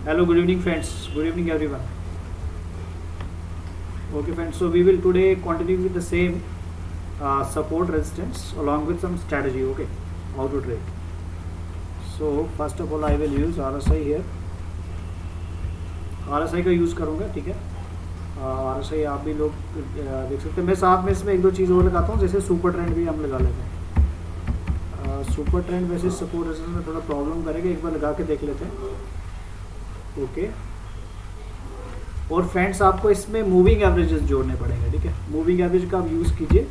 Hello, good evening friends. Good evening everyone. Okay friends, so we will today continue with the same support resistance along with some strategy. Okay, how to trade. So first of all I will use RSI here. RSI का use करूँगा, ठीक है. RSI आप भी लोग देख सकते हैं. मैं साथ में इसमें एक दो चीज़ और लगाता हूँ, जैसे सुपर ट्रेंड भी हम लगा लेते हैं. सुपर ट्रेंड वैसे सपोर्ट रेजिस्टेंस में थोड़ा प्रॉब्लम करेगा, एक बार लगा के देख लेते हैं. ओके. और फ्रेंड्स आपको इसमें मूविंग एवरेजेस जोड़ने पड़ेंगे, ठीक है. मूविंग एवरेज का आप यूज़ कीजिए,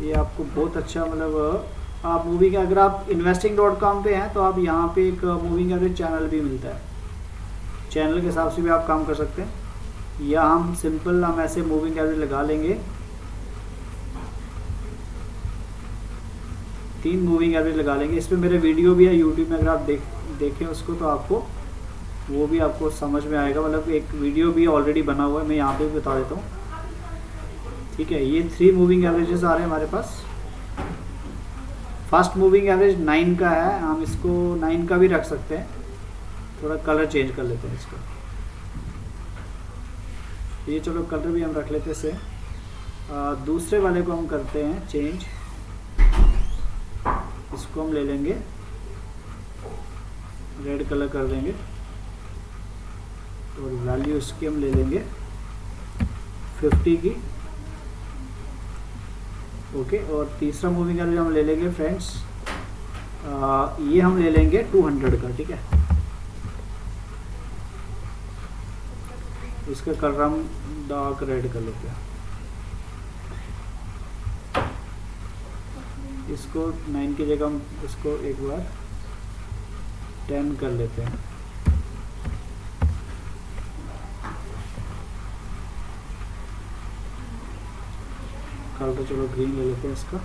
ये आपको बहुत अच्छा मतलब आप मूविंग, अगर आप investing.com पे हैं तो आप यहाँ पे एक मूविंग एवरेज चैनल भी मिलता है, चैनल के हिसाब से भी आप काम कर सकते हैं. या हम सिंपल हम ऐसे मूविंग एवरेज लगा लेंगे, 3 मूविंग एवरेज लगा लेंगे. इस पर मेरे वीडियो भी है यूट्यूब में, अगर आप देखें उसको तो आपको वो भी आपको समझ में आएगा. मतलब एक वीडियो भी ऑलरेडी बना हुआ है, मैं यहाँ पे भी बता देता हूँ, ठीक है. ये 3 मूविंग एवरेजेस आ रहे हैं हमारे पास. फर्स्ट मूविंग एवरेज 9 का है, हम इसको 9 का भी रख सकते हैं. थोड़ा कलर चेंज कर लेते हैं इसका. ये चलो कलर भी हम रख लेते से. दूसरे वाले को हम करते हैं चेंज. इसको हम ले लेंगे, रेड कलर कर देंगे और वैल्यू इसकी हम ले लेंगे 50 की. ओके. और तीसरा मूविंग एवरेज हम ले लेंगे फ्रेंड्स, ये हम ले लेंगे 200 का, ठीक है. इसका कलर हम डार्क रेड कर लेते हैं. इसको 9 की जगह हम इसको एक बार 10 कर लेते हैं. कलर चलो ग्रीन ले लेते हैं इसका.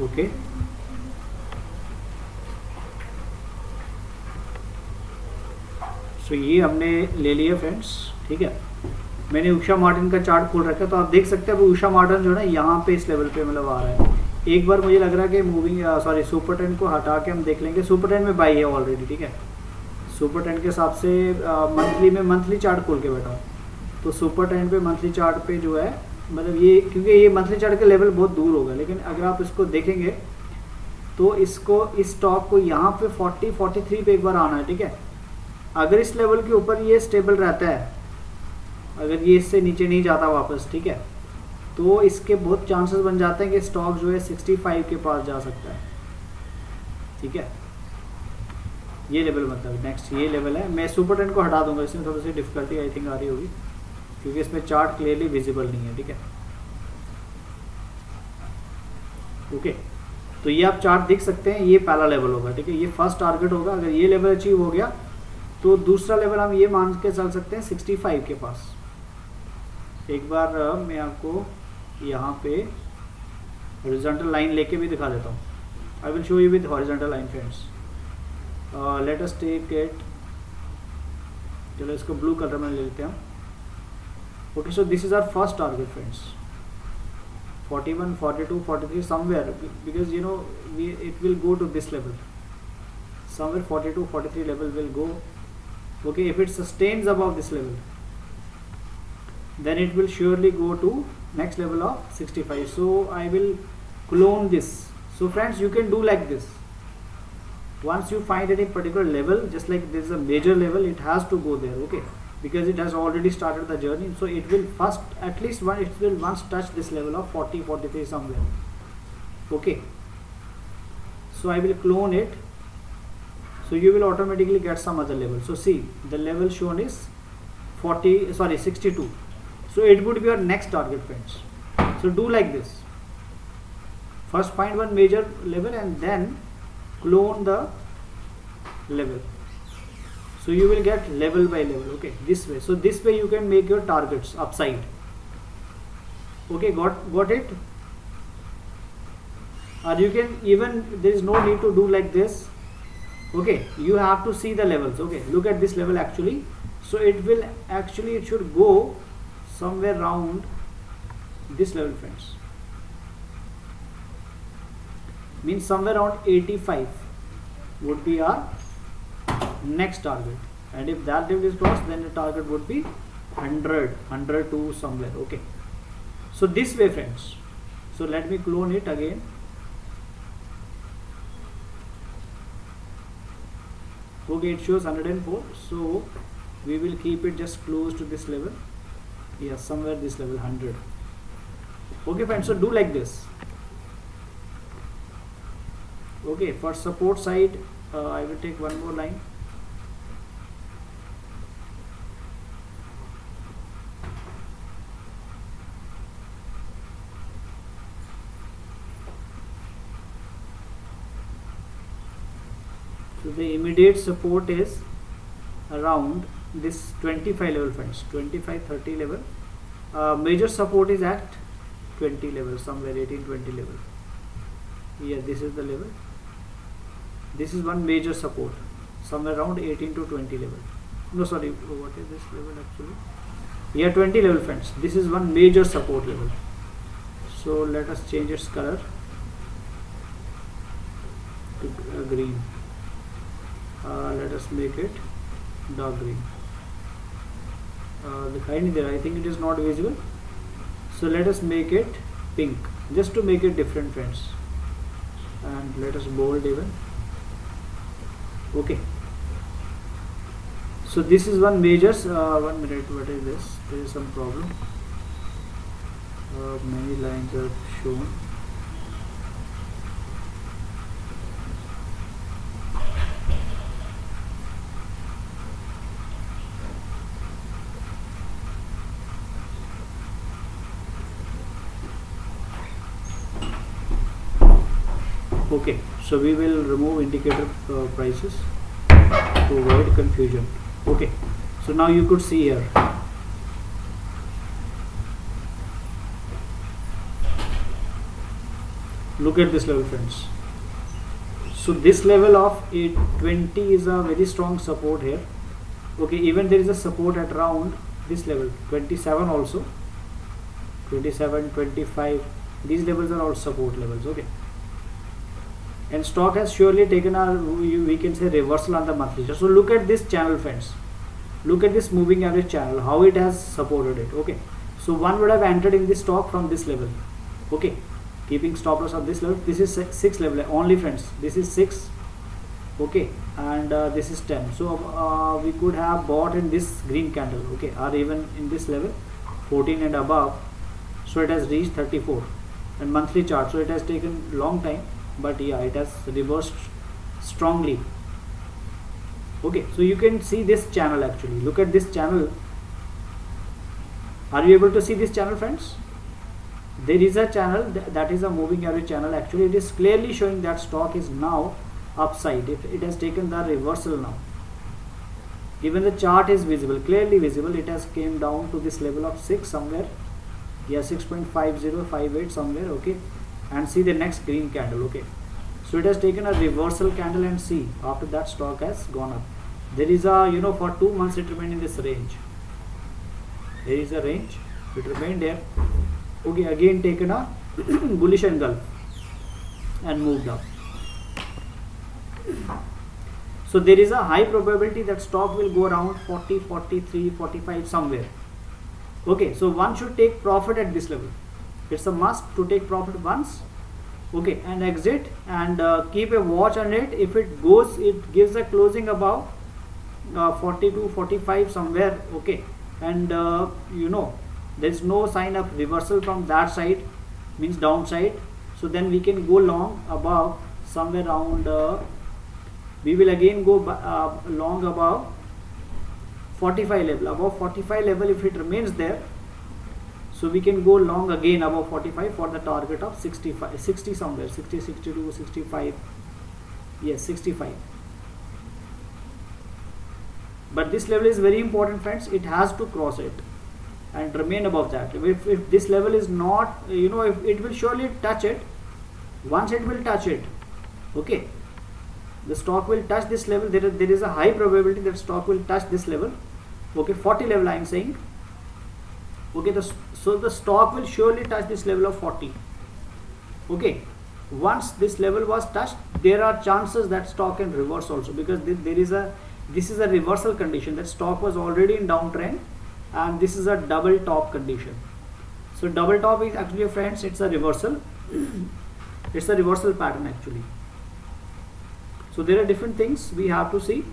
ओके. सो ये हमने ले लिया फ्रेंड्स, ठीक है. मैंने उषा मार्टिन का चार्ट खोल रखा है, तो आप देख सकते हैं वो उषा मार्टिन जो है ना यहाँ पे इस लेवल पे मतलब आ रहा है. एक बार मुझे लग रहा है कि मूविंग सुपर ट्रेंड को हटा के हम देख लेंगे. सुपर ट्रेंड में बाई है ऑलरेडी, ठीक है. सुपर ट्रेंड के हिसाब से मंथली में मंथली चार्ट खोल के बैठा हूँ, तो सुपर ट्रेंड पे मंथली चार्ट पे जो है मतलब ये, क्योंकि ये मंथली चार्ट के लेवल बहुत दूर होगा, लेकिन अगर आप इसको देखेंगे तो इसको इस स्टॉक को यहाँ पे 43 पे एक बार आना है, ठीक है. अगर इस लेवल के ऊपर ये स्टेबल रहता है, अगर ये इससे नीचे नहीं जाता वापस, ठीक है, तो इसके बहुत चांसेस बन जाते हैं कि स्टॉक जो है 65 के पास जा सकता है, ठीक है. ये लेवल मतलब नेक्स्ट ये लेवल है. मैं सुपर ट्रेंड को हटा दूंगा, इसमें थोड़ी सी डिफिकल्टी आई थिंक आ रही होगी क्योंकि इसमें चार्ट क्लियरली विजिबल नहीं है, ठीक है. ओके. तो ये आप चार्ट देख सकते हैं, ये पहला लेवल होगा, ठीक है. ये फर्स्ट टारगेट होगा. अगर ये लेवल अचीव हो गया तो दूसरा लेवल हम ये मान के चल सकते हैं 65 के पास. एक बार मैं आपको यहाँ पे हॉरिजॉन्टल लाइन लेके भी दिखा देता हूँ. I will show you with horizontal line friends. Let us take it. चलो इसको ब्लू कलर में ले लेते हैं हम. Okay. So this is our first target friends, 41, 42, 43 somewhere, because you know it will go to this level somewhere. 42, 43 level will go. Okay. If it sustains above this level, then it will surely go to next level of 65. So I will clone this. So friends, you can do like this. Once you find any particular level, just like this is a major level, it has to go there, okay, because it has already started the journey. So it will first, at least one, it will once touch this level of 40, 43 somewhere, okay. So I will clone it, so you will automatically get some other level. So see, the level shown is 62. So it would be your next target friends. So do like this. First find one major level and then clone the level. So you will get level by level, okay, this way. So this way you can make your targets upside. Okay, got it? Or you can even, there is no need to do like this. Okay, you have to see the levels. Okay, look at this level actually. So it will actually, it should go somewhere around this level friends, means somewhere around 85 would be our next target, and if that level is crossed, then the target would be 100 to somewhere. Okay, so this way friends. So let me clone it again. Okay, it shows 104, so we will keep it just close to this level. Yes, somewhere this level 100. Okay friends, so do like this. Okay, for support side, I will take one more line. So the immediate support is around this 25 level friends, 25-30 level. Major support is at 20 level, somewhere 18-20 level. Yeah, this is the level. This is one major support, somewhere around 18 to 20 level. No, sorry, what is this level actually? Yeah, 20 level friends. This is one major support level. So let us change its color to green. Let us make it dark green. The kind there, I think it is not visible. So let us make it pink, just to make it different friends. And let us bold even. Okay. So this is one major. 1 minute. What is this? There is some problem. Many lines are shown. Okay, so we will remove indicator prices to avoid confusion. Okay, so now you could see here. Look at this level friends. So this level of 820 is a very strong support here. Okay, even there is a support at around this level 27 also, 27, 25. These levels are all support levels. Okay, and stock has surely taken our, we can say, reversal on the monthly chart. So look at this channel friends, look at this moving average channel, how it has supported it. Okay, so one would have entered in this stock from this level. Okay, keeping stop loss of this level. This is 6 level only friends, this is 6. Okay, and this is 10. So we could have bought in this green candle. Okay, or even in this level 14 and above. So it has reached 34 and monthly chart, so it has taken long time, but yeah, it has reversed strongly. Okay, so you can see this channel actually. Look at this channel. Are you able to see this channel friends? There is a channel that is a moving average channel. Actually it is clearly showing that stock is now upside. It has taken the reversal now. Even the chart is visible, clearly visible. It has came down to this level of 6 somewhere. Yeah, 6.5058 somewhere. Okay, and see the next green candle. Okay, so it has taken a reversal candle, and see after that stock has gone up. There is a, you know, for 2 months it remained in this range. There is a range, it remained there. Okay, again taken a bullish engulf and moved up. So there is a high probability that stock will go around 40, 43, 45 somewhere. Okay, so one should take profit at this level. It's a must to take profit once. Okay, and exit, and keep a watch on it. If it goes, it gives a closing above 42, 45 somewhere. Okay, and you know, there is no sign of reversal from that side, means downside. So then we can go long above somewhere around. We will again go long above 45 level. Above 45 level, if it remains there, so we can go long again above 45 for the target of 65, 60 somewhere, 60, 62, 65. Yes, 65. But this level is very important friends. It has to cross it and remain above that. If this level is not, you know, if it will surely touch it. Once it will touch it, okay, the stock will touch this level. There is a high probability that stock will touch this level. Okay, 40 level I am saying. Okay, So the stock will surely touch this level of 40. Okay, once this level was touched, there are chances that stock can reverse also, because this is a reversal condition, that stock was already in downtrend and this is a double top condition. So double top is actually, friends, it's a reversal. It's a reversal pattern actually. So there are different things we have to see.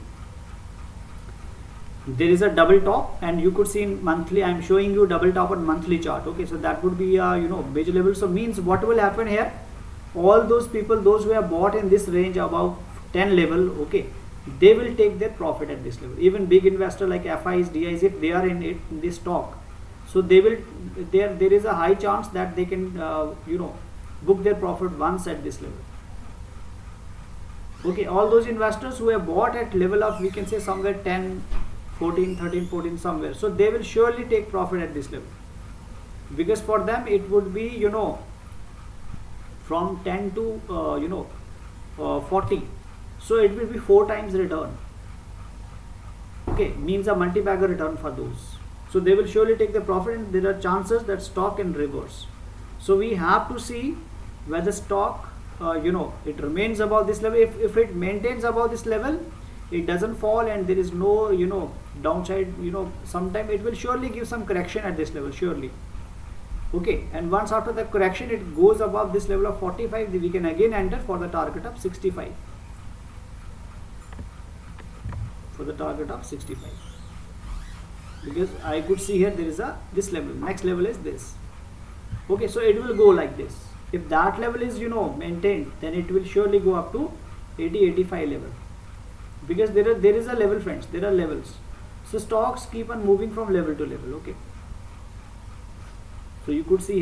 There is a double top, and you could see in monthly, I am showing you double top on monthly chart. Okay, so that would be a major level. So means what will happen here, all those people, those who have bought in this range above 10 level, okay, they will take their profit at this level. Even big investor like FIs, DIs, if they are in this stock, so they will, there is a high chance that they can book their profit once at this level. Okay, all those investors who have bought at level of, we can say somewhere 10, 14, 13, 14 somewhere, so they will surely take profit at this level, because for them it would be from 10 to 40, so it will be 4 times return. Okay, means a multi-bagger return for those. So they will surely take the profit, and there are chances that stock can reverse. So we have to see whether stock it remains above this level. If it maintains above this level, it doesn't fall and there is no downside, sometime it will surely give some correction at this level, surely. Okay, and once after the correction it goes above this level of 45, we can again enter for the target of 65. For the target of 65, because I could see here there is this level, next level is this. Okay, so it will go like this. If that level is maintained, then it will surely go up to 80-85 level, because there is a level, friends, there are levels. So stocks keep on moving from level to level. Okay, so you could see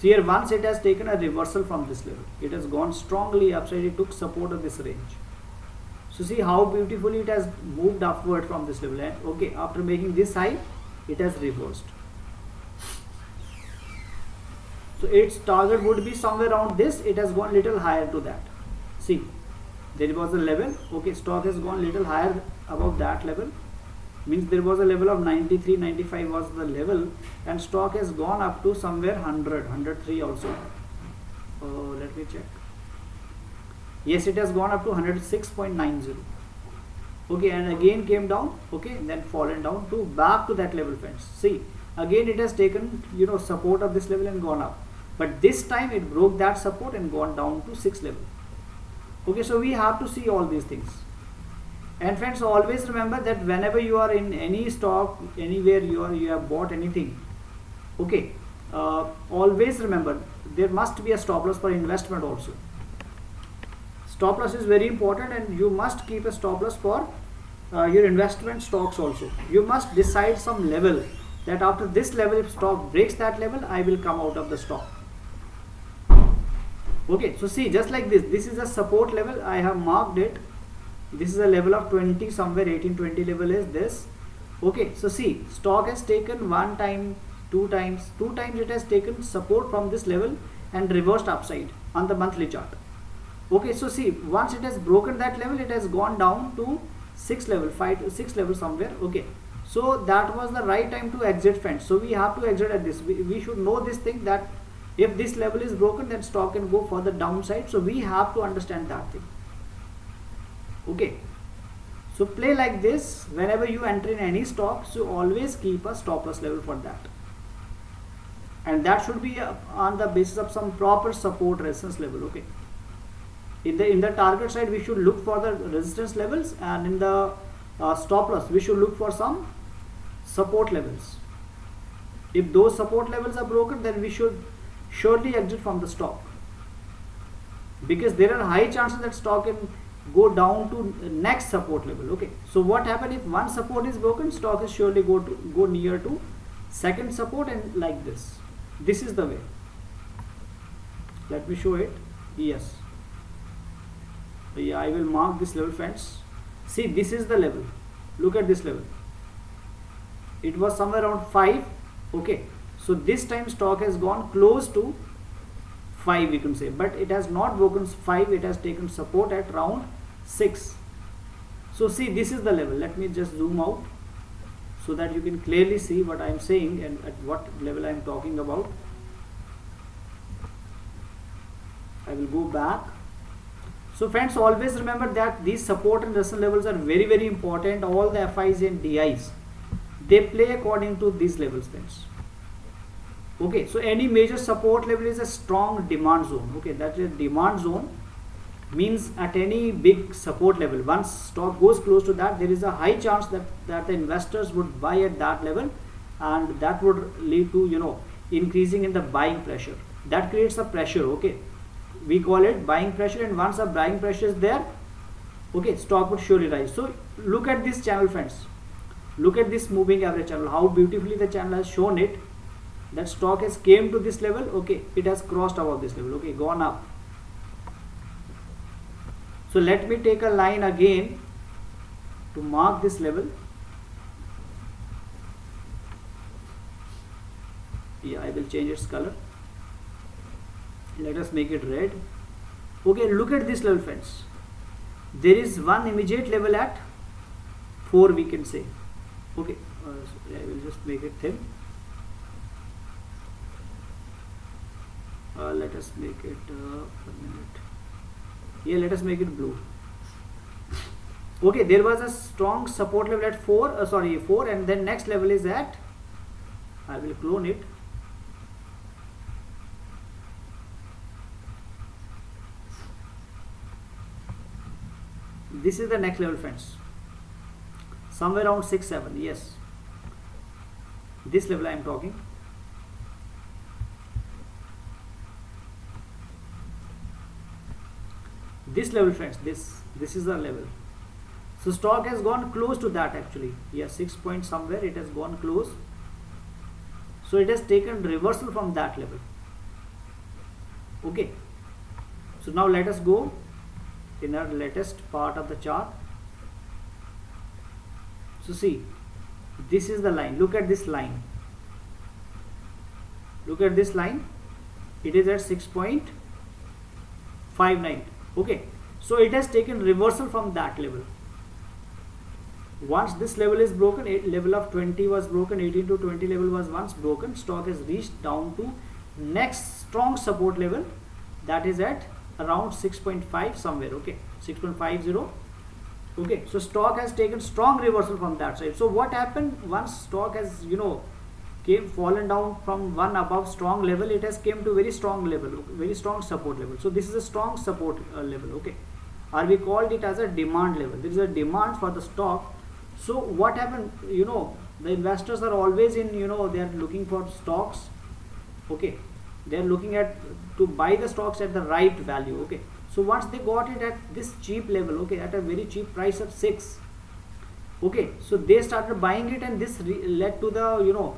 here, once it has taken a reversal from this level, it has gone strongly upside, it took support of this range. So see how beautifully it has moved upward from this level, and okay, after making this high, it has reversed. So its target would be somewhere around this, it has gone little higher to that. See, there was a level, okay, stock has gone little higher above that level, means there was a level of 93, 95 was the level, and stock has gone up to somewhere 100, 103 also. Let me check. Yes, it has gone up to 106.90. Okay, and again came down, okay, and then fallen down to back to that level, friends. See, again it has taken support of this level and gone up, but this time it broke that support and gone down to 6 level. Okay, so we have to see all these things. And friends, always remember that whenever you are in any stock, anywhere you have bought anything, okay, always remember there must be a stop loss for investment also. Stop loss is very important, and you must keep a stop loss for your investment stocks also. You must decide some level, that after this level, if stock breaks that level, I will come out of the stock. Okay, so see, just like this is a support level, I have marked it. This is a level of 20, somewhere 18, 20 level is this. Okay, so see, stock has taken one time, two times it has taken support from this level and reversed upside on the monthly chart. Okay, so see, once it has broken that level, it has gone down to 6 level, 5 to 6 level somewhere. Okay, so that was the right time to exit, friends. So we have to exit at this. We should know this thing, that if this level is broken, then stock can go for the downside. So we have to understand that thing. Okay, so play like this. Whenever you enter in any stock, so always keep a stop loss level for that, and that should be on the basis of some proper support resistance level. Okay, in the target side, we should look for the resistance levels, and in the stop loss, we should look for some support levels. If those support levels are broken, then we should surely exit from the stock, because there are high chances that stock can go down to next support level. Okay, so what happens if one support is broken, stock is surely go near to second support, and like this. This is the way. Let me show it. Yes, yeah, I will mark this level, friends. See, this is the level. Look at this level. It was somewhere around 5. Okay, so this time stock has gone close to 5, we can say, but it has not broken 5. It has taken support at around 6. So see, this is the level. Let me just zoom out. so that you can clearly see what I am saying and at what level I am talking about. I will go back. So friends, always remember that these support and resistance levels are very, very important. All the FIs and DIs, they play according to these levels, friends. Okay, so any major support level is a strong demand zone. Okay, that is demand zone means at any big support level, once stock goes close to that, there is a high chance that the investors would buy at that level, and that would lead to, you know, increasing in the buying pressure. That creates a pressure. Okay, we call it buying pressure, and once a buying pressure is there, okay, stock would surely rise. So look at this channel, friends. Look at this moving average channel, how beautifully the channel has shown it, that stock has came to this level. Okay, it has crossed above this level. Okay, gone up. So let me take a line again to mark this level. Yeah, I will change its color. Let us make it red. Okay, look at this level, friends. There is one immediate level at 4, we can say. Okay, I will just make it thin. Let us make it 1 minute. Yeah, let us make it blue. Okay, there was a strong support level at 4, and then next level is at, I will clone it. This is the next level, friends. Somewhere around 6, 7. Yes, this level I am talking. This level, friends, this is the level. So stock has gone close to that actually. Yeah, 6 point somewhere it has gone close. So it has taken reversal from that level. Okay, so now let us go in our latest part of the chart. So see, this is the line. Look at this line. Look at this line. It is at 6.59. Okay, so it has taken reversal from that level. Once this level is broken, level of 20 was broken, 18 to 20 level was once broken, stock has reached down to next strong support level, that is at around 6.5 somewhere. Okay, 6.50. Okay, so stock has taken strong reversal from that side. So what happened once stock has, you know, fallen down from one above strong level, it has came to very strong level, very strong support level. So this is a strong support level. Okay, or we called it as a demand level. There is a demand for the stock. So what happened, you know, the investors are always in, you know, they are looking for stocks. Okay, they are looking at to buy the stocks at the right value. Okay, so once they got it at this cheap level, okay, at a very cheap price of 6, okay, so they started buying it, and this led to the, you know,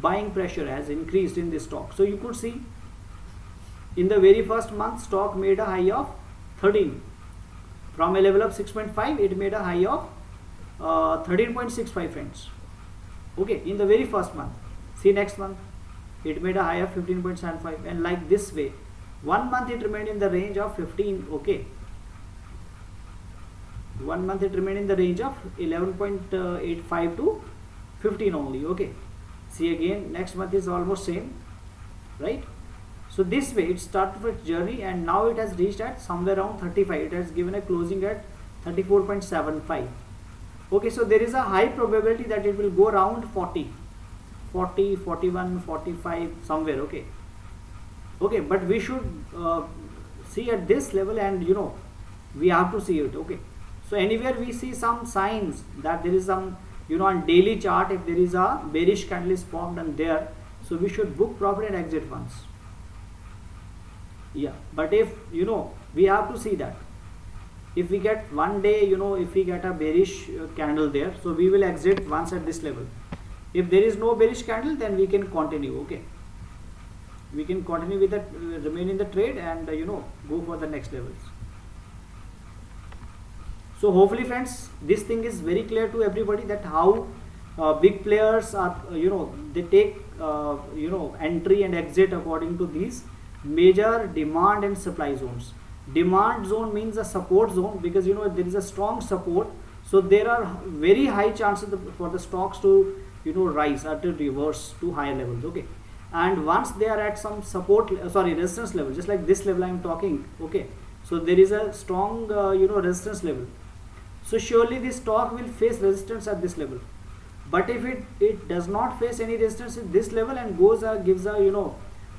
buying pressure has increased in this stock. So you could see in the very first month stock made a high of 13. From a level of 6.5 it made a high of 13.65, friends. Okay, in the very first month. See, next month it made a high of 15.75, and like this way 1 month it remained in the range of 15. Okay, 1 month it remained in the range of 11.85 to 15 only. Okay, see again next month is almost same, right? So this way it started its journey, and now it has reached at somewhere around 35. It has given a closing at 34.75. Okay, so there is a high probability that it will go around 40, 41, 45 somewhere. Okay, okay, but we should see at this level, and you know, we have to see it. Okay, so anywhere we see some signs that there is some, you know, on daily chart, if there is a bearish candle is formed and there, so we should book profit and exit once. Yeah, but if, you know, we have to see that if we get one day, you know, if we get a bearish candle there, so we will exit once at this level. If there is no bearish candle, then we can continue. Okay, we can continue with that, remain in the trade, and you know, go for the next levels. So hopefully, friends, this thing is very clear to everybody, that how big players are, you know, they take you know, entry and exit according to these major demand and supply zones. Demand zone means a support zone, because, you know, there is a strong support, So there are very high chances for the stocks to rise or to reverse to higher levels. Okay, and once they are at some support resistance level, just like this level I am talking. Okay, so there is a strong resistance level, so surely this stock will face resistance at this level. But if it does not face any resistance at this level and gives a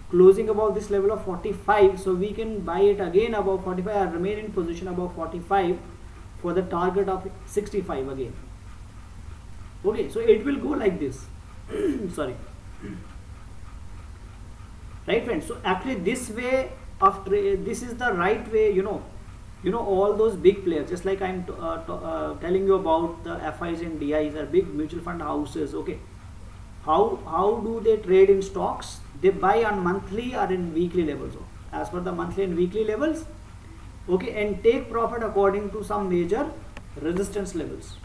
closing above this level of 45, so we can buy it again above 45 and remain in position above 45 for the target of 65 again. Okay, so it will go like this. Sorry. Right friends, so actually this way of trade, this is the right way. All those big players, just like I'm telling you about the FIs and DIs are big mutual fund houses. Okay, how do they trade in stocks? They buy on monthly or in weekly levels, as per the monthly and weekly levels. Okay, and take profit according to some major resistance levels.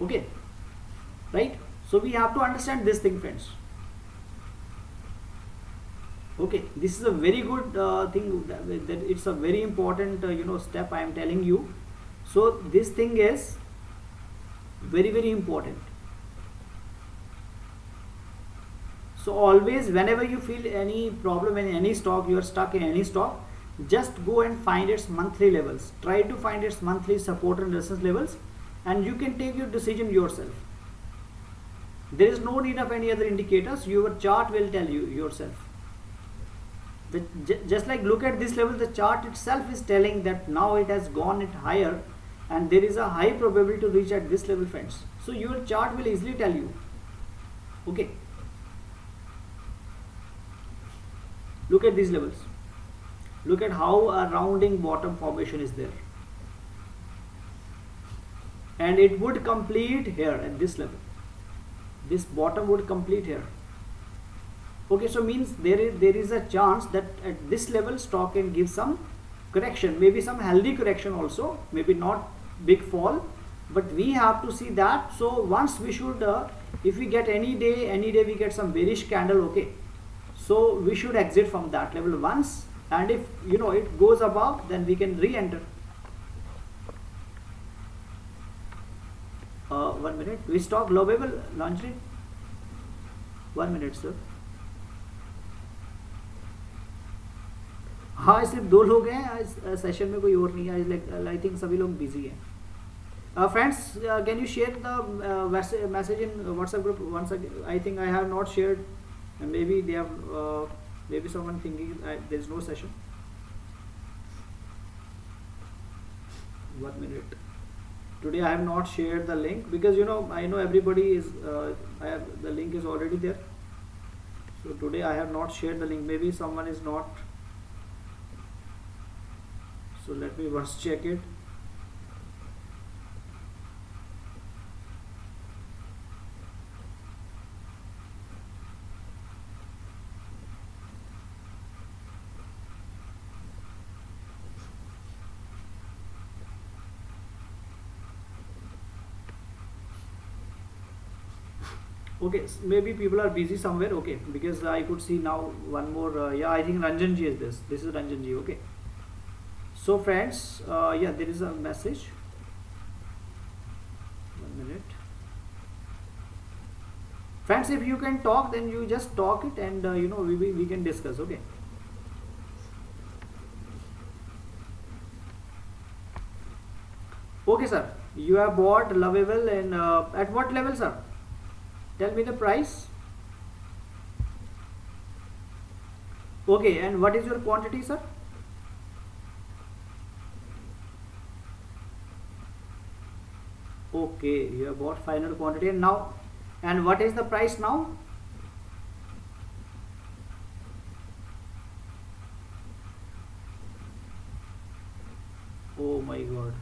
Okay, right? So we have to understand this thing, friends. Okay, this is a very good thing, that it's a very important step I am telling you. So this thing is very, very important. So always, whenever you feel any problem in any stock, you are stuck in any stock, just go and find its monthly levels. Try to find its monthly support and resistance levels, and you can take your decision yourself. There is no need of any other indicators. Your chart will tell you yourself. Just like look at this level, the chart itself is telling that now it has gone it higher, and there is a high probability to reach at this level, friends. So your chart will easily tell you. Okay, look at these levels. Look at how a rounding bottom formation is there, and it would complete here at this level. This bottom would complete here. Okay, so means there is a chance that at this level stock can give some correction, maybe some healthy correction also, maybe not big fall, but we have to see that. So once we should, if we get any day we get some bearish candle, okay, so we should exit from that level once, and if it goes above, then we can re-enter. 1 minute, we stock global launching. 1 minute sir. हाँ, सिर्फ 2 लोग हैं आज session में, कोई और नहीं है. लाइक आई थिंक सभी लोग बिजी हैं. Friends, can you share the message in WhatsApp group once again? I think I have not shared, and maybe they have maybe someone thinking there is no session. 1 minute. Today I have not shared the link because I know everybody is the link is already there. So today I have not shared the link. Maybe someone is not. So let me once check it. Okay, maybe people are busy somewhere. Okay, because I could see now one more. Yeah, I think Ranjan ji is this. This is Ranjan ji. Okay. So friends, yeah, there is a message. 1 minute. Friends, if you can talk, then you just talk it, and we can discuss. Okay. Okay, sir. You have bought Lovable, and at what level, sir? Tell me the price. Okay, and what is your quantity, sir? Okay, you have bought final quantity, and now, and what is the price now? Oh my god.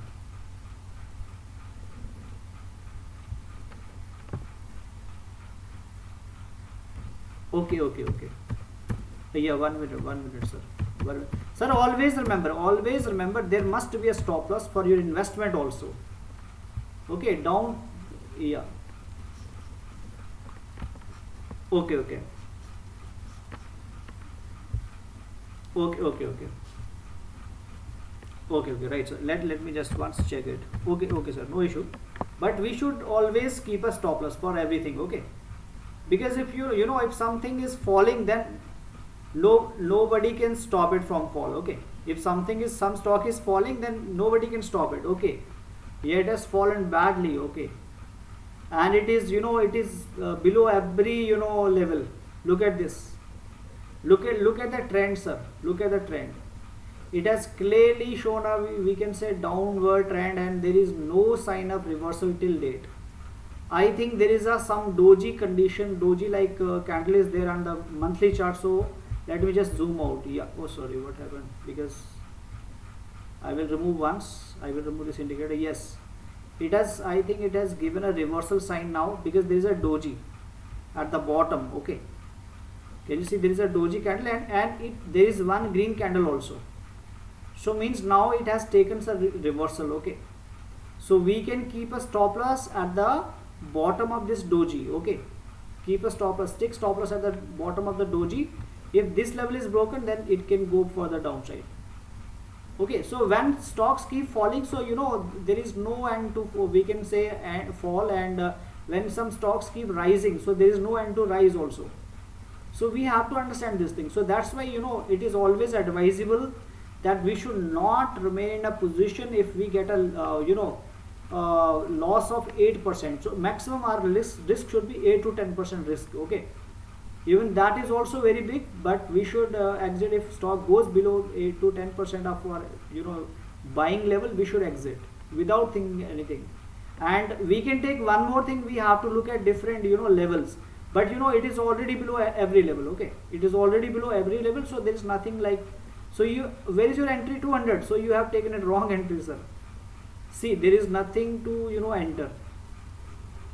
Okay. Yeah, 1 minute, sir. 1 minute. Sir, always remember there must be a stop loss for your investment also. Okay, down. Yeah. Okay. Okay. Okay, okay, right. So let me just once check it. Okay, okay, sir, no issue. But we should always keep a stop loss for everything, okay? Because if you know, if something is falling, then nobody can stop it from fall, okay? If some stock is falling, then nobody can stop it, okay? Yeah, it has fallen badly, okay? And it is, it is below every, level. Look at this. Look at the trend, sir. Look at the trend. It has clearly shown a, we can say, downward trend, and there is no sign of reversal till date. I think there is a some doji condition, doji like candle is there on the monthly chart. So let me just zoom out. Yeah, oh sorry, what happened? Because I will remove once, I will remove this indicator. Yes, it has, I think it has given a reversal sign now, because there is a doji at the bottom, okay? Can you see there is a doji candle, and there is one green candle also. So means now it has taken some reversal, okay? So we can keep a stop loss at the bottom of this doji, okay? Keep a stop loss, stick stop loss at the bottom of the doji. If this level is broken, then it can go further downside. Okay, so when stocks keep falling, so there is no end to, we can say, fall, and when some stocks keep rising, so there is no end to rise also. So we have to understand this thing. So that's why it is always advisable that we should not remain in a position if we get a loss of 8%. So maximum our risk should be 8 to 10% risk, okay? Even that is also very big, but we should exit if stock goes below 8 to 10% of our buying level. We should exit without thinking anything. And we can take one more thing. We have to look at different levels, but it is already below every level, okay? It is already below every level, so there is nothing like, so where is your entry? 200. So you have taken a wrong entry, sir. See, there is nothing to enter,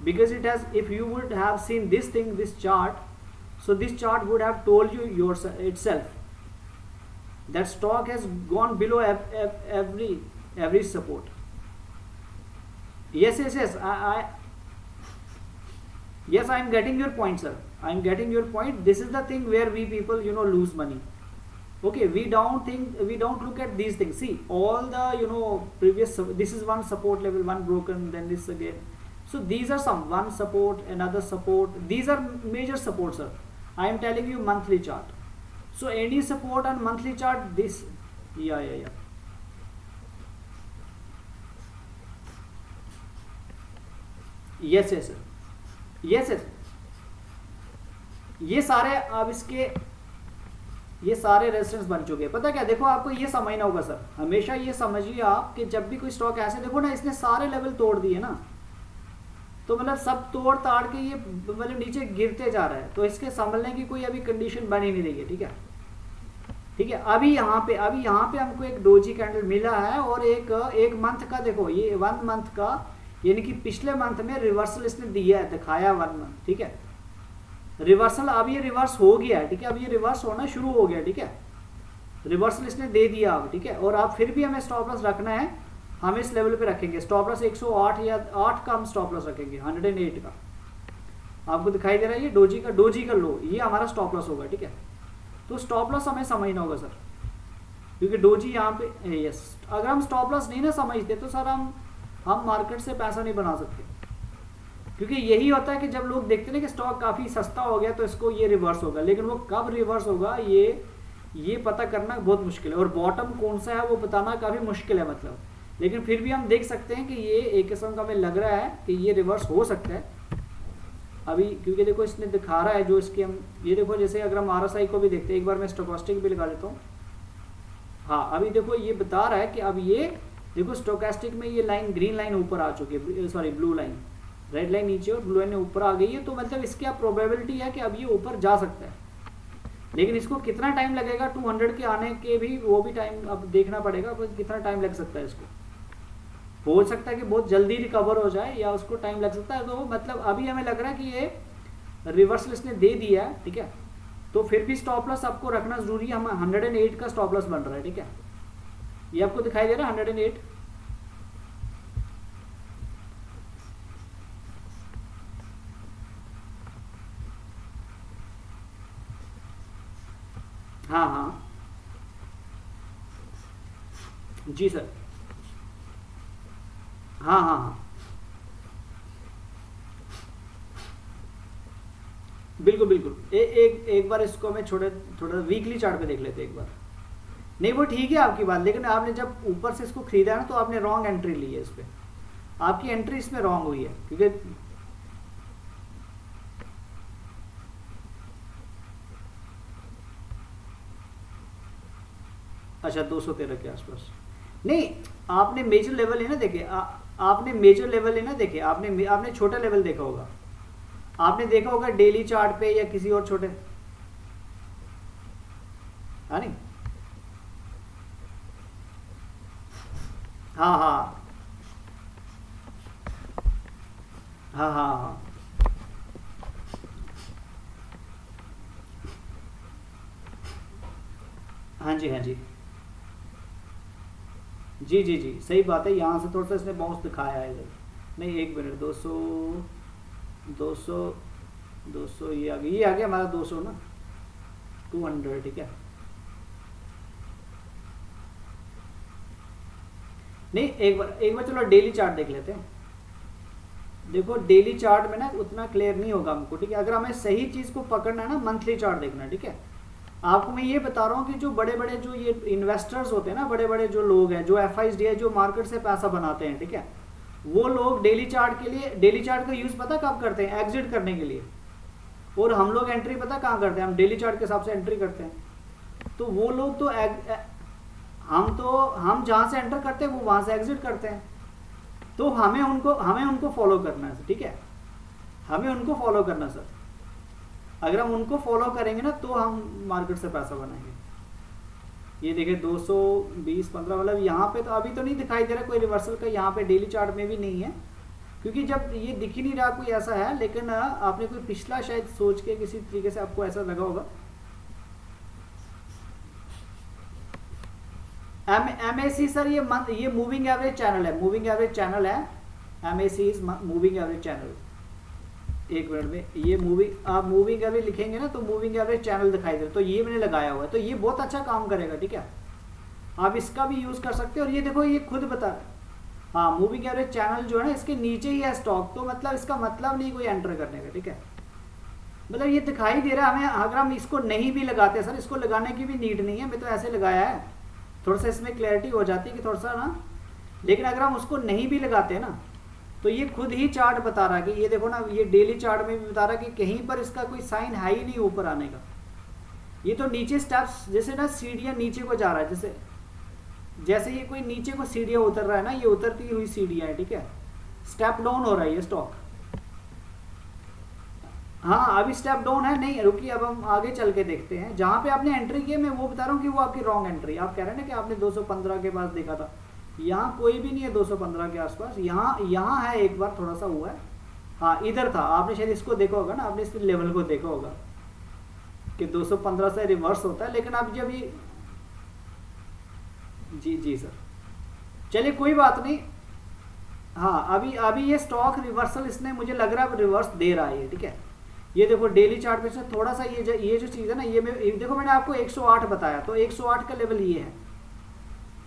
because it has, if you would have seen this thing, this chart, so this chart would have told you itself that stock has gone below every support. Yes, yes, I am getting your point, sir. I am getting your point. This is the thing where we people lose money. Okay, we don't look at these things. See, all the previous, this is one support level, one broken, then this again. So these are some, one support, another support. These are major supports, sir. I am telling you monthly chart. So any support on monthly chart, this, yeah. Yes, sir. Yes. ये सारे अब इसके, ये सारे resistance बन चुके हैं। पता क्या, देखो आपको ये समझना होगा सर, हमेशा ये समझिए आप कि जब भी कोई स्टॉक ऐसे, देखो ना, इसने सारे लेवल तोड़ दिए ना, तो मतलब सब तोड़ ताड़ के ये मतलब नीचे गिरते जा रहा है, तो इसके संभलने की कोई अभी कंडीशन बन ही नहीं रही है। ठीक है। अभी यहाँ पे हमको एक डोजी कैंडल मिला है, और एक मंथ का, देखो ये 1 मंथ का, यानी कि पिछले मंथ में रिवर्सल इसने दिया है, दिखाया 1 मंथ। ठीक है, रिवर्सल, अब ये रिवर्स हो गया है। ठीक है, अब ये रिवर्स होना शुरू हो गया। ठीक है, रिवर्सल इसने दे दिया अब। ठीक है, और अब फिर भी हमें स्टॉप लॉस रखना है, हम इस लेवल पे रखेंगे स्टॉप लॉस 108 या 8 का हम स्टॉप लॉस रखेंगे, 108 का। आपको दिखाई दे रहा है ये डोजी का लो, ये हमारा स्टॉप लॉस होगा। ठीक है, तो स्टॉप लॉस हमें समझना होगा सर, क्योंकि डोजी यहाँ पे, यस, अगर हम स्टॉप लॉस नहीं ना समझते तो सर हम मार्केट से पैसा नहीं बना सकते। क्योंकि यही होता है कि जब लोग देखते हैं कि स्टॉक काफ़ी सस्ता हो गया तो इसको ये रिवर्स होगा, लेकिन वो कब रिवर्स होगा ये पता करना बहुत मुश्किल है, और बॉटम कौन सा है वो बताना काफ़ी मुश्किल है मतलब। लेकिन फिर भी हम देख सकते हैं कि ये एक किस्म का हमें लग रहा है कि ये रिवर्स हो सकता है अभी, क्योंकि देखो इसने दिखा रहा है जो इसके, हम ये देखो, जैसे अगर हम RSI को भी देखते हैं, एक बार मैं स्टोकास्टिक भी लगा लेता हूँ। हाँ, अभी देखो ये बता रहा है कि अब ये देखो स्टोकास्टिक में ये लाइन, ग्रीन लाइन ऊपर आ चुकी है, sorry blue line, red line नीचे और ब्लू लाइन ऊपर आ गई है। तो मतलब इसकी अब प्रोबेबिलिटी है कि अब ये ऊपर जा सकता है, लेकिन इसको कितना टाइम लगेगा 200 के आने के भी, वो भी टाइम अब देखना पड़ेगा, कितना टाइम लग सकता है इसको। हो सकता है कि बहुत जल्दी रिकवर हो जाए, या उसको टाइम लग सकता है। तो मतलब अभी हमें लग रहा है कि ये रिवर्सल इसने दे दिया है। ठीक है, तो फिर भी स्टॉप लॉस आपको रखना जरूरी है। हम 108 का स्टॉप लॉस बन रहा है। ठीक है, ये आपको दिखाई दे रहा है 108। हाँ, जी सर। हाँ हाँ हाँ, बिल्कुल बिल्कुल। एक बार इसको हमें थोड़ा वीकली चार्ट पे देख लेते हैं एक बार। नहीं वो ठीक है आपकी बात, लेकिन आपने जब ऊपर से इसको खरीदा है ना तो आपने रॉन्ग एंट्री ली है इस पे, आपकी एंट्री इसमें रॉन्ग हुई है क्योंकि अच्छा 213 के आसपास। नहीं, आपने मेजर लेवल है ना देखे, आपने मेजर लेवल है ना देखे, आपने छोटा लेवल देखा होगा, आपने देखा होगा डेली चार्ट पे या किसी और छोटे, हाँ नहीं, हाँ हाँ हाँ हाँ हाँ, हाँ जी हाँ जी, जी जी जी सही बात है। यहाँ से थोड़ा सा इसने बाउंस दिखाया है इधर। नहीं एक मिनट, 200 200 200 ये आ गया हमारा 200 ना, 200 ठीक है। नहीं एक बार चलो डेली चार्ट देख लेते हैं। देखो डेली चार्ट में ना उतना क्लियर नहीं होगा हमको, ठीक है। अगर हमें सही चीज़ को पकड़ना है ना, मंथली चार्ट देखना है, ठीक है। आपको मैं ये बता रहा हूँ कि जो बड़े बड़े जो ये इन्वेस्टर्स होते हैं ना, बड़े बड़े जो लोग हैं, जो FISD है, जो मार्केट से पैसा बनाते हैं, ठीक है, वो लोग डेली चार्ट के लिए, डेली चार्ट का यूज़ पता कब करते हैं? एग्जिट करने के लिए। और हम लोग एंट्री पता कहाँ करते हैं? हम डेली चार्ट के हिसाब से एंट्री करते हैं। तो वो लोग हम जहाँ से एंटर करते हैं वो वहाँ से एग्जिट करते हैं। तो हमें उनको फॉलो करना है, ठीक है, हमें उनको फॉलो करना सर। अगर हम उनको फॉलो करेंगे ना तो हम मार्केट से पैसा बनाएंगे। ये देखिए 220-15, मतलब यहाँ पे तो अभी तो नहीं दिखाई दे रहा कोई रिवर्सल का, यहाँ पे डेली चार्ट में भी नहीं है, क्योंकि जब ये दिख ही नहीं रहा कोई ऐसा है। लेकिन आपने कोई पिछला शायद सोच के किसी तरीके से आपको ऐसा लगा होगा। MAC सर ये मूविंग एवरेज चैनल है, मूविंग एवरेज चैनल है। MAC is moving average channel. एक मिनट में ये आप मूविंग एवरेज लिखेंगे ना तो मूविंग एवरेज चैनल दिखाई दे, तो ये मैंने लगाया हुआ है, तो ये बहुत अच्छा काम करेगा, ठीक है। आप इसका भी यूज़ कर सकते हो। और ये देखो ये खुद बता रहा है, हाँ मूविंग एवरेज चैनल जो है ना इसके नीचे ही है स्टॉक, तो मतलब इसका मतलब नहीं कोई एंटर करने का, ठीक है। मतलब ये दिखाई दे रहा है हमें। अगर हम इसको नहीं भी लगाते सर, इसको लगाने की भी नीड नहीं है, मैं तो ऐसे लगाया है, थोड़ा सा इसमें क्लैरिटी हो जाती है कि थोड़ा सा ना। लेकिन अगर हम उसको नहीं भी लगाते ना तो ये खुद ही चार्ट बता रहा है कि ये देखो ना, ये डेली चार्ट में भी बता रहा है कि कहीं पर इसका कोई साइन है ही नहीं ऊपर आने का। ये तो नीचे स्टेप्स, जैसे ना सीढ़ियाँ नीचे को जा रहा है, जैसे ये कोई नीचे को सीढ़ियाँ उतर रहा है ना, ये उतरती हुई सीढ़ियाँ है, ठीक है। स्टेप डाउन हो रहा है ये स्टॉक। हाँ अभी स्टेप डाउन है, नहीं रुकिए, अब हम आगे चल के देखते हैं। जहाँ पे आपने एंट्री की है, मैं वो बता रहा हूँ कि वो आपकी रॉन्ग एंट्री। आप कह रहे हैं ना कि आपने 215 के पास देखा था, यहाँ कोई भी नहीं है 215 के आसपास। यहाँ है, एक बार थोड़ा सा हुआ है, हाँ इधर था। आपने शायद इसको देखा होगा ना, आपने इस लेवल को देखा होगा कि 215 से रिवर्स होता है। लेकिन अब जब ये जी सर, चलिए कोई बात नहीं। हाँ अभी ये स्टॉक रिवर्सल इसने मुझे लग रहा है रिवर्स दे रहा है, ठीक है। ये देखो डेली चार्ट पे से थोड़ा सा ये जो चीज़ है ना, ये देखो मैंने आपको 108 बताया, तो 108 का लेवल ये है।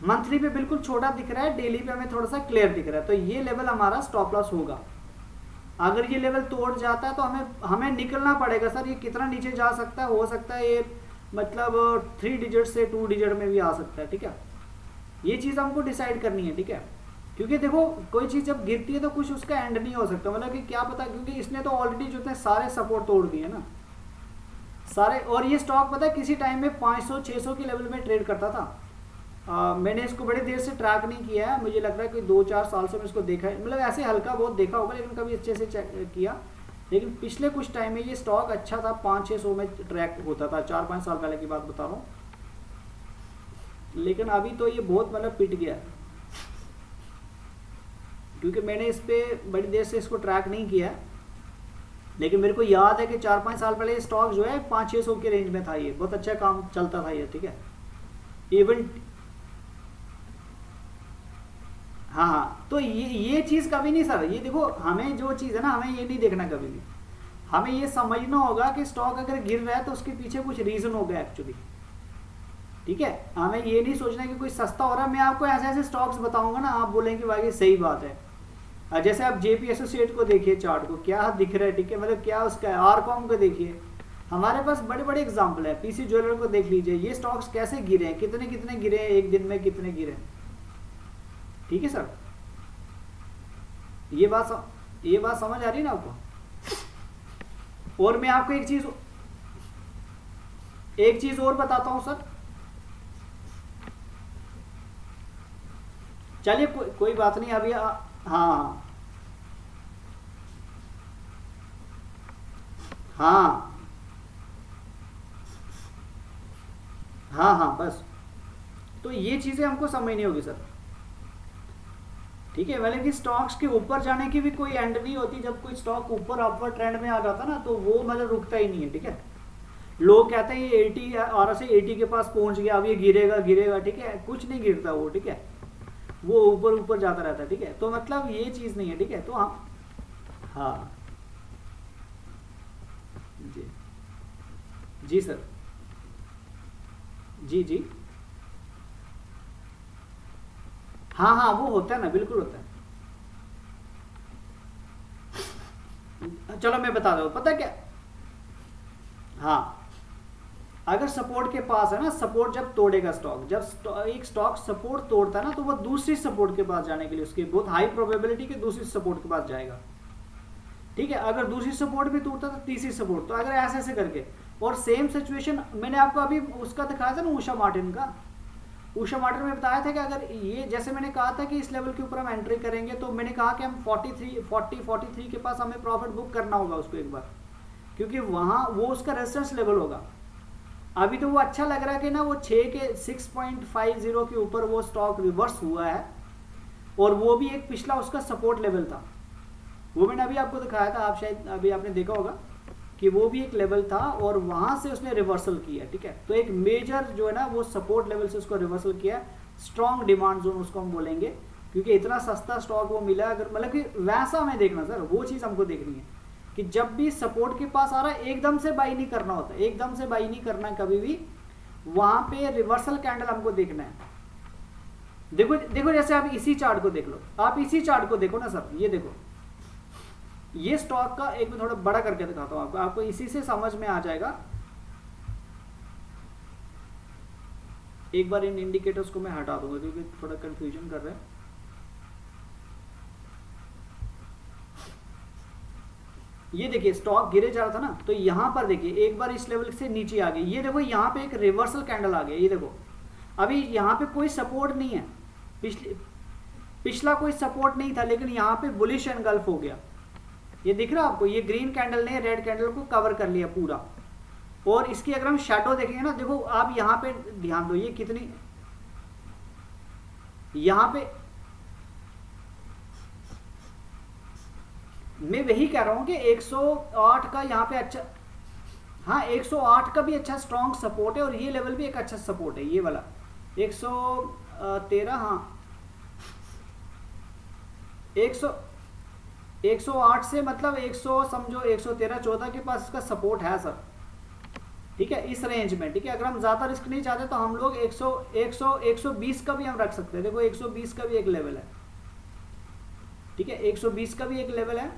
मंथली पे बिल्कुल छोटा दिख रहा है, डेली पे हमें थोड़ा सा क्लियर दिख रहा है, तो ये लेवल हमारा स्टॉप लॉस होगा। अगर ये लेवल तोड़ जाता है तो हमें निकलना पड़ेगा सर। ये कितना नीचे जा सकता है, हो सकता है ये मतलब 3 डिजिट से 2 डिजिट में भी आ सकता है, ठीक है। ये चीज़ हमको डिसाइड करनी है, ठीक है। क्योंकि देखो कोई चीज़ जब गिरती है तो कुछ उसका एंड नहीं हो सकता, मतलब कि क्या पता, क्योंकि इसने तो ऑलरेडी जो थे सारे सपोर्ट तोड़ दिए ना सारे। और ये स्टॉक पता है किसी टाइम में 500-600 के लेवल में ट्रेड करता था। मैंने इसको बड़े देर से ट्रैक नहीं किया है, मुझे लग रहा है कि 2-4 साल से मैं इसको देखा है, मतलब ऐसे हल्का बहुत देखा होगा, लेकिन कभी अच्छे से चेक किया। लेकिन पिछले कुछ टाइम में ये स्टॉक अच्छा था, 500-600 में ट्रैक होता था, 4-5 साल पहले की बात बता रहा हूँ। लेकिन अभी तो ये बहुत मतलब पिट गया, क्योंकि मैंने इस पर बड़ी देर से इसको ट्रैक नहीं किया। लेकिन मेरे को याद है कि 4-5 साल पहले ये स्टॉक जो है 500-600 के रेंज में था, ये बहुत अच्छा काम चलता था ये, ठीक है। इवन हाँ तो ये चीज़ कभी नहीं सर, ये देखो हमें जो चीज़ है ना, हमें ये नहीं देखना कभी भी, हमें ये समझना होगा कि स्टॉक अगर गिर रहा है तो उसके पीछे कुछ रीज़न होगा एक्चुअली। ठीक है, हमें ये नहीं सोचना कि कोई सस्ता हो रहा है। मैं आपको ऐसे ऐसे स्टॉक्स बताऊंगा ना, आप बोलेंगे भाई सही बात है। जैसे आप जेपी एसोसिएट को देखिए, चार्ट को क्या दिख रहा है, ठीक है, मतलब क्या उसका है। आरकॉम को देखिए, हमारे पास बड़े बड़े एग्जाम्पल है। पीसी ज्वेलर को देख लीजिए, ये स्टॉक्स कैसे गिरे हैं, कितने कितने गिरे हैं एक दिन में, कितने गिरे हैं। ठीक है सर, ये बात समझ आ रही है ना आपको। और मैं आपको एक चीज और बताता हूं सर। चलिए कोई बात नहीं अभी। हाँ हाँ हाँ हाँ, बस तो ये चीजें हमको समझनी होगी सर। ठीक है, मतलब कि स्टॉक्स के ऊपर जाने की भी कोई एंड नहीं होती। जब कोई स्टॉक ऊपर अपवर्ड ट्रेंड में आ जाता ना, तो वो मतलब रुकता ही नहीं है। ठीक है, लोग कहते हैं ये 80 और से 80 के पास पहुंच गया, अब ये गिरेगा गिरेगा। ठीक है, कुछ नहीं गिरता वो। ठीक है, वो ऊपर ऊपर जाता रहता है। ठीक है, तो मतलब ये चीज नहीं है। ठीक है, तो हम हाँ जी जी सर, जी जी हाँ हाँ, वो होता है ना, बिल्कुल होता है। चलो मैं बता दूँ, पता क्या। हाँ, अगर सपोर्ट के पास है ना, सपोर्ट जब तोड़ेगा स्टॉक, जब एक स्टॉक सपोर्ट तोड़ता है ना, तो वो दूसरी सपोर्ट के पास जाने के लिए उसकी बहुत हाई प्रोबेबिलिटी के दूसरी सपोर्ट के पास जाएगा। ठीक है, अगर दूसरी सपोर्ट भी टूटता तो तीसरी सपोर्ट। तो अगर ऐसे ऐसे करके, और सेम सिचुएशन मैंने आपको अभी उसका दिखाया था ना, उषा मार्टिन का। उषा मार्टिन में बताया था कि अगर ये, जैसे मैंने कहा था कि इस लेवल के ऊपर हम एंट्री करेंगे, तो मैंने कहा कि हम 43 के पास हमें प्रॉफिट बुक करना होगा उसको एक बार, क्योंकि वहां वो उसका रेजिस्टेंस लेवल होगा। अभी तो वो अच्छा लग रहा है कि ना, वो 6 के 6.50 के ऊपर वो स्टॉक रिवर्स हुआ है, और वो भी एक पिछला उसका सपोर्ट लेवल था। वो मैंने अभी आपको दिखाया था, आप शायद अभी आपने देखा होगा कि वो भी एक लेवल था, और वहां से उसने रिवर्सल किया। ठीक है, तो एक मेजर जो है ना, वो सपोर्ट लेवल से उसको रिवर्सल किया। स्ट्रॉन्ग डिमांड जोन उसको हम बोलेंगे, क्योंकि इतना सस्ता स्टॉक वो मिला। अगर मतलब कि वैसा हमें देखना सर, वो चीज हमको देखनी है कि जब भी सपोर्ट के पास आ रहा है, एकदम से बाई नहीं करना होता, एकदम से बाई नहीं करना है कभी भी। वहां पे रिवर्सल कैंडल हमको देखना है। देखो देखो, जैसे आप इसी चार्ट को देख लो, आप इसी चार्ट को देखो ना सर, ये देखो, ये स्टॉक का एक मैं थोड़ा बड़ा करके दिखाता हूं आपको इसी से समझ में आ जाएगा। एक बार इन इंडिकेटर्स को मैं हटा दूंगा, क्योंकि थोड़ा कंफ्यूजन कर रहे हैं। ये देखिए, स्टॉक गिरे जा रहा था ना, तो यहां पर देखिए एक बार इस लेवल से नीचे आ गई। ये देखो, यहां पे एक रिवर्सल कैंडल आ गया। ये देखो, अभी यहां पे कोई सपोर्ट नहीं है, पिछला कोई सपोर्ट नहीं था, लेकिन यहां पे बुलिश एनगल्फ हो गया। ये दिख रहा है आपको, ये ग्रीन कैंडल ने रेड कैंडल को कवर कर लिया पूरा। और इसकी अगर हम शैडो देखेंगे ना, देखो आप यहां पे ध्यान दो, ये कितनी, यहां पे मैं वही कह रहा हूं कि 108 का यहां पे अच्छा, हाँ 108 का भी अच्छा स्ट्रॉन्ग सपोर्ट है, और ये लेवल भी एक अच्छा सपोर्ट है, ये वाला 113। हाँ 108 से मतलब 100 समझो 113-14 के पास इसका सपोर्ट है सर। ठीक है, इस रेंज में। ठीक है, अगर हम ज्यादा रिस्क नहीं चाहते तो हम लोग 120 का भी हम रख सकते हैं। देखो 120 का भी एक लेवल है। ठीक है, 120 का भी एक लेवल है,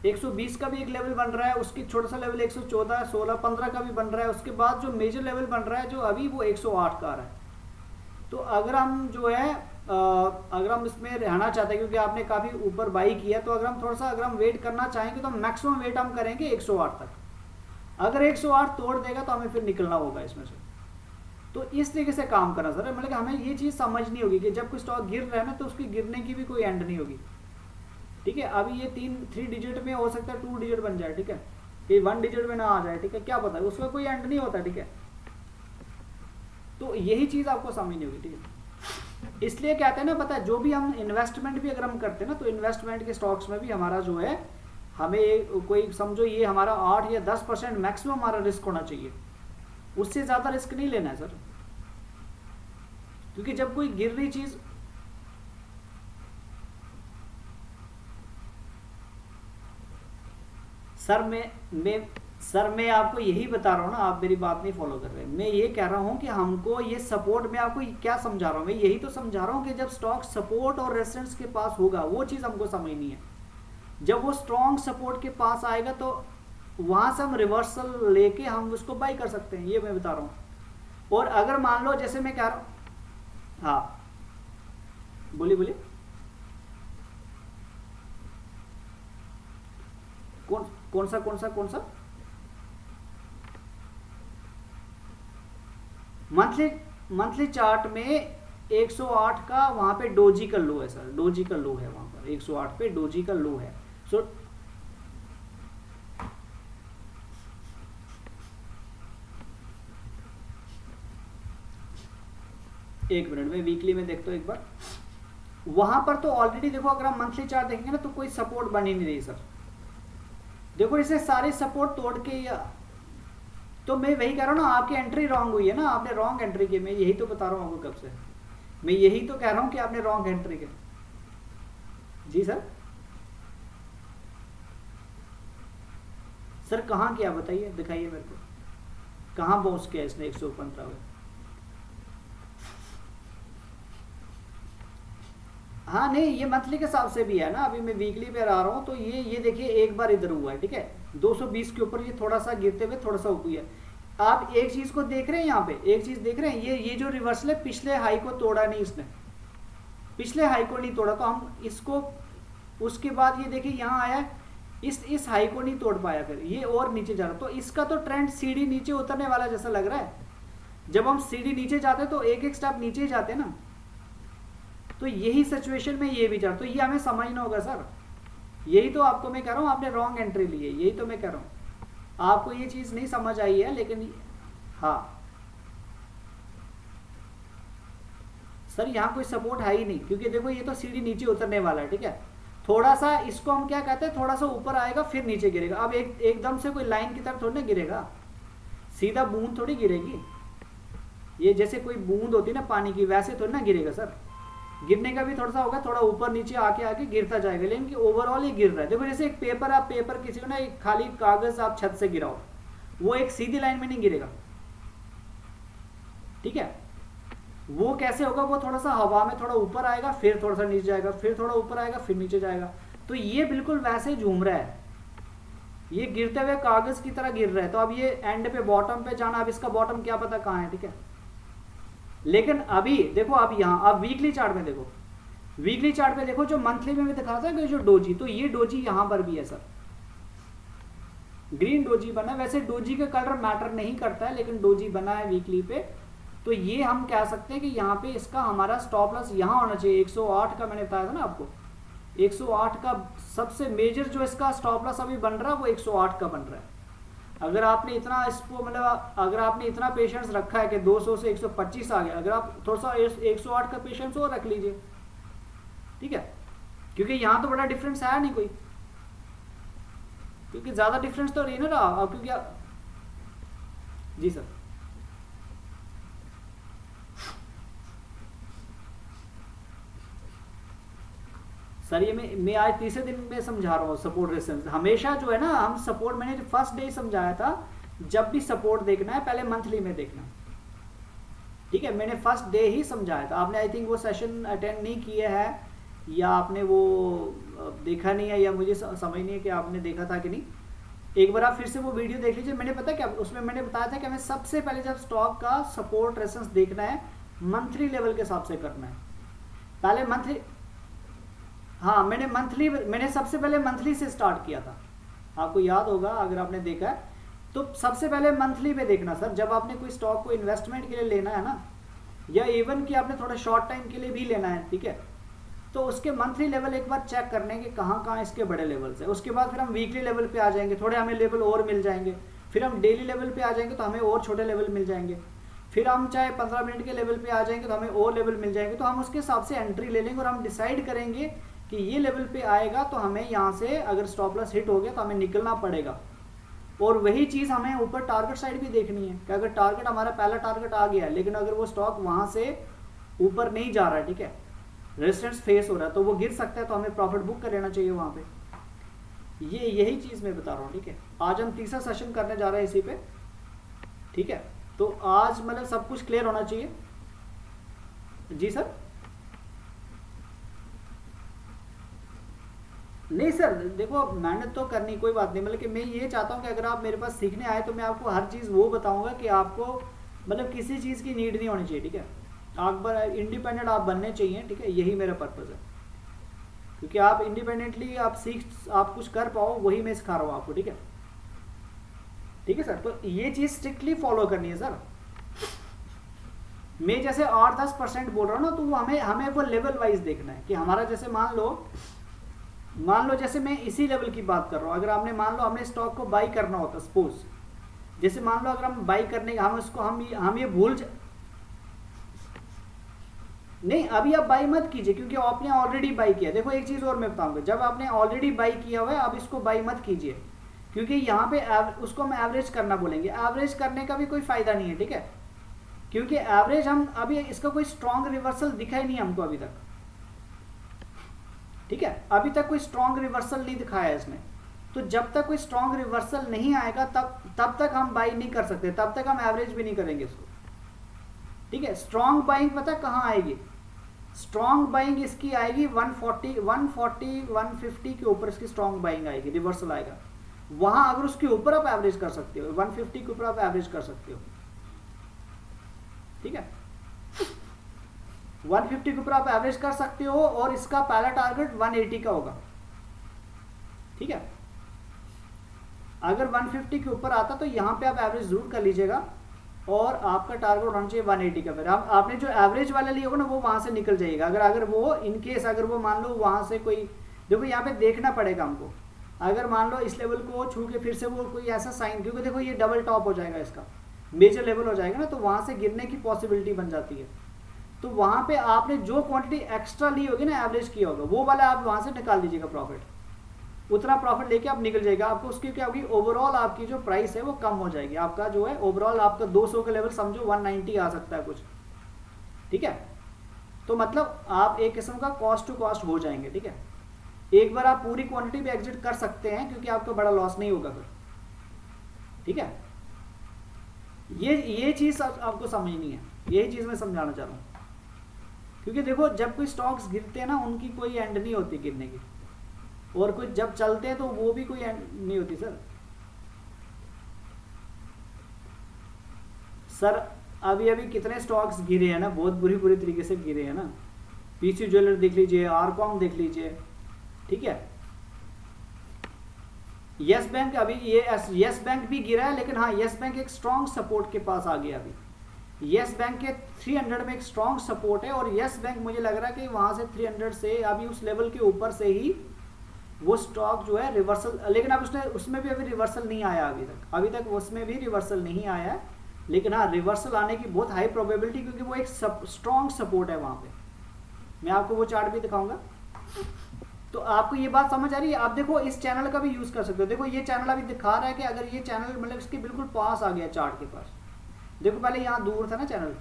120 का भी एक लेवल बन रहा है। उसकी छोटा सा लेवल 114, 16, 15 का भी बन रहा है। उसके बाद जो मेजर लेवल बन रहा है जो अभी, वो 108 का आ रहा है। तो अगर हम जो है अगर हम इसमें रहना चाहते हैं, क्योंकि आपने काफ़ी ऊपर बाई किया, तो अगर हम थोड़ा सा अगर हम वेट करना चाहेंगे, तो मैक्सिमम वेट हम करेंगे 108 तक। अगर 108 तोड़ देगा तो हमें फिर निकलना होगा इसमें से। तो इस तरीके से काम करना सर, मतलब हमें ये चीज़ समझनी होगी कि जब कोई स्टॉक गिर रहा है ना, तो उसकी गिरने की भी कोई एंड नहीं होगी। ठीक है, अभी ये 3 डिजिट में हो सकता है 2 डिजिट बन जाए। ठीक है, ये 1 डिजिट में ना आ जाए। ठीक है, क्या पता है, उसका कोई एंड नहीं होता। ठीक है, तो यही चीज़ आपको समझनी होगी। ठीक है, इसलिए कहते हैं ना, पता है, जो भी हम इन्वेस्टमेंट भी अगर हम करते हैं ना, तो इन्वेस्टमेंट के स्टॉक्स में भी हमारा जो है, हमें कोई समझो ये हमारा 8 या 10% मैक्सिमम हमारा रिस्क होना चाहिए, उससे ज़्यादा रिस्क नहीं लेना है सर। क्योंकि जब कोई गिर रही चीज़, सर मैं सर मैं आपको यही बता रहा हूँ ना, आप मेरी बात नहीं फॉलो कर रहे। मैं ये कह रहा हूँ कि हमको ये सपोर्ट, मैं आपको क्या समझा रहा हूँ, मैं यही तो समझा रहा हूँ कि जब स्टॉक सपोर्ट और रेजिस्टेंस के पास होगा, वो चीज़ हमको समझनी है। जब वो स्ट्रॉन्ग सपोर्ट के पास आएगा तो वहाँ से हम रिवर्सल लेके हम उसको बाई कर सकते हैं, ये मैं बता रहा हूँ। और अगर मान लो जैसे मैं कह रहा हूँ, हाँ बोलिए बोलिए, कौन सा मंथली चार्ट में 108 का वहां पे डोजी का लो है सर, डोजी का लो है वहां पर 108 पे डोजी का लो है। सो एक मिनट में वीकली में देखता हूँ एक बार, वहां पर तो ऑलरेडी देखो, अगर हम मंथली चार्ट देखेंगे ना तो कोई सपोर्ट बन ही नहीं रही सर। देखो इसे सारे सपोर्ट तोड़ के, या तो मैं वही कह रहा हूँ ना, आपकी एंट्री रॉन्ग हुई है ना, आपने रॉन्ग एंट्री की। मैं यही तो बता रहा हूँ आपको कब से, मैं यही तो कह रहा हूँ कि आपने रॉन्ग एंट्री की। जी सर, सर कहाँ किया बताइए, दिखाइए मेरे को, कहाँ बाउंस किया इसने 115 में। हाँ नहीं, ये मंथली के हिसाब से भी है ना, अभी मैं वीकली पे आ रहा हूँ तो ये देखिए एक बार इधर हुआ है, ठीक है 220 के ऊपर, ये थोड़ा सा गिरते हुए थोड़ा सा ऊपर है। आप एक चीज को देख रहे हैं, यहाँ पे एक चीज देख रहे हैं, ये जो रिवर्सल है, पिछले हाई को तोड़ा नहीं इसने, पिछले हाई को नहीं तोड़ा, तो हम इसको उसके बाद ये देखिए यहाँ आया, इस हाई को नहीं तोड़ पाया, फिर ये और नीचे जा रहा, तो इसका तो ट्रेंड सीढ़ी नीचे उतरने वाला जैसा लग रहा है। जब हम सीढ़ी नीचे जाते हैं तो एक एक स्टेप नीचे ही जाते हैं ना, तो यही सिचुएशन में ये भी जा, तो ये हमें समझना होगा सर। यही तो आपको मैं कह रहा हूँ, आपने रॉन्ग एंट्री ली है, यही तो मैं कह रहा हूँ, आपको ये चीज नहीं समझ आई है। लेकिन हाँ सर, यहाँ कोई सपोर्ट है ही नहीं, क्योंकि देखो ये तो सीढ़ी नीचे उतरने वाला है, ठीक है। थोड़ा सा इसको हम क्या कहते हैं, थोड़ा सा ऊपर आएगा फिर नीचे गिरेगा। अब एकदम से कोई लाइन की तरफ थोड़ी ना गिरेगा, सीधा बूंद थोड़ी गिरेगी, ये जैसे कोई बूंद होती है ना पानी की, वैसे थोड़ी ना गिरेगा सर। गिरने का भी थोड़ा सा होगा, थोड़ा ऊपर नीचे आके आके गिरता जाएगा, लेकिन ओवरऑल ये गिर रहा है। देखो जैसे एक पेपर, आप पेपर किसी को ना, एक खाली कागज आप छत से गिराओ, वो एक सीधी लाइन में नहीं गिरेगा, ठीक है। वो कैसे होगा, वो थोड़ा सा हवा में थोड़ा ऊपर आएगा, फिर थोड़ा सा नीचे जाएगा, फिर थोड़ा ऊपर आएगा, फिर नीचे जाएगा। तो ये बिल्कुल वैसे ही झूम रहा है, ये गिरते हुए कागज की तरह गिर रहा है। तो अब ये एंड पे बॉटम पे जाना, अब इसका बॉटम क्या पता कहाँ है, ठीक है। लेकिन अभी देखो, अब यहाँ आप वीकली चार्ट में देखो, वीकली चार्ट में देखो, जो मंथली में दिखा था कि जो डोजी, तो ये डोजी यहाँ पर भी है सर, ग्रीन डोजी बना है। वैसे डोजी का कलर मैटर नहीं करता है, लेकिन डोजी बना है वीकली पे, तो ये हम कह सकते हैं कि यहाँ पे इसका हमारा स्टॉप लॉस यहाँ होना चाहिए 108 का। मैंने बताया था ना आपको, 108 का सबसे मेजर जो इसका स्टॉप लॉस अभी बन रहा है वो 108 का बन रहा है। अगर आपने इतना इसको मतलब अगर आपने इतना पेशेंस रखा है कि 200 से 125 आ गया, अगर आप थोड़ा सा 108 का पेशेंस और रख लीजिए, ठीक है, क्योंकि यहाँ तो बड़ा डिफरेंस आया नहीं कोई, क्योंकि ज्यादा डिफरेंस तो नहीं ना रहा, क्योंकि जी सर सर ये मैं आज तीसरे दिन में समझा रहा हूँ सपोर्ट रेजिस्टेंस। हमेशा जो है ना, हम सपोर्ट, मैंने फर्स्ट डे समझाया था, जब भी सपोर्ट देखना है पहले मंथली में देखना, ठीक है। मैंने फर्स्ट डे ही समझाया था, आपने आई थिंक वो सेशन अटेंड नहीं किया है, या आपने वो देखा नहीं है, या मुझे समझ नहीं है कि आपने देखा था कि नहीं। एक बार आप फिर से वो वीडियो देख लीजिए। मैंने पता क्या उसमें मैंने बताया था कि हमें सबसे पहले जब स्टॉक का सपोर्ट रेजिस्टेंस देखना है, मंथली लेवल के हिसाब से करना है, पहले मंथली। हाँ मैंने सबसे पहले मंथली से स्टार्ट किया था, आपको याद होगा अगर आपने देखा है तो। सबसे पहले मंथली पे देखना सर, जब आपने कोई स्टॉक को इन्वेस्टमेंट के लिए लेना है ना, या इवन कि आपने थोड़ा शॉर्ट टाइम के लिए भी लेना है, ठीक है, तो उसके मंथली लेवल एक बार चेक करने के कहाँ कहाँ इसके बड़े लेवल्स है। उसके बाद फिर हम वीकली लेवल पे आ जाएंगे, थोड़े हमें लेवल और मिल जाएंगे, फिर हम डेली लेवल पे आ जाएंगे तो हमें और छोटे लेवल मिल जाएंगे, फिर हम चाहे 15 मिनट के लेवल पे आ जाएंगे तो हमें और लेवल मिल जाएंगे। तो हम उसके हिसाब से एंट्री ले लेंगे और हम डिसाइड करेंगे कि ये लेवल पे आएगा तो हमें यहाँ से अगर स्टॉप लॉस हिट हो गया तो हमें निकलना पड़ेगा। और वही चीज़ हमें ऊपर टारगेट साइड भी देखनी है कि अगर टारगेट हमारा पहला टारगेट आ गया है, लेकिन अगर वो स्टॉक वहाँ से ऊपर नहीं जा रहा है, ठीक है, रेजिस्टेंस फेस हो रहा है, तो वो गिर सकता है, तो हमें प्रॉफिट बुक कर लेना चाहिए वहाँ पे। ये यही चीज़ मैं बता रहा हूँ, ठीक है। आज हम तीसरा सेशन करने जा रहे हैं इसी पे, ठीक है। तो आज मतलब सब कुछ क्लियर होना चाहिए। जी सर। नहीं सर, देखो मेहनत तो करनी, कोई बात नहीं, मतलब कि मैं ये चाहता हूँ कि अगर आप मेरे पास सीखने आए तो मैं आपको हर चीज़ वो बताऊँगा कि आपको मतलब किसी चीज़ की नीड नहीं होनी चाहिए, ठीक है। आप इंडिपेंडेंट आप बनने चाहिए, ठीक है, यही मेरा पर्पज़ है। क्योंकि आप इंडिपेंडेंटली आप कुछ कर पाओ, वही मैं सिखा रहा हूँ आपको, ठीक है। ठीक है सर, तो ये चीज़ स्ट्रिक्टली फॉलो करनी है सर। मैं जैसे 8-10% बोल रहा हूँ ना, तो वो हमें वो लेवल वाइज देखना है कि हमारा जैसे मान लो जैसे मैं इसी लेवल की बात कर रहा हूँ। अगर आपने मान लो हमने स्टॉक को बाई करना होता, सपोज जैसे मान लो अगर हम बाई करने हम उसको हम ये नहीं, अभी आप बाई मत कीजिए क्योंकि आपने ऑलरेडी बाई किया। देखो एक चीज़ और मैं बताऊंगा, जब आपने ऑलरेडी बाई किया हुआ है अब इसको बाई मत कीजिए, क्योंकि यहाँ पे उसको हम एवरेज करना बोलेंगे। एवरेज करने का भी कोई फ़ायदा नहीं है, ठीक है, क्योंकि एवरेज हम अभी इसका कोई स्ट्रॉन्ग रिवर्सल दिखा ही नहीं हमको अभी तक, ठीक है। अभी तक कोई स्ट्रॉन्ग रिवर्सल नहीं दिखाया है इसमें। तो जब तक कोई स्ट्रॉन्ग रिवर्सल नहीं आएगा तब तक हम बाई नहीं कर सकते, तब तक हम एवरेज भी नहीं करेंगे इसको, ठीक है। स्ट्रॉन्ग बाइंग पता कहाँ आएगी? स्ट्रॉन्ग बाइंग इसकी आएगी 140, 150 के ऊपर इसकी स्ट्रॉन्ग बाइंग आएगी, रिवर्सल आएगा वहां। अगर उसके ऊपर आप एवरेज कर सकते हो, 150 के ऊपर आप एवरेज कर सकते हो, ठीक है। 150 के ऊपर आप एवरेज कर सकते हो और इसका पहला टारगेट 180 का होगा, ठीक है। अगर 150 के ऊपर आता तो यहां पे आप एवरेज जरूर कर लीजिएगा और आपका टारगेट होना चाहिए 180 का। फिर आपने जो एवरेज वाला लिया होगा ना वो वहां से निकल जाएगा। अगर वो इनकेस अगर वो मान लो वहां से कोई, देखो यहाँ पे देखना पड़ेगा हमको, अगर मान लो इस लेवल को छू के फिर से वो कोई ऐसा साइन, क्योंकि देखो ये डबल टॉप हो जाएगा, इसका मेजर लेवल हो जाएगा ना, तो वहां से गिरने की पॉसिबिलिटी बन जाती है। तो वहां पे आपने जो क्वांटिटी एक्स्ट्रा ली होगी ना, एवरेज किया होगा, वो वाला आप वहां से निकाल दीजिएगा प्रॉफिट। उतना प्रॉफिट लेके आप निकल जाएगा। आपको उसकी क्या होगी, ओवरऑल आपकी जो प्राइस है वो कम हो जाएगी। आपका जो है ओवरऑल आपका 200 का लेवल समझो 190 आ सकता है कुछ, ठीक है। तो मतलब आप एक किस्म का कॉस्ट टू कॉस्ट हो जाएंगे, ठीक है। एक बार आप पूरी क्वांटिटी भी एग्जिट कर सकते हैं क्योंकि आपको बड़ा लॉस नहीं होगा फिर, ठीक है। ये चीज आपको समझनी है, यही चीज मैं समझाना चाह रहा हूँ। क्योंकि देखो जब कोई स्टॉक्स गिरते हैं ना, उनकी कोई एंड नहीं होती गिरने की, और कुछ जब चलते हैं तो वो भी कोई एंड नहीं होती सर। अभी कितने स्टॉक्स गिरे हैं ना, बहुत बुरी तरीके से गिरे हैं ना। पीसी ज्वेलर देख लीजिए, आरकॉम देख लीजिए, ठीक है। यस बैंक, अभी ये यस बैंक भी गिरा है, लेकिन हाँ यस बैंक एक स्ट्रॉन्ग सपोर्ट के पास आ गया। अभी यस बैंक के 300 में एक स्ट्रॉन्ग सपोर्ट है, और यस बैंक मुझे लग रहा है कि वहां से 300 से अभी उस लेवल के ऊपर से ही वो स्टॉक जो है रिवर्सल, लेकिन अब उसमें भी अभी रिवर्सल नहीं आया अभी तक उसमें भी रिवर्सल नहीं आया है। लेकिन हाँ रिवर्सल आने की बहुत हाई प्रोबेबिलिटी, क्योंकि वो एक स्ट्रॉन्ग सपोर्ट है वहां पे। मैं आपको वो चार्ट भी दिखाऊंगा। तो आपको ये बात समझ आ रही है? आप देखो इस चैनल का भी यूज कर सकते हो। देखो ये चैनल अभी दिखा रहा है कि अगर ये चैनल मतलब इसके बिल्कुल पास आ गया चार्ट के पास। देखो पहले यहाँ दूर था ना चैनल,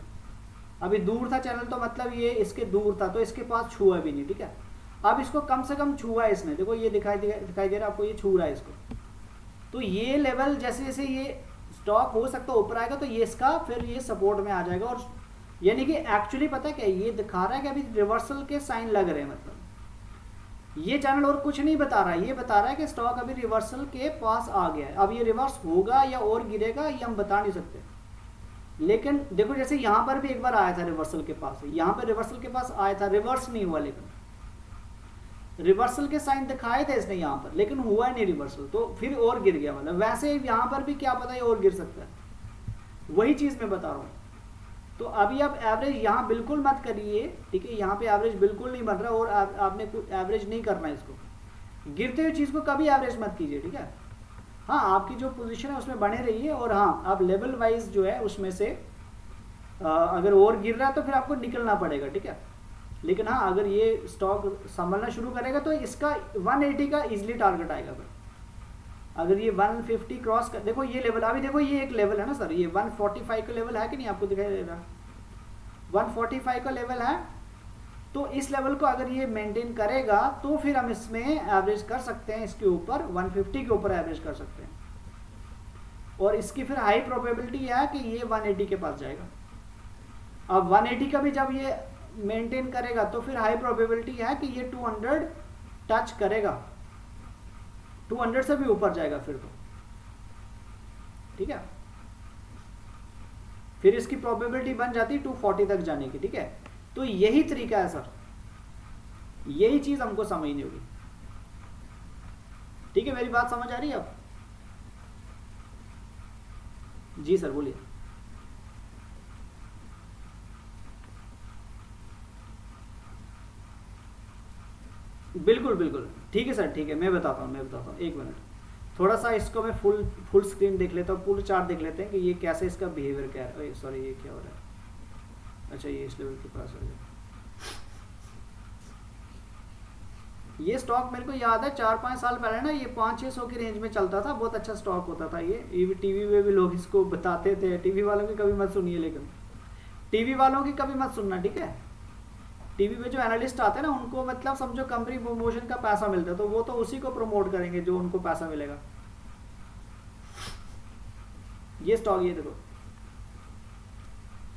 अभी दूर था चैनल, तो मतलब ये इसके दूर था, तो इसके पास छुआ भी नहीं, ठीक है। अब इसको कम से कम छुआ है इसने, देखो ये दिखाई दे रहा है आपको, ये छू रहा है इसको। तो ये लेवल जैसे जैसे ये स्टॉक हो सकता है ऊपर आएगा, तो ये इसका फिर ये सपोर्ट में आ जाएगा। और यानी कि एक्चुअली पता क्या ये दिखा रहा है कि अभी रिवर्सल के साइन लग रहे हैं। मतलब ये चैनल और कुछ नहीं बता रहा है, ये बता रहा है कि स्टॉक अभी रिवर्सल के पास आ गया है। अब ये रिवर्स होगा या और गिरेगा ये हम बता नहीं सकते। लेकिन देखो जैसे यहाँ पर भी एक बार आया था रिवर्सल के पास, यहाँ पर रिवर्सल के पास आया था, रिवर्स नहीं हुआ, लेकिन रिवर्सल के साइन दिखाए थे इसने यहाँ पर, लेकिन हुआ नहीं रिवर्सल, तो फिर और गिर गया। मतलब वैसे यहाँ पर भी क्या पता है और गिर सकता है, वही चीज़ मैं बता रहा हूँ। तो अभी आप एवरेज यहाँ बिल्कुल मत करिए, ठीक है। यहाँ पे एवरेज बिल्कुल नहीं बन रहा, और आपने कुछ एवरेज नहीं करना है इसको। गिरते हुए चीज़ को कभी एवरेज मत कीजिए, ठीक है। हाँ आपकी जो पोजीशन है उसमें बने रहिए, और हाँ आप लेवल वाइज जो है उसमें से अगर और गिर रहा है तो फिर आपको निकलना पड़ेगा, ठीक है। लेकिन हाँ अगर ये स्टॉक संभलना शुरू करेगा तो इसका 180 का इजीली टारगेट आएगा। फिर अगर ये 150 क्रॉस कर, देखो ये लेवल, अभी देखो ये एक लेवल है ना सर, ये 145 का लेवल है कि नहीं, आपको दिखाई दे रहा है 145 का लेवल है। तो इस लेवल को अगर ये मेंटेन करेगा तो फिर हम इसमें एवरेज कर सकते हैं, इसके ऊपर 150 के ऊपर एवरेज कर सकते हैं, और इसकी फिर हाई प्रोबेबिलिटी है कि ये 180 के पास जाएगा। अब 180 का भी जब ये मेंटेन करेगा तो फिर हाई प्रोबेबिलिटी है कि ये 200 टच करेगा, 200 से भी ऊपर जाएगा फिर तो, ठीक है। फिर इसकी प्रोबेबिलिटी बन जाती है 240 तक जाने की, ठीक है। तो यही तरीका है सर, यही चीज हमको समझनी होगी, ठीक है। मेरी बात समझ आ रही है अब? जी सर बोलिए। बिल्कुल बिल्कुल, ठीक है सर, ठीक है, मैं बताता हूँ, एक मिनट, थोड़ा सा इसको मैं फुल स्क्रीन देख लेता हूँ, पूरा चार्ट देख लेते हैं कि ये कैसे इसका बिहेवियर क्या है। सॉरी, ये क्या हो रहा है? अच्छा, ये इस लेवल के पास हो गया। ये स्टॉक मेरे को याद है 4-5 साल पहले ना ये 500-600 की रेंज में चलता था, बहुत अच्छा स्टॉक होता था ये टीवी में भी लोग इसको बताते थे। टीवी वालों की कभी मत सुनिए, लेकिन टीवी वालों की कभी मत सुनना, ठीक है। टीवी पे जो एनालिस्ट आते हैं ना, उनको मतलब समझो कंपनी प्रमोशन का पैसा मिलता है, तो वो तो उसी को प्रमोट करेंगे जो उनको पैसा मिलेगा। ये स्टॉक, ये देखो,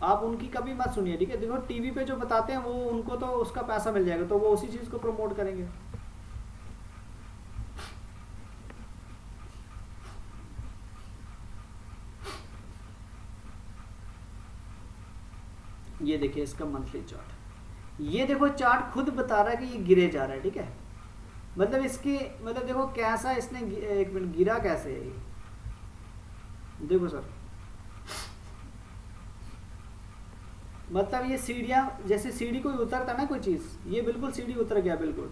आप उनकी कभी मत सुनिए, ठीक है। देखो टीवी पे जो बताते हैं वो उनको तो उसका पैसा मिल जाएगा, तो वो उसी चीज को प्रमोट करेंगे। ये देखिए इसका मंथली चार्ट, ये देखो चार्ट खुद बता रहा है कि ये गिरे जा रहा है, ठीक है। मतलब इसकी मतलब देखो कैसा इसने, एक मिनट, गिरा कैसे है ये, देखो सर, मतलब ये सीढ़ियां, जैसे सीढ़ी कोई उतरता ना कोई चीज, ये बिल्कुल सीढ़ी उतर गया बिल्कुल।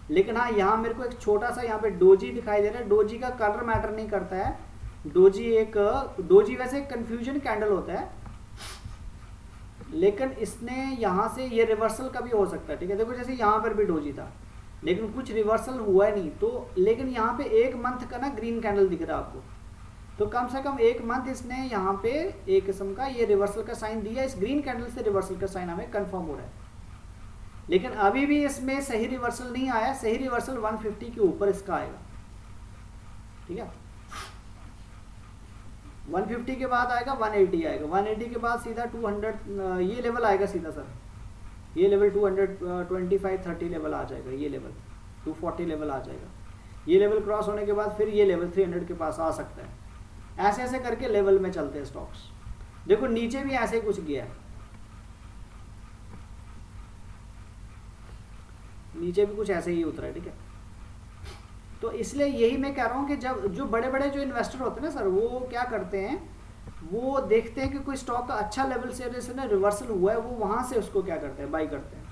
लेकिन हाँ, यहाँ मेरे को एक छोटा सा यहाँ पे डोजी दिखाई दे रहा है। डोजी का कलर मैटर नहीं करता है, डोजी वैसे कंफ्यूजन कैंडल होता है, लेकिन इसने यहाँ से ये रिवर्सल का भी हो सकता है, ठीक है। देखो जैसे यहाँ पर भी डोजी था, लेकिन कुछ रिवर्सल हुआ नहीं, तो लेकिन यहाँ पे एक मंथ का ना ग्रीन कैंडल दिख रहा है आपको, तो कम से कम एक मंथ इसने यहाँ पे एक किस्म का ये रिवर्सल का साइन दिया। इस ग्रीन कैंडल से रिवर्सल का साइन हमें कंफर्म हो रहा है, लेकिन अभी भी इसमें सही रिवर्सल नहीं आया। सही रिवर्सल 150 के ऊपर इसका आएगा, ठीक है। 150 के बाद आएगा 180 आएगा, 180 के बाद सीधा 200 ये लेवल आएगा सीधा सर, ये लेवल 225-30 लेवल आ जाएगा, ये लेवल 240 लेवल आ जाएगा। ये लेवल क्रॉस होने के बाद फिर ये लेवल 300 के पास आ सकता है। ऐसे ऐसे करके लेवल में चलते हैं स्टॉक्स। देखो नीचे भी ऐसे कुछ गया है, नीचे भी कुछ ऐसे ही उतरा है, ठीक है। तो इसलिए यही मैं कह रहा हूँ कि जब जो बड़े बड़े जो इन्वेस्टर होते हैं ना सर, वो क्या करते हैं, वो देखते हैं कि कोई स्टॉक का अच्छा लेवल से जैसे ना रिवर्सल हुआ है, वो वहां से उसको क्या करते हैं, बाई करते हैं,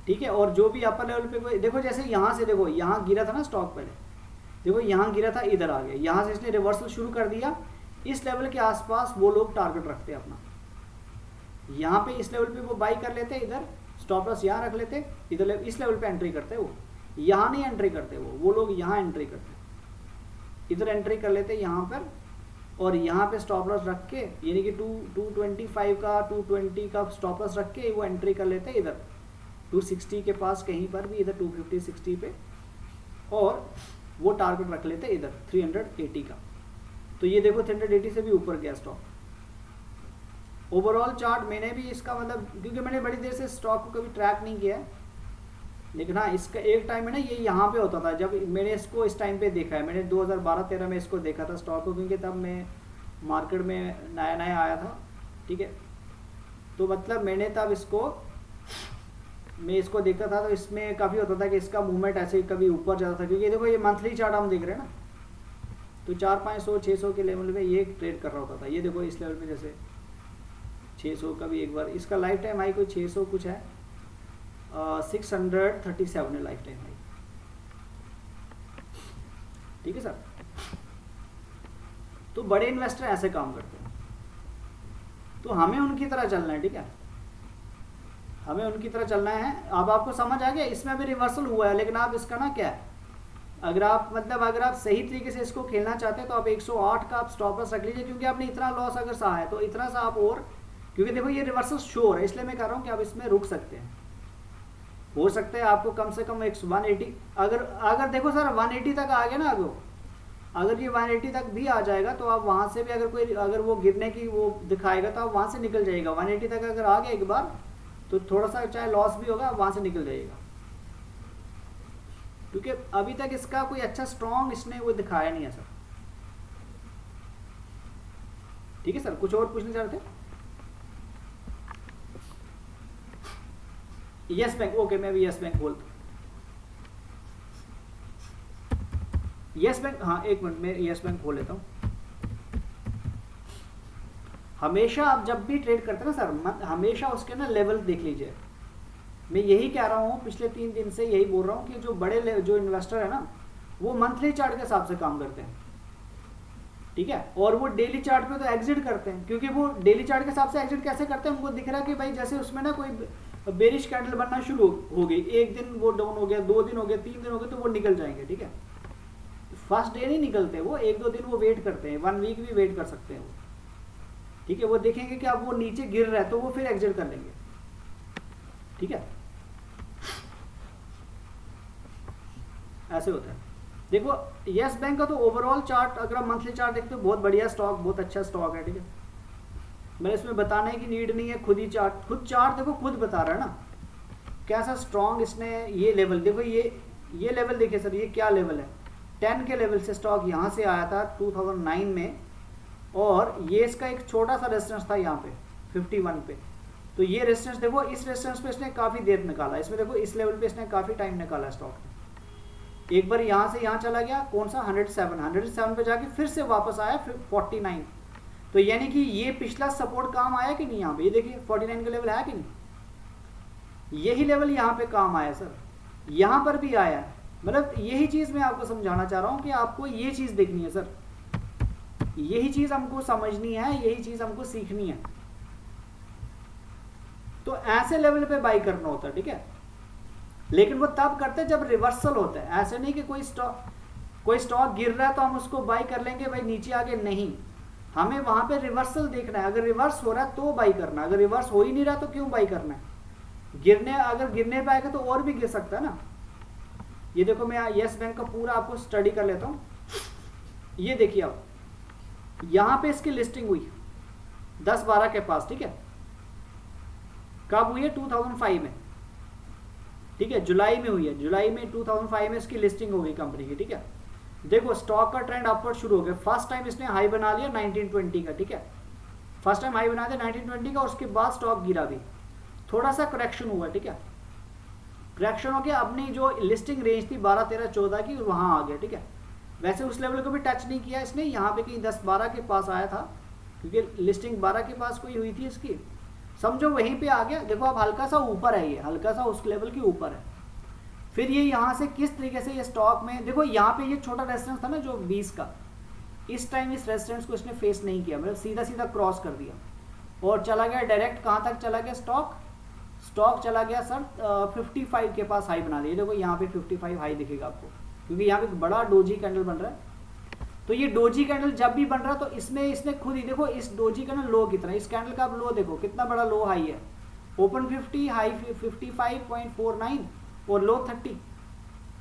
ठीक है। और जो भी अपर लेवल पे कोई, देखो जैसे यहाँ से, देखो यहाँ गिरा था ना स्टॉक, पहले देखो यहाँ गिरा था, इधर आ गया, यहाँ से इसने रिवर्सल शुरू कर दिया। इस लेवल के आसपास वो लोग टारगेट रखते हैं अपना, यहाँ पे इस लेवल पे वो बाई कर लेते हैं, इधर स्टॉप लॉस यहाँ रख लेते, इधर इस लेवल पे एंट्री करते हैं। वो यहाँ नहीं एंट्री करते, वो लोग यहाँ एंट्री करते, इधर एंट्री कर लेते यहाँ पर, और यहाँ पे स्टॉप लॉस रख के, यानी कि 225 का 220 का स्टॉप लॉस रख के वो एंट्री कर लेते इधर 260 के पास कहीं पर भी, इधर 250-60 पे, और वो टारगेट रख लेते इधर 380 का। तो ये देखो 380 से भी ऊपर गया स्टॉक। ओवरऑल चार्ट मैंने भी इसका मतलब, क्योंकि मैंने बड़ी देर से स्टॉक को कभी ट्रैक नहीं किया है, लेकिन हाँ इसका एक टाइम में ना ये यहाँ पे होता था, जब मैंने इसको इस टाइम पे देखा है, मैंने 2012-13 में इसको देखा था स्टॉक को, क्योंकि तब मैं मार्केट में नया नया आया था, ठीक है। तो मतलब मैंने तब मैं इसको देखता था, तो इसमें काफ़ी होता था कि इसका मूवमेंट ऐसे कभी ऊपर जाता था, क्योंकि देखो ये मंथली चार्ट हम देख रहे हैं ना, तो 400-500-600 के लेवल में ये ट्रेड कर रहा होता था। ये देखो इस लेवल में जैसे 600 का भी एक बार, इसका लाइफ टाइम हाई कोई 600 कुछ है, 637 है लाइफ टाइम हाई, ठीक है सर। तो बड़े इन्वेस्टर ऐसे काम करते हैं, तो हमें उनकी तरह चलना है, ठीक है, हमें उनकी तरह चलना है। अब आपको समझ आ गया, इसमें भी रिवर्सल हुआ है, लेकिन आप इसका ना क्या है, अगर आप सही तरीके से इसको खेलना चाहते हैं तो आप 108 का आप स्टॉप लॉस रख लीजिए, क्योंकि आपने इतना लॉस अगर सहा है तो इतना सा आप और क्योंकि देखो ये रिवर्सल शो हो रहा है, इसलिए मैं कह रहा हूँ कि आप इसमें रुक सकते हैं। हो सकता है आपको कम से कम 180, अगर देखो सर 180 तक आ गया ना, अगर ये 180 तक भी आ जाएगा तो आप वहाँ से भी अगर वो गिरने की वो दिखाएगा तो आप वहाँ से निकल जाएगा। 180 तक अगर आ गया एक बार तो थोड़ा सा चाहे लॉस भी होगा, वहाँ से निकल जाएगा, क्योंकि अभी तक इसका कोई अच्छा स्ट्रॉन्ग इसने वो दिखाया नहीं है सर। ठीक है सर, कुछ और पूछना चाह रहे थे? यस बैंक, ओके मैं भी यस बैंक बोलता हूँ। यस बैंक, हाँ एक मिनट मैं यस बैंक खोल लेता हूँ। हमेशा आप जब भी ट्रेड करते हैं ना सर, हमेशा उसके ना लेवल देख लीजिए। मैं यही कह रहा हूँ, पिछले 3 दिन से यही बोल रहा हूँ कि जो बड़े जो इन्वेस्टर है ना, वो मंथली चार्ट के हिसाब से काम करते हैं, ठीक है, और वो डेली चार्ट पे तो एग्जिट करते हैं, क्योंकि वो डेली चार्ट के हिसाब से एग्जिट कैसे करते हैं, उनको दिख रहा है कि भाई जैसे उसमें ना कोई बेरिश कैंडल बनना शुरू हो गई, एक दिन वो डाउन हो गया, 2 दिन हो गया, 3 दिन हो गए, तो वो निकल जाएंगे, ठीक है। फर्स्ट डे नहीं निकलते वो, 1-2 दिन वो वेट करते हैं, 1 वीक भी वेट कर सकते हैं वो, ठीक है। वो देखेंगे कि अब वो नीचे गिर रहा है तो वो फिर एग्जिट कर लेंगे, ठीक है, ऐसे होता है। देखो यस बैंक का तो ओवरऑल चार्ट अगर आप मंथली चार्ट देखते हो, बहुत बढ़िया स्टॉक, बहुत अच्छा स्टॉक है, ठीक है। मैंने इसमें बताने की नीड नहीं है, खुद चार्ट देखो खुद बता रहा है ना कैसा स्ट्रॉन्ग इसने ये लेवल, देखो ये लेवल देखिए सर, ये क्या लेवल है, 10 के लेवल से स्टॉक यहाँ से आया था 2009 में, और ये इसका एक छोटा सा रेजिस्टेंस था यहाँ पे 51 पे, तो ये रेजिस्टेंस देखो, इस रेजिस्टेंस पे इसने काफ़ी देर निकाला, इसमें देखो इस लेवल पे इसने काफ़ी टाइम निकाला स्टॉक ने। एक बार यहाँ से यहाँ चला गया, कौन सा 107 पे जाके फिर से वापस आया 49, तो यानी कि ये पिछला सपोर्ट काम आया कि नहीं, यहाँ पे ये देखिए 49 का लेवल है कि नहीं, यही लेवल यहाँ पे काम आया सर, यहाँ पर भी आया, मतलब यही चीज़ मैं आपको समझाना चाह रहा हूँ कि आपको ये चीज़ देखनी है सर, यही चीज़ हमको समझनी है, यही चीज़ हमको सीखनी है, तो ऐसे लेवल पे बाई करना होता है, ठीक है। लेकिन वो तब करते हैं जब रिवर्सल होता है, ऐसे नहीं कि कोई स्टॉक गिर रहा है तो हम उसको बाई कर लेंगे भाई नीचे आके, नहीं, हमें वहां पे रिवर्सल देखना है, अगर रिवर्स हो रहा है तो बाई करना, अगर रिवर्स हो ही नहीं रहा तो क्यों बाई करना है, अगर गिरने पे आएगा तो और भी गिर सकता है ना। ये देखो मैं यस बैंक का पूरा आपको स्टडी कर लेता हूँ, ये देखिए आप यहाँ पे इसकी लिस्टिंग हुई 10-12 के पास, ठीक है, कब हुई है 2005 में, ठीक है, जुलाई में हुई है, जुलाई में 2005 में इसकी लिस्टिंग हो गई कंपनी की, ठीक है। देखो स्टॉक का ट्रेंड अपवर्ड शुरू हो गया, फर्स्ट टाइम इसने हाई बना लिया 1920 का, ठीक है, फर्स्ट टाइम हाई बना दिया 1920 का, उसके बाद स्टॉक गिरा भी, थोड़ा सा करेक्शन हुआ, ठीक है, करेक्शन हो गया, अपनी जो लिस्टिंग रेंज थी 12, 13, 14 की वहां आ गया, ठीक है। वैसे उस लेवल को भी टच नहीं किया इसने, यहाँ पे कहीं 10-12 के पास आया था, क्योंकि लिस्टिंग 12 के पास कोई हुई थी इसकी, समझो वहीं पे आ गया। देखो अब हल्का सा ऊपर है, ये हल्का सा उस लेवल के ऊपर है, फिर ये यहाँ से किस तरीके से ये स्टॉक में, देखो यहाँ पे ये छोटा रेजिस्टेंस था ना जो 20 का, इस टाइम इस रेजिस्टेंस को इसने फेस नहीं किया, मतलब सीधा सीधा क्रॉस कर दिया और चला गया डायरेक्ट, कहाँ तक चला गया स्टॉक चला गया सर 55 के पास हाई बना दिया। देखो यहाँ पे 55 हाई दिखेगा आपको, क्योंकि यहाँ पे बड़ा डोजी कैंडल बन रहा है, तो ये डोजी कैंडल जब भी बन रहा है तो इसने खुद ही देखो इस डोजी कैंडल लो कितना, इस कैंडल का आप लो देखो कितना बड़ा लो हाई है, ओपन 50, हाई 55.49 और लो 30,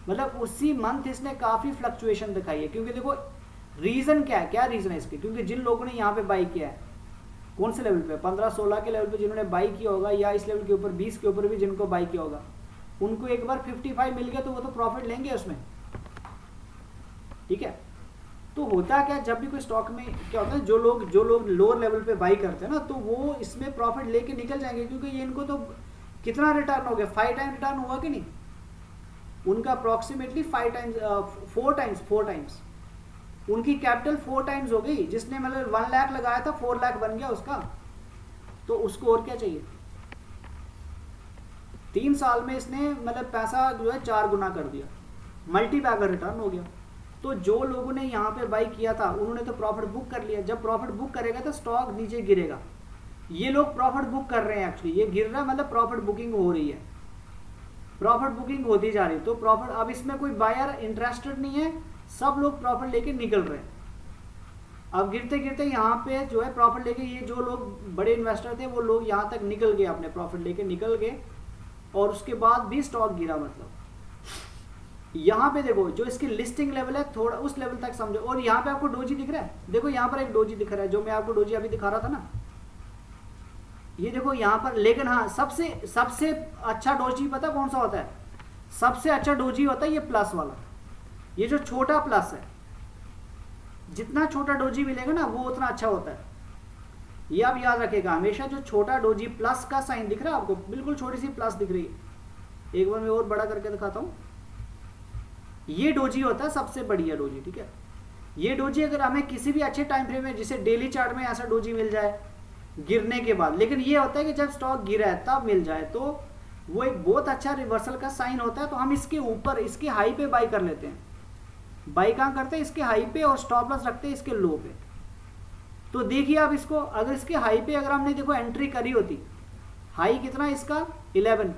मतलब उसी मंथ इसने काफ़ी फ्लक्चुएशन दिखाई है। क्योंकि देखो रीज़न क्या है, क्या रीज़न है इसके, क्योंकि जिन लोगों ने यहाँ पे बाई किया है, कौन से लेवल पे, 15-16 के लेवल पे जिन्होंने बाई किया होगा, या इस लेवल के ऊपर 20 के ऊपर भी जिनको बाई किया होगा, उनको एक बार 55 मिल गया तो वो तो प्रॉफिट लेंगे उसमें, ठीक है। तो होता क्या, जब भी कोई स्टॉक में क्या होता है, जो लोग लोअर लेवल पे बाई करते हैं ना, तो वो इसमें प्रॉफिट लेके निकल जाएंगे, क्योंकि ये इनको तो कितना रिटर्न हो गया, 5 टाइम रिटर्न हुआ कि नहीं, उनका अप्रॉक्सीमेटली 4 टाइम्स उनकी कैपिटल 4 टाइम्स हो गई। जिसने मतलब 1 लाख लगाया था 4 लाख बन गया उसका, तो उसको और क्या चाहिए। 3 साल में इसने मतलब पैसा जो है 4 गुना कर दिया, मल्टी बैगर रिटर्न हो गया। तो जो लोगों ने यहाँ पे बाई किया था उन्होंने तो प्रॉफिट बुक कर लिया, जब प्रॉफिट बुक करेगा तो स्टॉक नीचे गिरेगा, ये लोग प्रॉफिट बुक कर रहे हैं, एक्चुअली ये गिर रहा है मतलब प्रॉफिट बुकिंग हो रही है, प्रॉफिट बुकिंग होती जा रही है, तो प्रॉफिट, अब इसमें कोई बायर इंटरेस्टेड नहीं है, सब लोग प्रॉफिट लेके निकल रहे हैं, अब गिरते गिरते यहाँ पे जो है प्रॉफिट लेके ये जो लोग बड़े इन्वेस्टर थे वो लोग यहाँ तक निकल गए, अपने प्रॉफिट लेके निकल गए, और उसके बाद भी स्टॉक गिरा। मतलब यहाँ पे देखो जो इसकी लिस्टिंग लेवल है थोड़ा उस लेवल तक समझो, और यहाँ पे आपको डोजी दिख रहा है, देखो यहाँ पर एक डोजी दिख रहा है जो मैं आपको डोजी अभी दिखा रहा था ना, ये देखो यहाँ पर। लेकिन हाँ सबसे अच्छा डोजी पता कौन सा होता है? सबसे अच्छा डोजी होता है ये प्लस वाला, ये जो छोटा प्लस है, जितना छोटा डोजी मिलेगा ना वो उतना अच्छा होता है। ये आप याद रखिएगा हमेशा, जो छोटा डोजी प्लस का साइन दिख रहा है आपको, बिल्कुल छोटी सी प्लस दिख रही है, एक बार मैं और बड़ा करके दिखाता हूँ, ये डोजी होता है सबसे बढ़िया डोजी। ठीक है, ये डोजी अगर हमें किसी भी अच्छे टाइम फ्रेम में, जिसे डेली चार्ट में ऐसा डोजी मिल जाए गिरने के बाद, लेकिन ये होता है कि जब स्टॉक गिरा है तब मिल जाए, तो वो एक बहुत अच्छा रिवर्सल का साइन होता है। तो हम इसके ऊपर इसके हाई पे बाई कर लेते हैं। बाई कहाँ करते हैं? इसके हाई पे, और स्टॉप लॉस रखते हैं इसके लो पे। तो देखिए आप इसको, अगर इसके हाई पे अगर हमने देखो एंट्री करी होती, हाई कितना है इसका 11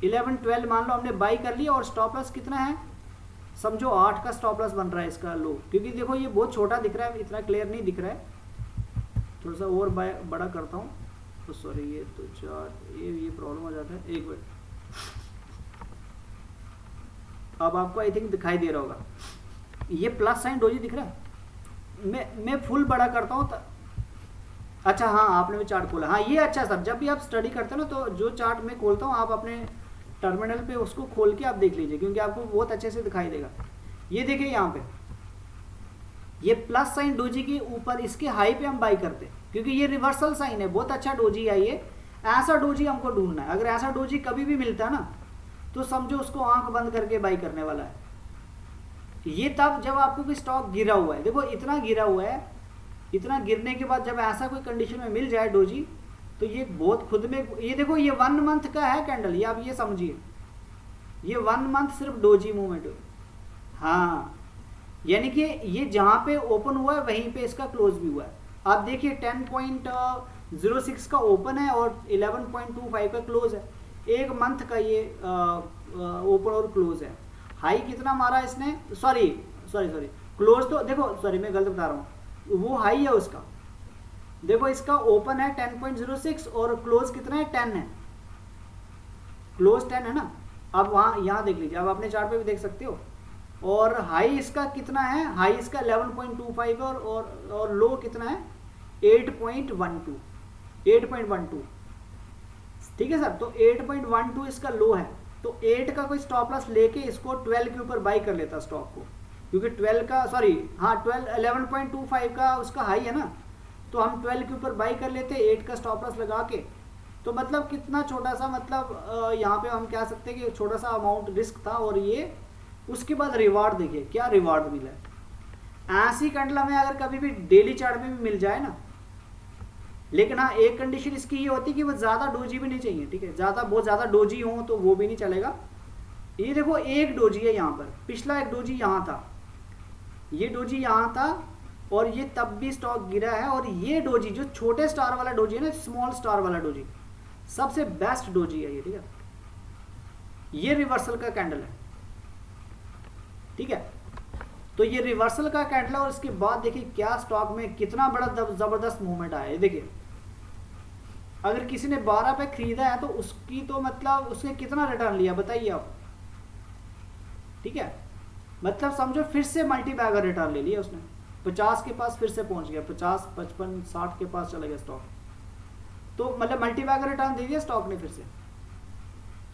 12 मान लो हमने बाई कर लिया, और स्टॉप लॉस कितना है समझो 8 का स्टॉप लॉस बन रहा है इसका लो, क्योंकि देखो ये बहुत छोटा दिख रहा है, इतना क्लियर नहीं दिख रहा है। थोड़ा सा और बड़ा करता हूँ, तो सॉरी ये तो चार्ट ये प्रॉब्लम हो जाता है। एक मिनट, अब आपको आई थिंक दिखाई दे रहा होगा, ये प्लस साइन डोजी दिख रहा है। मैं फुल बड़ा करता हूँ। अच्छा हाँ, आपने भी चार्ट खोला, हाँ ये अच्छा सर, जब भी आप स्टडी करते हैं ना तो जो चार्ट मैं खोलता हूँ आप अपने टर्मिनल पे उसको खोल के आप देख लीजिए, क्योंकि आपको बहुत अच्छे से दिखाई देगा। ये देखिए यहाँ पे ये प्लस साइन डोजी के ऊपर इसके हाई पे हम बाई करते हैं, क्योंकि ये रिवर्सल साइन है, बहुत अच्छा डोजी है ये। ऐसा डोजी हमको ढूंढना है, अगर ऐसा डोजी कभी भी मिलता है ना तो समझो उसको आंख बंद करके बाई करने वाला है। ये तब जब आपको कोई स्टॉक गिरा हुआ है, देखो इतना गिरा हुआ है, इतना गिरने के बाद जब ऐसा कोई कंडीशन में मिल जाए डोजी, तो ये बहुत खुद में, ये देखो ये 1 मंथ का है कैंडल, ये आप ये समझिए, ये 1 मंथ सिर्फ डोजी मूवमेंट है। हाँ, यानी कि ये जहाँ पे ओपन हुआ है वहीं पे इसका क्लोज भी हुआ है। आप देखिए 10.06 का ओपन है और 11.25 का क्लोज है, 1 मंथ का ये ओपन और क्लोज है। हाई कितना मारा इसने, सॉरी क्लोज तो देखो, सॉरी मैं गलत बता रहा हूँ, वो हाई है उसका, देखो इसका ओपन है 10.06 और क्लोज कितना है 10 है, क्लोज 10 है ना। अब वहाँ यहाँ देख लीजिए, अब अपने चार्ट पे भी देख सकते हो। और हाई इसका कितना है, हाई इसका 11.25 और लो कितना है 8.12। ठीक है सर, तो 8.12 इसका लो है, तो 8 का कोई स्टॉप लॉस लेके इसको 12 के ऊपर बाई कर लेता स्टॉक को, क्योंकि 12 का सॉरी हाँ 11.25 का उसका हाई है ना, तो हम 12 के ऊपर बाई कर लेते 8 का स्टॉप लॉस लगा के। तो मतलब कितना छोटा सा, मतलब यहाँ पे हम कह सकते हैं कि छोटा सा अमाउंट रिस्क था, और ये उसके बाद रिवार्ड देखिए क्या रिवार्ड मिला है। ऐसी कैंडल हमें अगर कभी भी डेली चार्ट में भी मिल जाए ना, लेकिन हाँ एक कंडीशन इसकी ये होती है कि वो ज़्यादा डोजी भी नहीं चाहिए। ठीक है, बहुत ज़्यादा डोजी हो तो वो भी नहीं चलेगा। ये देखो एक डोजी है यहाँ पर, पिछला एक डोजी यहाँ था, ये डोजी यहाँ था, और ये तब भी स्टॉक गिरा है। और ये डोजी जो छोटे स्टार वाला डोजी है ना, स्मॉल स्टार वाला डोजी, सबसे बेस्ट डोजी है ये। ठीक है, ये रिवर्सल का कैंडल है। ठीक है, तो ये रिवर्सल का कैंडल है, और इसके बाद देखिए क्या स्टॉक में कितना बड़ा जबरदस्त मूवमेंट आया है। देखिए अगर किसी ने 12 पे खरीदा है तो उसकी तो मतलब उसने कितना रिटर्न लिया बताइए आप। ठीक है, मतलब समझो फिर से मल्टी बैगर रिटर्न ले लिया उसने, 50 के पास फिर से पहुंच गया, 50 55 60 के पास चला गया स्टॉक, तो मतलब मल्टी बैगर रिटर्न दे दिया स्टॉक ने फिर से।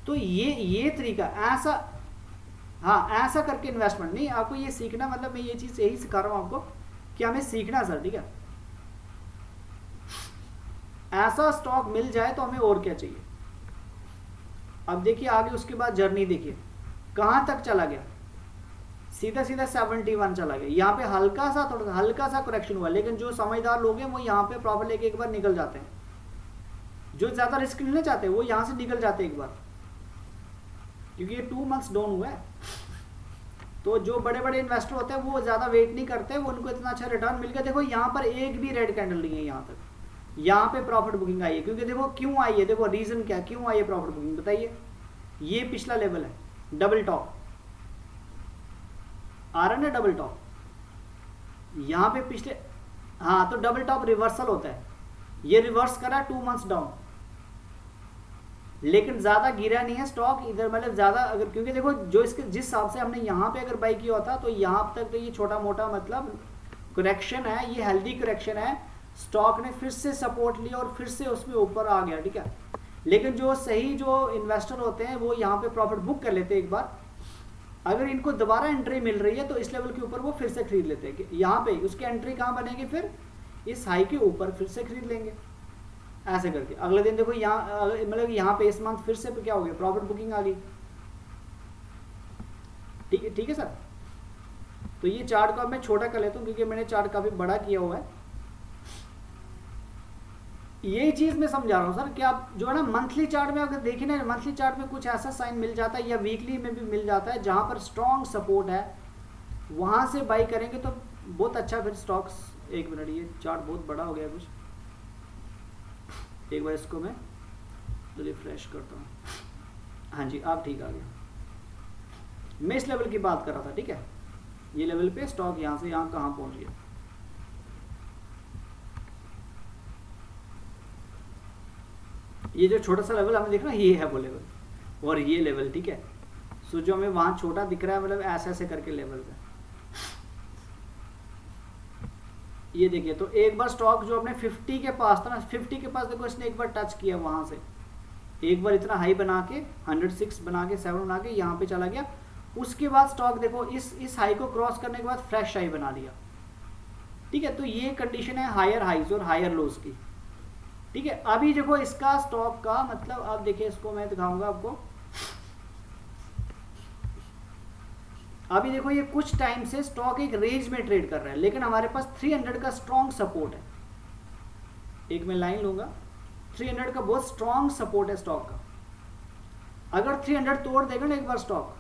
तो ये तरीका ऐसा, हाँ ऐसा करके इन्वेस्टमेंट नहीं, आपको ये सीखना, मतलब मैं ये चीज़ यही सिखा रहा हूँ आपको कि हमें सीखना सर। ठीक है, ऐसा स्टॉक मिल जाए तो हमें और क्या चाहिए। अब देखिए आगे उसके बाद जर्नी देखिए कहाँ तक चला गया, सीधा 71 चला गया। यहाँ पे हल्का सा करेक्शन हुआ, लेकिन जो समझदार लोग हैं वो यहाँ पे प्रॉफिट लेके एक बार निकल जाते हैं, जो ज़्यादा रिस्क लेना चाहते हैं वो यहाँ से निकल जाते हैं एक बार, क्योंकि ये 2 मंथ्स डाउन हुआ है। तो जो बड़े बड़े इन्वेस्टर होते हैं वो ज़्यादा वेट नहीं करते, वो उनको इतना अच्छा रिटर्न मिल गया। देखो यहाँ पर एक भी रेड कैंडल नहीं है यहाँ तक, यहाँ पे प्रॉफिट बुकिंग आई है, क्योंकि देखो क्यों आई है, देखो रीज़न क्या, क्यों आई है प्रॉफिट बुकिंग बताइए। ये पिछला लेवल है, डबल टॉप आ रहा है ना, डबल टॉप यहाँ पे पिछले, हाँ, तो डबल टॉप रिवर्सल होता है, ये रिवर्स करा 2 मंथ्स डाउन, लेकिन ज्यादा गिरा नहीं है स्टॉक इधर, मतलब ज्यादा अगर, क्योंकि देखो जो इसके जिस हिसाब से हमने यहाँ पे अगर बाई किया होता तो यहाँ तक तो ये छोटा मोटा मतलब करेक्शन है, ये हेल्दी करेक्शन है, स्टॉक ने फिर से सपोर्ट लिया और फिर से उसमें ऊपर आ गया, ठीक है। लेकिन जो सही जो इन्वेस्टर होते हैं वो यहाँ पे प्रॉफिट बुक कर लेते हैं एक बार, अगर इनको दोबारा एंट्री मिल रही है तो इस लेवल के ऊपर वो फिर से खरीद लेते हैं, कि यहाँ पे उसकी एंट्री कहाँ बनेगी, फिर इस हाई के ऊपर फिर से खरीद लेंगे, ऐसे करके। अगले दिन देखो यहाँ मतलब यहाँ पे इस मंथ फिर से क्या हो गया, प्रॉफिट बुकिंग आ गई, ठीक है सर। तो ये चार्ट को अब मैं छोटा कर लेता हूँ क्योंकि मैंने चार्ट काफी बड़ा किया हुआ है। यही चीज मैं समझा रहा हूँ सर कि आप जो है ना मंथली चार्ट में अगर देखिए ना, मंथली चार्ट में कुछ ऐसा साइन मिल जाता है या वीकली में भी मिल जाता है जहां पर स्ट्रॉन्ग सपोर्ट है, वहां से बाई करेंगे तो बहुत अच्छा फिर स्टॉक्स। एक मिनट, ये चार्ट बहुत बड़ा हो गया कुछ, एक बार इसको मैं रिफ्रेश करता हूँ। हाँ जी, आप ठीक आ गया। मैं इस लेवल की बात कर रहा था, ठीक है, ये लेवल पे स्टॉक यहाँ से यहाँ कहाँ पहुंच गया। ये जो छोटा सा लेवल हमें दिख रहा है ये है वो लेवल, और ये लेवल, ठीक है। सो जो हमें वहां छोटा दिख रहा है मतलब ऐसे ऐसे करके लेवल है। ये देखिए, तो एक बार स्टॉक जो अपने 50 के पास था ना, 50 के पास देखो इसने एक बार टच किया, वहां से एक बार इतना हाई बना के 106 बना के 7 बना के यहाँ पे चला गया। उसके बाद स्टॉक देखो इस हाई को क्रॉस करने के बाद फ्रेश हाई बना लिया, ठीक है। तो ये कंडीशन है हायर हाइज और हायर लोज की, ठीक है। अभी देखो इसका स्टॉक का मतलब, अब देखिए इसको मैं दिखाऊंगा आपको। अभी देखो ये कुछ टाइम से स्टॉक एक रेंज में ट्रेड कर रहा है, लेकिन हमारे पास 300 का स्ट्रॉन्ग सपोर्ट है। एक मैं लाइन लूंगा, 300 का बहुत स्ट्रॉन्ग सपोर्ट है स्टॉक का। अगर 300 तोड़ देगा ना एक बार स्टॉक,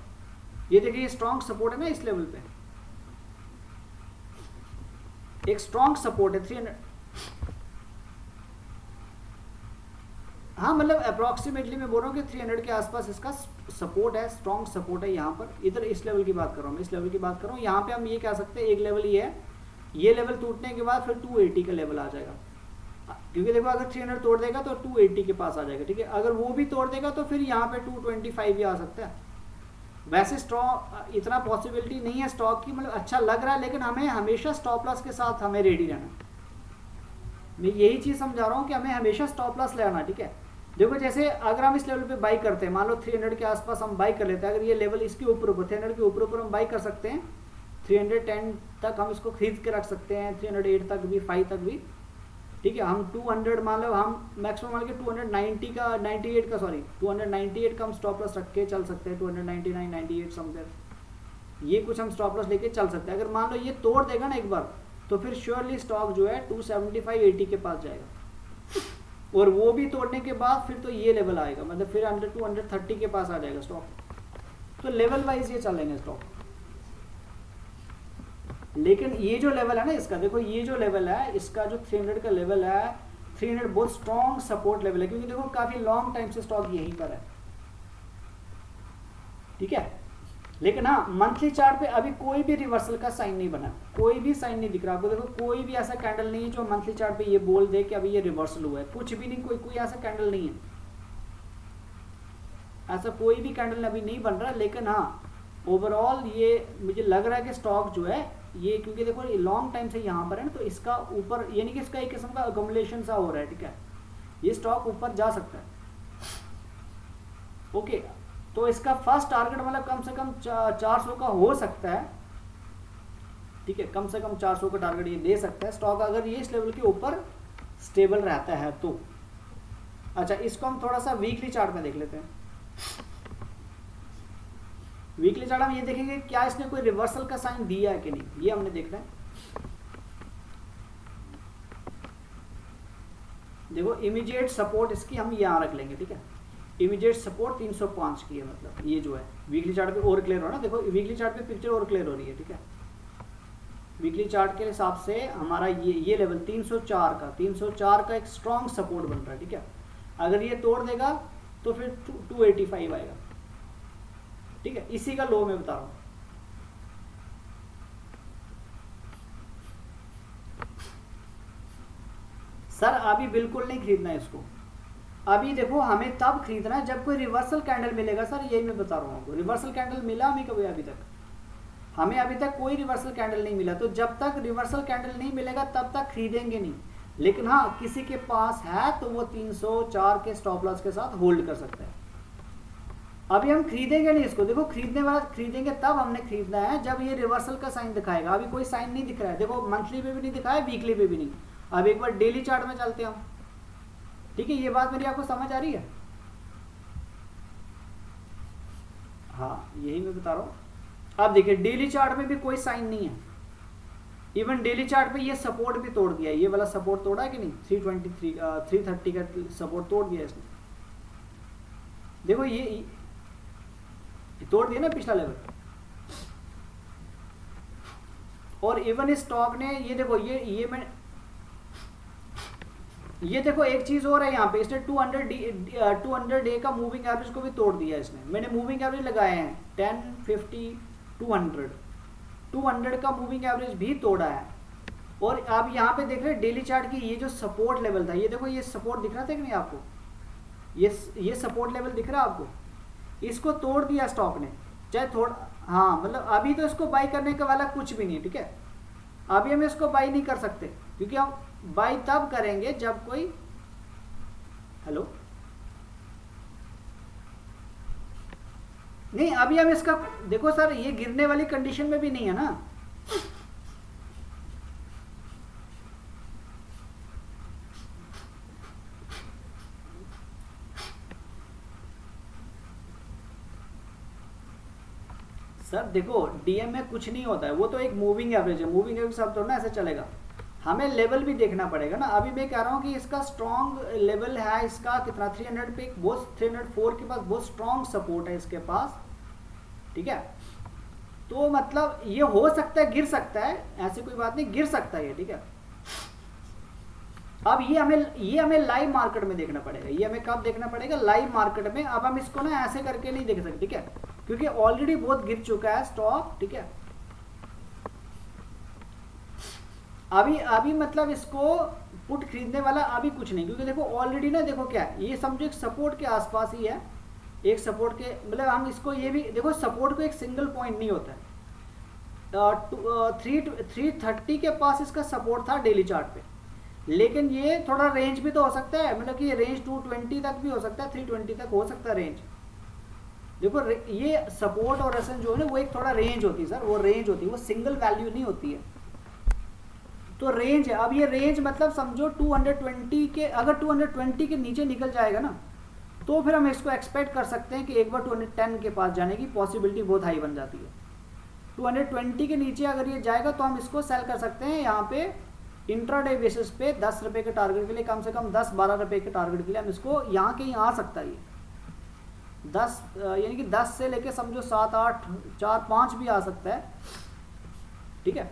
ये देखिए ये स्ट्रॉन्ग सपोर्ट है ना इस लेवल पे, एक स्ट्रॉन्ग सपोर्ट है 300। हाँ मतलब अप्रोक्सीमेटली मैं बोल रहा हूँ कि 300 के आसपास इसका सपोर्ट है, स्ट्रॉन्ग सपोर्ट है यहाँ पर। इधर इस लेवल की बात कर रहा हूँ, इस लेवल की बात कर रहा हूँ। यहाँ पे हम ये कह सकते हैं एक लेवल ये है, ये लेवल टूटने के बाद फिर 280 का लेवल आ जाएगा, क्योंकि देखो अगर 300 तोड़ देगा तो 280 के पास आ जाएगा, ठीक है। अगर वो भी तोड़ देगा तो फिर यहाँ पे 225 भी आ सकता है। वैसे स्टॉक इतना पॉसिबिलिटी नहीं है स्टॉक की, मतलब अच्छा लग रहा है, लेकिन हमें हमेशा स्टॉप लॉस के साथ हमें रेडी रहना। मैं यही चीज समझा रहा हूँ कि हमें हमेशा स्टॉप लॉस लेना, ठीक है। देखो जैसे अगर हम इस लेवल पे बाई करते हैं, मान लो 300 के आसपास हम बाई कर लेते हैं, अगर ये लेवल इसके ऊपर 300 के ऊपर हम बाई कर सकते हैं, 310 तक हम इसको खरीद के रख सकते हैं, 308 तक भी, 5 तक भी, ठीक है। हम 200 मान लो, हम मैक्सिमम मान के 298 का हम स्टॉप लॉस रख के चल सकते हैं, 299 98 समथिंग, ये कुछ हम स्टॉप लॉस लेके चल सकते हैं। अगर मान लो ये तोड़ देगा ना एक बार, तो फिर श्योरली स्टॉक जो है 275 80 के पास जाएगा, और वो भी तोड़ने के बाद फिर तो ये लेवल आएगा, मतलब फिर 230 के पास आ जाएगा स्टॉक। तो लेवल वाइज ये चलेंगे स्टॉक। लेकिन ये जो लेवल है ना इसका, देखो ये जो लेवल है इसका, जो 300 का लेवल है, 300 बहुत स्ट्रॉन्ग सपोर्ट लेवल है, क्योंकि देखो काफी लॉन्ग टाइम से स्टॉक यहीं पर है, ठीक है। लेकिन हाँ, मंथली चार्ट पे अभी कोई भी रिवर्सल का साइन नहीं बना, कोई भी साइन नहीं दिख रहा आपको। देखो कोई भी ऐसा कैंडल नहीं है जो मंथली चार्ट पे ये बोल दे कि अभी ये रिवर्सल हुआ है, कुछ भी नहीं, कोई ऐसा कैंडल नहीं है, ऐसा कोई भी कैंडल अभी नहीं बन रहा। लेकिन हाँ, ओवरऑल ये मुझे लग रहा है कि स्टॉक जो है ये, क्योंकि देखो लॉन्ग टाइम से यहाँ पर है ना, तो इसका ऊपर, यानी कि इसका एक किस्म का अकोमोलेशन सा हो रहा है, ठीक है। ये स्टॉक ऊपर जा सकता है, ओके। तो इसका फर्स्ट टारगेट मतलब कम से कम 400 का हो सकता है, ठीक है, कम से कम 400 का टारगेट ये दे सकता है स्टॉक, अगर ये इस लेवल के ऊपर स्टेबल रहता है तो। अच्छा, इसको हम थोड़ा सा वीकली चार्ट में देख लेते हैं। वीकली चार्ट हम ये देखेंगे क्या इसने कोई रिवर्सल का साइन दिया है कि नहीं, ये हमने देखना है। देखो इमीडिएट सपोर्ट इसकी हम यहाँ रख लेंगे, ठीक है। इमीडिएट सपोर्ट 305 की है, मतलब ये जो है वीकली चार्ट पे और क्लियर हो ना। देखो वीकली चार्ट पे पिक्चर और क्लियर हो रही है, ठीक है। वीकली चार्ट के हिसाब से हमारा ये लेवल 304 का एक स्ट्रॉन्ग सपोर्ट बन रहा है, ठीक है। अगर ये तोड़ देगा तो फिर 285 आएगा, ठीक है। इसी का लो मैं बता रहा हूँ। सर अभी बिल्कुल नहीं खरीदना है इसको। अभी देखो हमें तब खरीदना है जब कोई रिवर्सल कैंडल मिलेगा सर, यही मैं बता रहा हूँ आपको। रिवर्सल कैंडल मिला हमें कभी अभी तक? हमें अभी तक कोई रिवर्सल कैंडल नहीं मिला, तो जब तक रिवर्सल कैंडल नहीं मिलेगा तब तक खरीदेंगे नहीं। लेकिन हाँ, किसी के पास है तो वो 304 के स्टॉप लॉस के साथ होल्ड कर सकता है। अभी हम खरीदेंगे नहीं इसको। देखो खरीदने वाला खरीदेंगे तब हमने खरीदना है जब ये रिवर्सल का साइन दिखाएगा। अभी कोई साइन नहीं दिख रहा है, देखो मंथली पे भी नहीं दिखाया, वीकली पे भी नहीं। अब एक बार डेली चार्ट में चलते हैं हम, ठीक है? ये बात मेरी आपको समझ आ रही है? हाँ यही मैं बता रहा हूँ। अब देखिए डेली चार्ट में भी कोई साइन नहीं है। इवन डेली चार्ट पे ये सपोर्ट भी तोड़ दिया, ये वाला सपोर्ट तोड़ा है कि नहीं? 330 का सपोर्ट तोड़ दिया इसने। देखो ये तोड़ दिया ना पिछला लेवल। और इवन इस स्टॉक ने ये देखो ये देखो एक चीज और है यहाँ पे, इसने 200 डे का मूविंग एवरेज को भी तोड़ दिया इसने। मैंने मूविंग एवरेज लगाए हैं 10, 50, 200 का मूविंग एवरेज भी तोड़ा है। और आप यहाँ पे देख रहे हैं डेली चार्ट की ये जो सपोर्ट लेवल था, ये देखो ये सपोर्ट दिख रहा था कि नहीं आपको? ये सपोर्ट लेवल दिख रहा है आपको? इसको तोड़ दिया स्टॉक ने, चाहे थोड़ा, हाँ मतलब अभी तो इसको बाई करने का वाला कुछ भी नहीं, ठीक है? अभी हम इसको बाई नहीं कर सकते, क्योंकि हम बाई तब करेंगे जब कोई, हेलो नहीं, अभी हम इसका देखो सर, ये गिरने वाली कंडीशन में भी नहीं है ना। सर देखो डीएम में कुछ नहीं होता है, वो तो एक मूविंग एवरेज है। मूविंग एवरेज सब तो ना ऐसे चलेगा, हमें लेवल भी देखना पड़ेगा ना। अभी मैं कह रहा हूँ कि इसका स्ट्रॉन्ग लेवल है, इसका कितना 300 पे बहुत 304 के पास बहुत स्ट्रॉन्ग सपोर्ट है इसके पास, ठीक है? तो मतलब ये हो सकता है गिर सकता है, ऐसी कोई बात नहीं, गिर सकता है ये, ठीक है? अब ये हमें लाइव मार्केट में देखना पड़ेगा। ये हमें कब देखना पड़ेगा? लाइव मार्केट में। अब हम इसको ना ऐसे करके नहीं देख सकते, ठीक है? क्योंकि ऑलरेडी बहुत गिर चुका है स्टॉक, ठीक है? अभी मतलब इसको पुट खरीदने वाला अभी कुछ नहीं, क्योंकि देखो ऑलरेडी ना, देखो क्या है, ये समझो एक सपोर्ट के आसपास ही है, एक सपोर्ट के, मतलब हम इसको ये भी देखो, सपोर्ट को एक सिंगल पॉइंट नहीं होता है। 330 के पास इसका सपोर्ट था डेली चार्ट पे, लेकिन ये थोड़ा रेंज भी तो हो सकता है, मतलब कि ये रेंज 220 तक भी हो सकता है, 320 तक हो सकता है रेंज। देखो ये सपोर्ट और रेजिस्टेंस जो है ना, वो एक थोड़ा रेंज होती है सर, वो रेंज होती है, वो सिंगल वैल्यू नहीं होती है, तो रेंज है। अब ये रेंज मतलब समझो 220 के, अगर 220 के नीचे निकल जाएगा ना, तो फिर हम इसको एक्सपेक्ट कर सकते हैं कि एक बार 210 के पास जाने की पॉसिबिलिटी बहुत हाई बन जाती है। 220 के नीचे अगर ये जाएगा तो हम इसको सेल कर सकते हैं यहाँ पे इंट्राडे बेसिस पे 10 रुपये के टारगेट के लिए, कम से कम 10-12 रुपये के टारगेट के लिए हम इसको यहाँ के यहाँ आ सकता है। ये 10 यानी कि 10 से लेके समझो 7, 8, 4, 5 भी आ सकता है, ठीक है?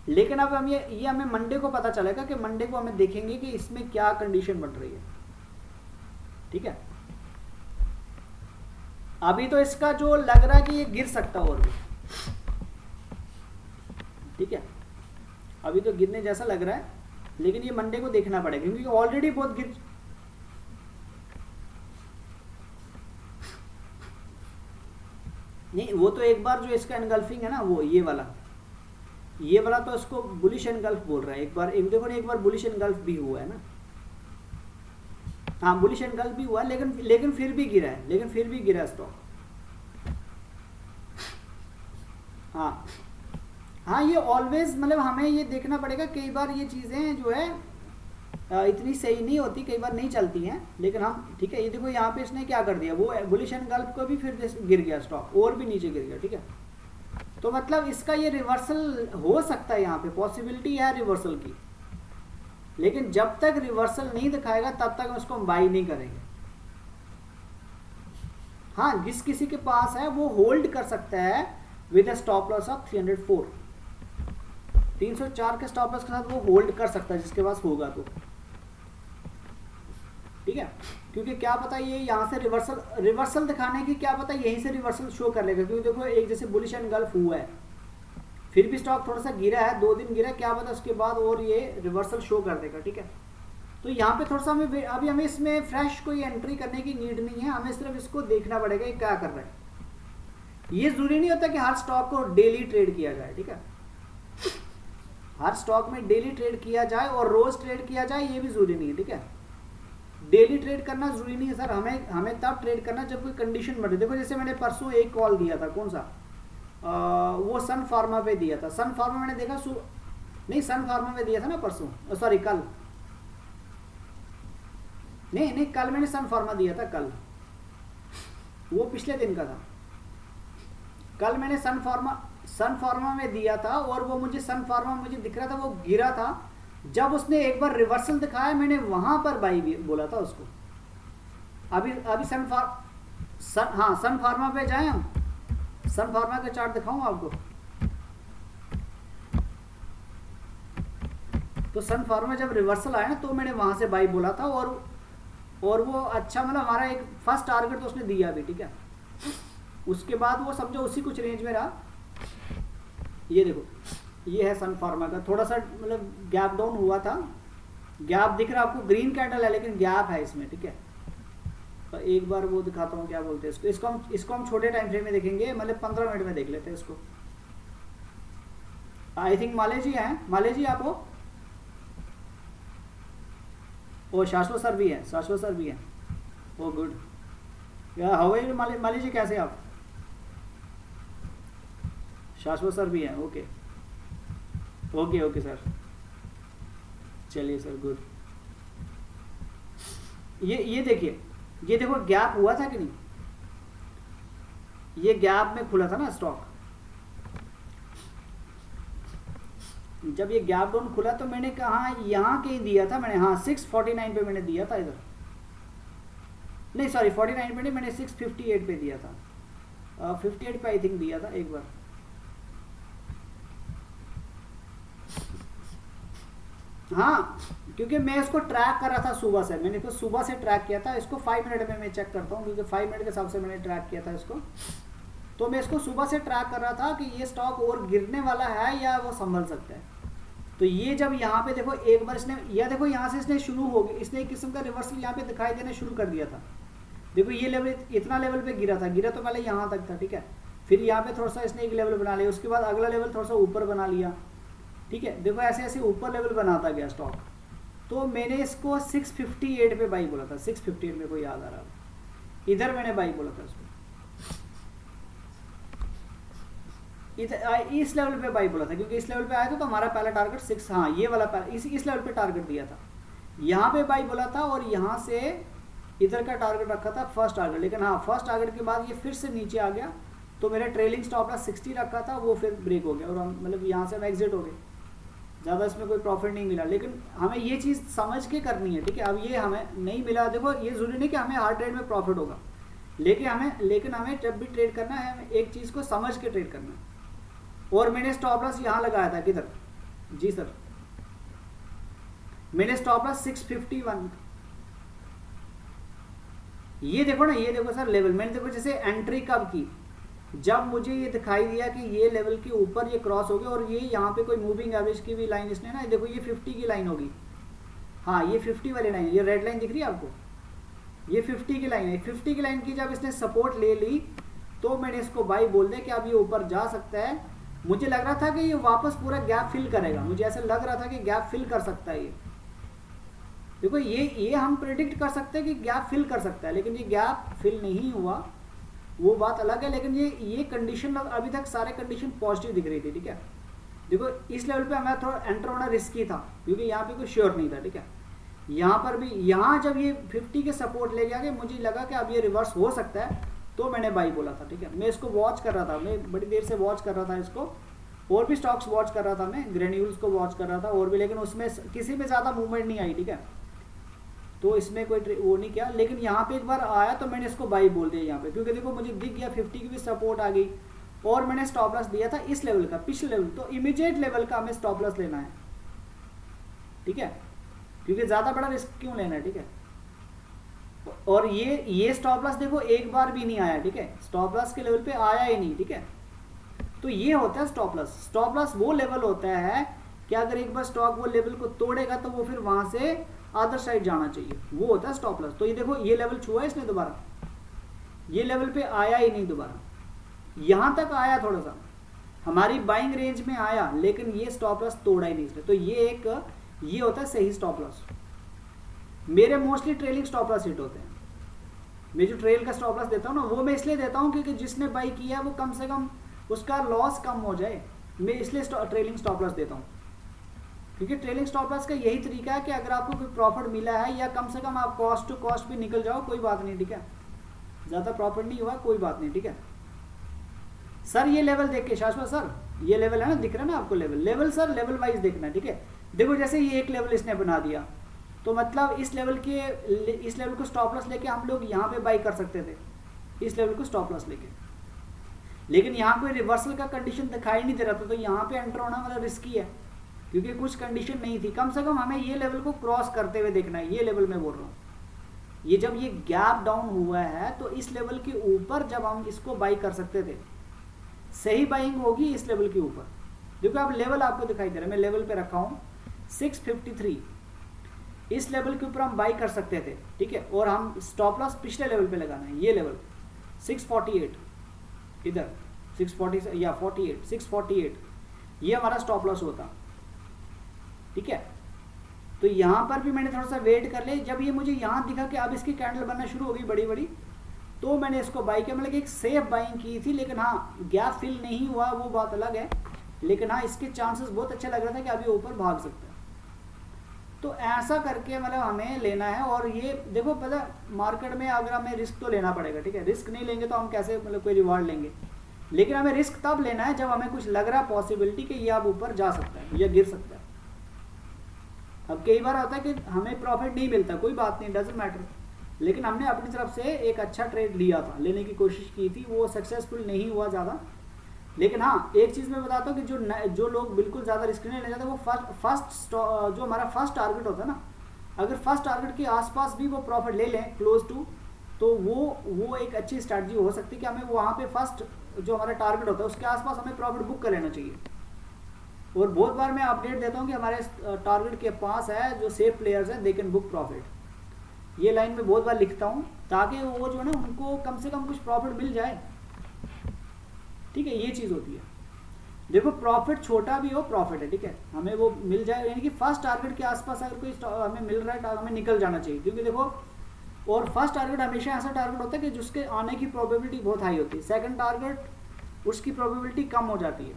लेकिन अब हम ये हमें मंडे को पता चलेगा कि मंडे को हमें देखेंगे कि इसमें क्या कंडीशन बन रही है, ठीक है? अभी तो इसका जो लग रहा है कि ये गिर सकता और भी, ठीक है? अभी तो गिरने जैसा लग रहा है, लेकिन ये मंडे को देखना पड़ेगा, क्योंकि ऑलरेडी बहुत गिर, नहीं वो तो एक बार जो इसका एनगल्फिंग है ना, वो ये वाला तो इसको बुलिश एनगल्फ बोल रहा है। एक बार देखो ना, एक बार बुलिश एनगल्फ भी हुआ है ना, हाँ बुलिश एनगल्फ भी हुआ है, लेकिन फिर भी गिरा है स्टॉक। हाँ ये ऑलवेज, मतलब हमें ये देखना पड़ेगा, कई बार ये चीज़ें जो है इतनी सही नहीं होती, कई बार नहीं चलती हैं, लेकिन हम, ठीक है? ये देखो यहाँ पे इसने क्या कर दिया, वो बुलिश एनगल्फ को भी फिर गिर गया स्टॉक, और भी नीचे गिर गया, ठीक है? तो मतलब इसका ये रिवर्सल हो सकता है, यहाँ पे पॉसिबिलिटी है रिवर्सल की, लेकिन जब तक रिवर्सल नहीं दिखाएगा तब तक हम उसको बाई नहीं करेंगे। हाँ जिस किसी के पास है वो होल्ड कर सकता है with a stop loss of 304, 304 के स्टॉप लॉस के साथ वो होल्ड कर सकता है, जिसके पास होगा तो, ठीक है? क्योंकि क्या पता ये यहाँ से रिवर्सल दिखाने की, क्या पता यहीं से रिवर्सल शो कर लेगा, क्योंकि देखो एक जैसे बुलिश एनगल्फ हुआ है, फिर भी स्टॉक थोड़ा सा गिरा है, 2 दिन गिरा, क्या पता उसके बाद और ये रिवर्सल शो कर देगा, ठीक है? तो यहाँ पे थोड़ा सा हमें अभी हमें इसमें फ्रेश कोई एंट्री करने की नीड नहीं है, हमें सिर्फ इसको देखना पड़ेगा ये क्या कर रहा है। ये जरूरी नहीं होता कि हर स्टॉक को डेली ट्रेड किया जाए, ठीक है, हर स्टॉक में डेली ट्रेड किया जाए और रोज ट्रेड किया जाए ये भी जरूरी नहीं है, ठीक है। डेली ट्रेड करना जरूरी नहीं है सर, हमें तब ट्रेड करना जब कोई कंडीशन बढ़े। देखो जैसे मैंने परसों एक कॉल दिया था, कौन सा, वो सन फार्मा पे दिया था। सन फार्मा मैंने देखा नहीं, सन फार्मा पे दिया था ना परसों, सॉरी कल, नहीं कल मैंने सन फार्मा दिया था, कल वो पिछले दिन का था। कल मैंने सन फार्मा में दिया था और वो मुझे सन फार्मा मुझे दिख रहा था वो गिरा था। जब उसने एक बार रिवर्सल दिखाया मैंने वहां पर बाई बोला था उसको। अभी सन फार्मा पे जाए हम, सन फार्मा का चार्ट दिखाऊं आपको। तो सन फार्मा जब रिवर्सल आया ना तो मैंने वहां से बाई बोला था और वो अच्छा मतलब हमारा एक फर्स्ट टारगेट तो उसने दिया भी, ठीक है। उसके बाद वो समझो उसी कुछ रेंज में रहा। ये देखो ये है सन फार्मा का, थोड़ा सा मतलब गैप डाउन हुआ था, गैप दिख रहा है आपको, ग्रीन कैंडल है लेकिन गैप है इसमें, ठीक है। तो एक बार वो दिखाता हूँ क्या बोलते हैं इसको हम छोटे टाइम फ्रेम में देखेंगे, मतलब 15 मिनट में देख लेते हैं इसको। आई थिंक माले जी हैं, माले जी आप हो, ओ शाश्वत सर भी है, शाश्वत सर भी है, ओ गुड, हाउ आर यू माले जी, कैसे आप? शाश्वत सर भी हैं, ओके ओके ओके सर, चलिए सर गुड। ये देखिए, ये देखो गैप हुआ था कि नहीं, ये गैप में खुला था ना स्टॉक। जब ये गैप डाउन खुला तो मैंने कहा यहाँ कहीं दिया था मैंने, हाँ 649 पे मैंने दिया था इधर, नहीं सॉरी 49 पे नहीं, मैंने 658 पे दिया था, 58 पे आई थिंक दिया था एक बार। हाँ क्योंकि मैं इसको ट्रैक कर रहा था सुबह से, मैंने इसको सुबह से ट्रैक किया था, इसको 5 मिनट में मैं चेक करता हूँ क्योंकि 5 मिनट के हिसाब से मैंने ट्रैक किया था इसको। तो मैं इसको सुबह से ट्रैक कर रहा था कि ये स्टॉक और गिरने वाला है या वो संभल सकता है। तो ये जब यहाँ पे देखो एक बार इसने, या देखो यहाँ से इसने शुरू हो गया, इसने एक किस्म का रिवर्सल यहाँ पे दिखाई देना शुरू कर दिया था। देखो ये लेवल, इतना लेवल पे गिरा था, गिरा तो पहले यहाँ तक था, ठीक है, फिर यहाँ पे थोड़ा सा इसने एक लेवल बना लिया, उसके बाद अगला लेवल थोड़ा सा ऊपर बना लिया, ठीक है। देखो ऐसे ऐसे ऊपर लेवल बनाता गया स्टॉक। तो मैंने इसको 658 पे बाई बोला था, 658 में कोई याद आ रहा है, इधर मैंने बाई बोला था इसको, इस लेवल पे बाई बोला था क्योंकि इस लेवल पे आया था तो हमारा पहला टारगेट 6, हाँ ये वाला इस लेवल पे टारगेट दिया था, यहाँ पे बाई बोला था और यहाँ से इधर का टारगेट रखा था फर्स्ट टारगेट। लेकिन हाँ फर्स्ट टारगेट के बाद ये फिर से नीचे आ गया तो मेरा ट्रेलिंग स्टॉप लॉस 60 रखा था, वो फिर ब्रेक हो गया और हम मतलब यहाँ से हम एग्जिट हो गए, ज़्यादा इसमें कोई प्रॉफिट नहीं मिला। लेकिन हमें ये चीज़ समझ के करनी है, ठीक है। अब ये हमें नहीं मिला, देखो ये जरूरी नहीं कि हमें हर ट्रेड में प्रॉफिट होगा, लेकिन हमें जब भी ट्रेड करना है हमें एक चीज़ को समझ के ट्रेड करना है। और मैंने स्टॉप लॉस यहाँ लगाया था, किधर जी सर, मैंने स्टॉप लॉस 651, ये देखो ना, ये देखो सर लेवल, मैंने देखो जैसे एंट्री कब की, जब मुझे ये दिखाई दिया कि ये लेवल के ऊपर ये क्रॉस हो गया और ये यहाँ पे कोई मूविंग एवरेज की भी लाइन इसने ना, देखो ये 50 की लाइन होगी, हाँ ये 50 वाली लाइन, ये रेड लाइन दिख रही है आपको, ये 50 की लाइन है। 50 की लाइन की जब इसने सपोर्ट ले ली तो मैंने इसको बाई बोल दिया कि अब ये ऊपर जा सकता है। मुझे लग रहा था कि ये वापस पूरा गैप फिल करेगा, मुझे ऐसा लग रहा था कि गैप फिल कर सकता है ये। देखो ये हम प्रेडिक्ट कर सकते हैं कि गैप फिल कर सकता है, लेकिन ये गैप फिल नहीं हुआ, वो बात अलग है। लेकिन ये कंडीशन अभी तक सारे कंडीशन पॉजिटिव दिख रही थी, ठीक है। देखो इस लेवल पे हमें थोड़ा एंटर होना रिस्की था क्योंकि यहाँ पे कोई श्योर नहीं था, ठीक है। यहाँ पर भी, यहाँ जब ये 50 के सपोर्ट ले गया कि मुझे लगा कि अब ये रिवर्स हो सकता है तो मैंने बाई बोला था, ठीक है। मैं इसको वॉच कर रहा था, मैं बड़ी देर से वॉच कर रहा था इसको, और भी स्टॉक्स वॉच कर रहा था मैं, ग्रेन्यूल्स को वॉच कर रहा था और भी, लेकिन उसमें किसी में ज़्यादा मूवमेंट नहीं आई, ठीक है। तो इसमें कोई वो नहीं किया, लेकिन यहाँ पे एक बार आया तो मैंने इसको बाई बोल दिया यहाँ पे, क्योंकि देखो मुझे दिख गया 50 की भी सपोर्ट आ गई और मैंने स्टॉप लॉस दिया था इस लेवल का, पिछले लेवल, तो इमीडिएट लेवल का हमें स्टॉप लॉस लेना है, ठीक है, क्योंकि ज़्यादा बड़ा रिस्क क्यों लेना है, ठीक है। और ये स्टॉप लॉस देखो एक बार भी नहीं आया, ठीक है, स्टॉप लॉस के लेवल पे आया ही नहीं, ठीक है। तो ये होता है स्टॉप लॉस। स्टॉप लॉस वो लेवल होता है कि अगर एक बार स्टॉक वो लेवल को तोड़ेगा तो वो फिर वहां से अदर साइड जाना चाहिए, वो होता है स्टॉप लॉस। तो ये देखो ये लेवल छुआ है इसने दोबारा, ये लेवल पे आया ही नहीं दोबारा, यहां तक आया थोड़ा सा हमारी बाइंग रेंज में आया, लेकिन ये स्टॉप लॉस तोड़ा ही नहीं इसने। तो ये होता है सही स्टॉप लॉस। मेरे mostly trailing stop loss hit होते हैं। मैं जो ट्रेल का स्टॉप लॉस देता हूँ ना, वो मैं इसलिए देता हूँ क्योंकि जिसने बाई किया है वो कम से कम उसका लॉस कम हो जाए, मैं इसलिए ट्रेलिंग स्टॉप लॉस देता हूँ। क्योंकि ट्रेलिंग स्टॉप लॉस का यही तरीका है कि अगर आपको कोई प्रॉफिट मिला है या कम से कम आप कॉस्ट टू कॉस्ट भी निकल जाओ, कोई बात नहीं, ठीक है, ज़्यादा प्रॉफिट नहीं हुआ कोई बात नहीं, ठीक है। सर ये लेवल देख के शाश्वत सर, ये लेवल है ना, दिख रहा है ना आपको लेवल सर लेवल वाइज देखना है, ठीक है। देखो जैसे ये एक लेवल इसने बना दिया, तो मतलब इस लेवल को स्टॉप लॉस लेके हम लोग यहाँ पे बाई कर सकते थे, इस लेवल को स्टॉप लॉस लेके, लेकिन यहाँ कोई रिवर्सल का कंडीशन दिखाई नहीं दे रहा था, तो यहाँ पे एंटर होना मतलब रिस्की है, क्योंकि कुछ कंडीशन नहीं थी। कम से कम हमें ये लेवल को क्रॉस करते हुए देखना है, ये लेवल मैं बोल रहा हूँ। ये जब ये गैप डाउन हुआ है तो इस लेवल के ऊपर जब हम इसको बाई कर सकते थे, सही बाइंग होगी इस लेवल के ऊपर। देखो अब लेवल आपको दिखाई दे रहा है, मैं लेवल पे रखा हूँ 653, इस लेवल के ऊपर हम बाई कर सकते थे, ठीक है। और हम स्टॉप लॉस पिछले लेवल पे लगाना है, ये लेवल 648, इधर 640 या 48, 648 ये हमारा स्टॉप लॉस होता, ठीक है। तो यहाँ पर भी मैंने थोड़ा सा वेट कर लिया, जब ये मुझे यहाँ दिखा कि अब इसकी कैंडल बनना शुरू हो गई बड़ी बड़ी, तो मैंने इसको बाई किया, मतलब एक सेफ बाइंग की थी। लेकिन हाँ गैप फिल नहीं हुआ वो बात अलग है, लेकिन हाँ इसके चांसेस बहुत अच्छा लग रहा था कि अभी ऊपर भाग सकता है। तो ऐसा करके मतलब हमें लेना है। और ये देखो पता मार्केट में अगर हमें रिस्क तो लेना पड़ेगा, ठीक है, रिस्क नहीं लेंगे तो हम कैसे मतलब कोई रिवार्ड लेंगे, लेकिन हमें रिस्क तब लेना है जब हमें कुछ लग रहा है पॉसिबिलिटी कि ये अब ऊपर जा सकता है या गिर सकता है। अब कई बार होता है कि हमें प्रॉफिट नहीं मिलता, कोई बात नहीं, डजंट मैटर, लेकिन हमने अपनी तरफ से एक अच्छा ट्रेड लिया था, लेने की कोशिश की थी, वो सक्सेसफुल नहीं हुआ ज़्यादा। लेकिन हाँ एक चीज़ मैं बताता हूँ कि जो लोग बिल्कुल ज़्यादा रिस्क नहीं ले जाते, वो फर्स्ट जो हमारा फर्स्ट टारगेट होता है ना, अगर फर्स्ट टारगेट के आसपास भी वो प्रॉफिट ले लें क्लोज टू, तो वो एक अच्छी स्ट्रैटेजी हो सकती है कि हमें वहाँ पे फर्स्ट जो हमारा टारगेट होता है उसके आसपास हमें प्रॉफिट बुक कर लेना चाहिए। और बहुत बार मैं अपडेट देता हूँ कि हमारे टारगेट के पास है जो सेफ प्लेयर्स हैं, दे कैन बुक प्रॉफिट, ये लाइन में बहुत बार लिखता हूँ ताकि वो जो है ना उनको कम से कम कुछ प्रॉफिट मिल जाए, ठीक है, ये चीज़ होती है। देखो प्रॉफिट छोटा भी हो प्रॉफिट है, ठीक है, हमें वो मिल जाए, यानी कि फर्स्ट टारगेट के आसपास अगर कोई हमें मिल रहा है तो हमें निकल जाना चाहिए, क्योंकि देखो और फर्स्ट टारगेट हमेशा ऐसा टारगेट होता है कि जिसके आने की प्रोबेबिलिटी बहुत हाई होती है, सेकंड टारगेट उसकी प्रोबेबिलिटी कम हो जाती है,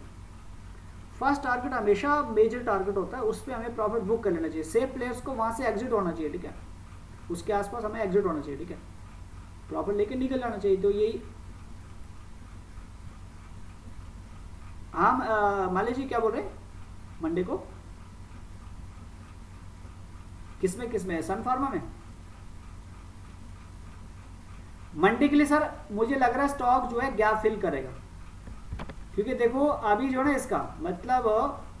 फर्स्ट टारगेट हमेशा मेजर टारगेट होता है, उस पर हमें प्रॉफिट बुक कर लेना चाहिए। सेफ प्लेयर्स को वहाँ से एग्जिट होना चाहिए, ठीक है, उसके आसपास हमें एग्जिट होना चाहिए, ठीक है, प्रॉफिट लेके निकल जाना चाहिए। तो यही हाँ माले जी क्या बोल रहे हैं, मंडे को किसमें सन फार्मा में मंडे के लिए सर मुझे लग रहा है स्टॉक जो है गैप फिल करेगा, क्योंकि देखो अभी जो है ना इसका मतलब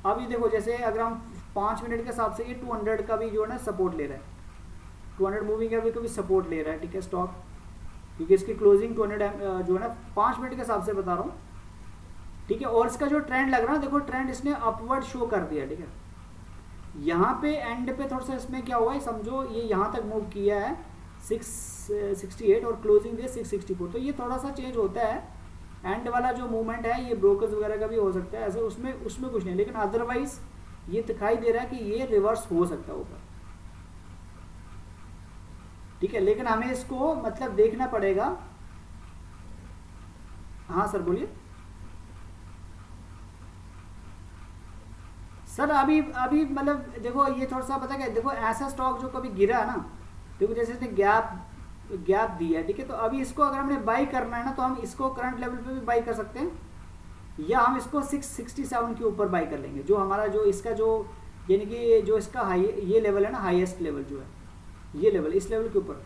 अभी देखो जैसे अगर हम 5 मिनट के हिसाब से ये 200 का भी जो है ना सपोर्ट ले रहा है, 200 मूविंग एवरेज का भी सपोर्ट ले रहा है, ठीक है स्टॉक, क्योंकि इसकी क्लोजिंग 200 जो है ना 5 मिनट के हिसाब से बता रहा हूँ, ठीक है। और इसका जो ट्रेंड लग रहा है, देखो ट्रेंड इसने अपवर्ड शो कर दिया, ठीक है, यहाँ पे एंड पे थोड़ा सा इसमें क्या हुआ है समझो, ये यहाँ तक मूव किया है 668 और क्लोजिंग दिया 664, तो ये थोड़ा सा चेंज होता है, एंड वाला जो मूवमेंट है ये ब्रोकर्स वगैरह का भी हो सकता है ऐसे, उसमें कुछ नहीं, लेकिन अदरवाइज ये दिखाई दे रहा है कि ये रिवर्स हो सकता है ऊपर, ठीक है, लेकिन हमें इसको मतलब देखना पड़ेगा। हाँ सर बोलिए सर। अभी मतलब देखो ये थोड़ा सा पता क्या, देखो ऐसा स्टॉक जो कभी गिरा है ना, देखो जैसे इसने गैप दिया है, ठीक है, तो अभी इसको अगर हमने बाई करना है ना, तो हम इसको करंट लेवल पे भी बाई कर सकते हैं, या हम इसको 667 के ऊपर बाई कर लेंगे, जो हमारा जो इसका जो यानी कि जो इसका हाई ये लेवल है ना, हाईएस्ट लेवल जो है ये लेवल, इस लेवल के ऊपर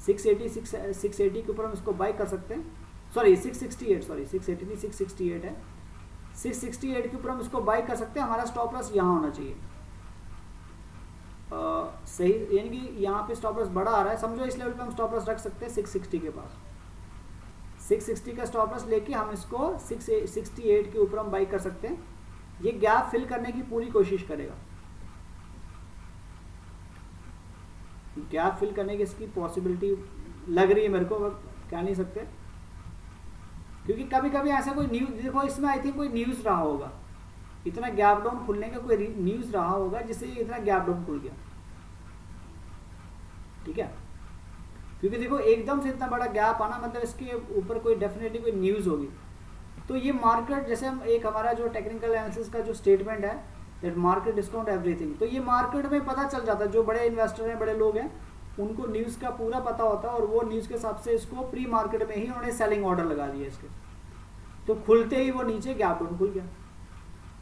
680 के ऊपर हम इसको बाई कर सकते हैं, सॉरी 668, सॉरी 680 नहीं 668 है, 668 के ऊपर हम इसको बाई कर सकते हैं। हमारा स्टॉप लॉस यहाँ होना चाहिए सही, यानी कि यहाँ पे स्टॉप लॉस बड़ा आ रहा है, समझो इस लेवल पे हम स्टॉप लॉस रख सकते हैं 660 के पास, 660 का स्टॉप लॉस लेके हम इसको 668 के ऊपर हम बाई कर सकते हैं, ये गैप फिल करने की पूरी कोशिश करेगा, गैप फिल करने की इसकी पॉसिबिलिटी लग रही है मेरे को, कह नहीं सकते, क्योंकि कभी कभी ऐसा कोई न्यूज़, देखो इसमें आई थिंक कोई न्यूज़ रहा होगा, इतना गैप डाउन खुलने का कोई न्यूज़ रहा होगा जिससे ये इतना गैप डाउन खुल गया, ठीक है। क्योंकि देखो एकदम से इतना बड़ा गैप आना मतलब इसके ऊपर कोई डेफिनेटली कोई न्यूज़ होगी। तो ये मार्केट, जैसे हम एक हमारा जो टेक्निकल एनालिसिस का जो स्टेटमेंट है दैट मार्केट डिस्काउंट एवरीथिंग, तो ये मार्केट में पता चल जाता है, जो बड़े इन्वेस्टर हैं, बड़े लोग हैं, उनको न्यूज़ का पूरा पता होता है और वो न्यूज़ के हिसाब से इसको प्री मार्केट में ही उन्होंने सेलिंग ऑर्डर लगा दिया इसके, तो खुलते ही वो नीचे गैप डाउन खुल गया।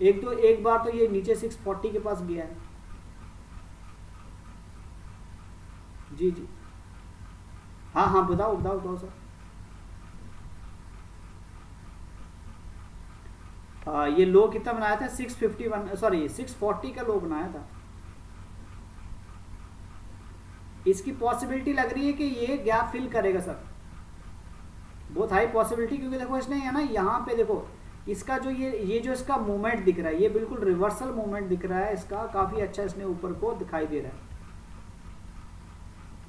एक बार तो ये नीचे 640 के पास गया है। जी जी हाँ हाँ बताओ बताओ बताओ सर। ये लो कितना बनाया था? 651, सॉरी 640 का लो बनाया था। इसकी पॉसिबिलिटी लग रही है कि ये गैप फिल करेगा सर, बहुत हाई पॉसिबिलिटी, क्योंकि देखो इसने है ना यहाँ पे देखो इसका जो ये जो इसका मूवमेंट दिख रहा है, ये बिल्कुल रिवर्सल मूवमेंट दिख रहा है इसका, काफ़ी अच्छा इसने ऊपर को दिखाई दे रहा है।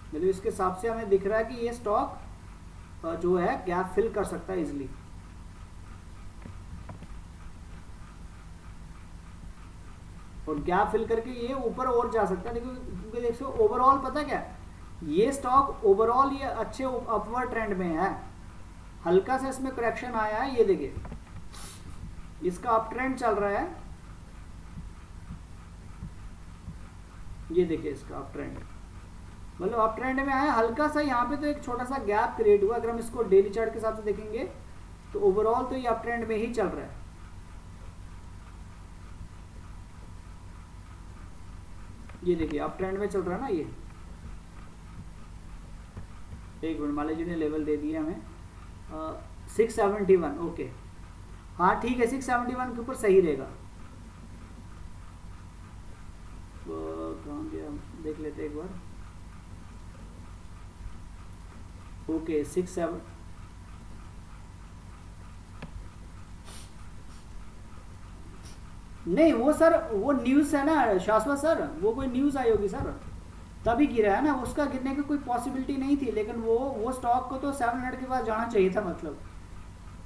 मतलब इसके हिसाब से हमें दिख रहा है कि ये स्टॉक जो है गैप फिल कर सकता है इजिली। और गैप फिल करके ये ऊपर और जा सकता है, क्योंकि देखो ओवरऑल पता क्या है, ये स्टॉक ओवरऑल ये अच्छे अपवर्ड ट्रेंड में है, हल्का सा इसमें करेक्शन आया है, ये देखिए इसका अप ट्रेंड चल रहा है, ये देखिए इसका अप ट्रेंड, मतलब अप ट्रेंड में आया हल्का सा, यहाँ पे तो एक छोटा सा गैप क्रिएट हुआ। अगर हम इसको डेली चार्ट के हिसाब से देखेंगे तो ओवरऑल तो ये अप ट्रेंड में ही चल रहा है। ये देखिए अप ट्रेंड में चल रहा है ना ये। एक मिनट, माला जी ने लेवल दे दिया हमें 671, ओके हाँ ठीक है, 671 के ऊपर सही रहेगा। कहाँ गया, देख लेते एक बार। ओके 67, नहीं वो सर वो न्यूज़ है ना शाश्वत सर, वो कोई न्यूज़ आई होगी सर, तभी गिरा है ना, उसका गिरने की कोई पॉसिबिलिटी नहीं थी, लेकिन वो स्टॉक को तो 700 के पास जाना चाहिए था, मतलब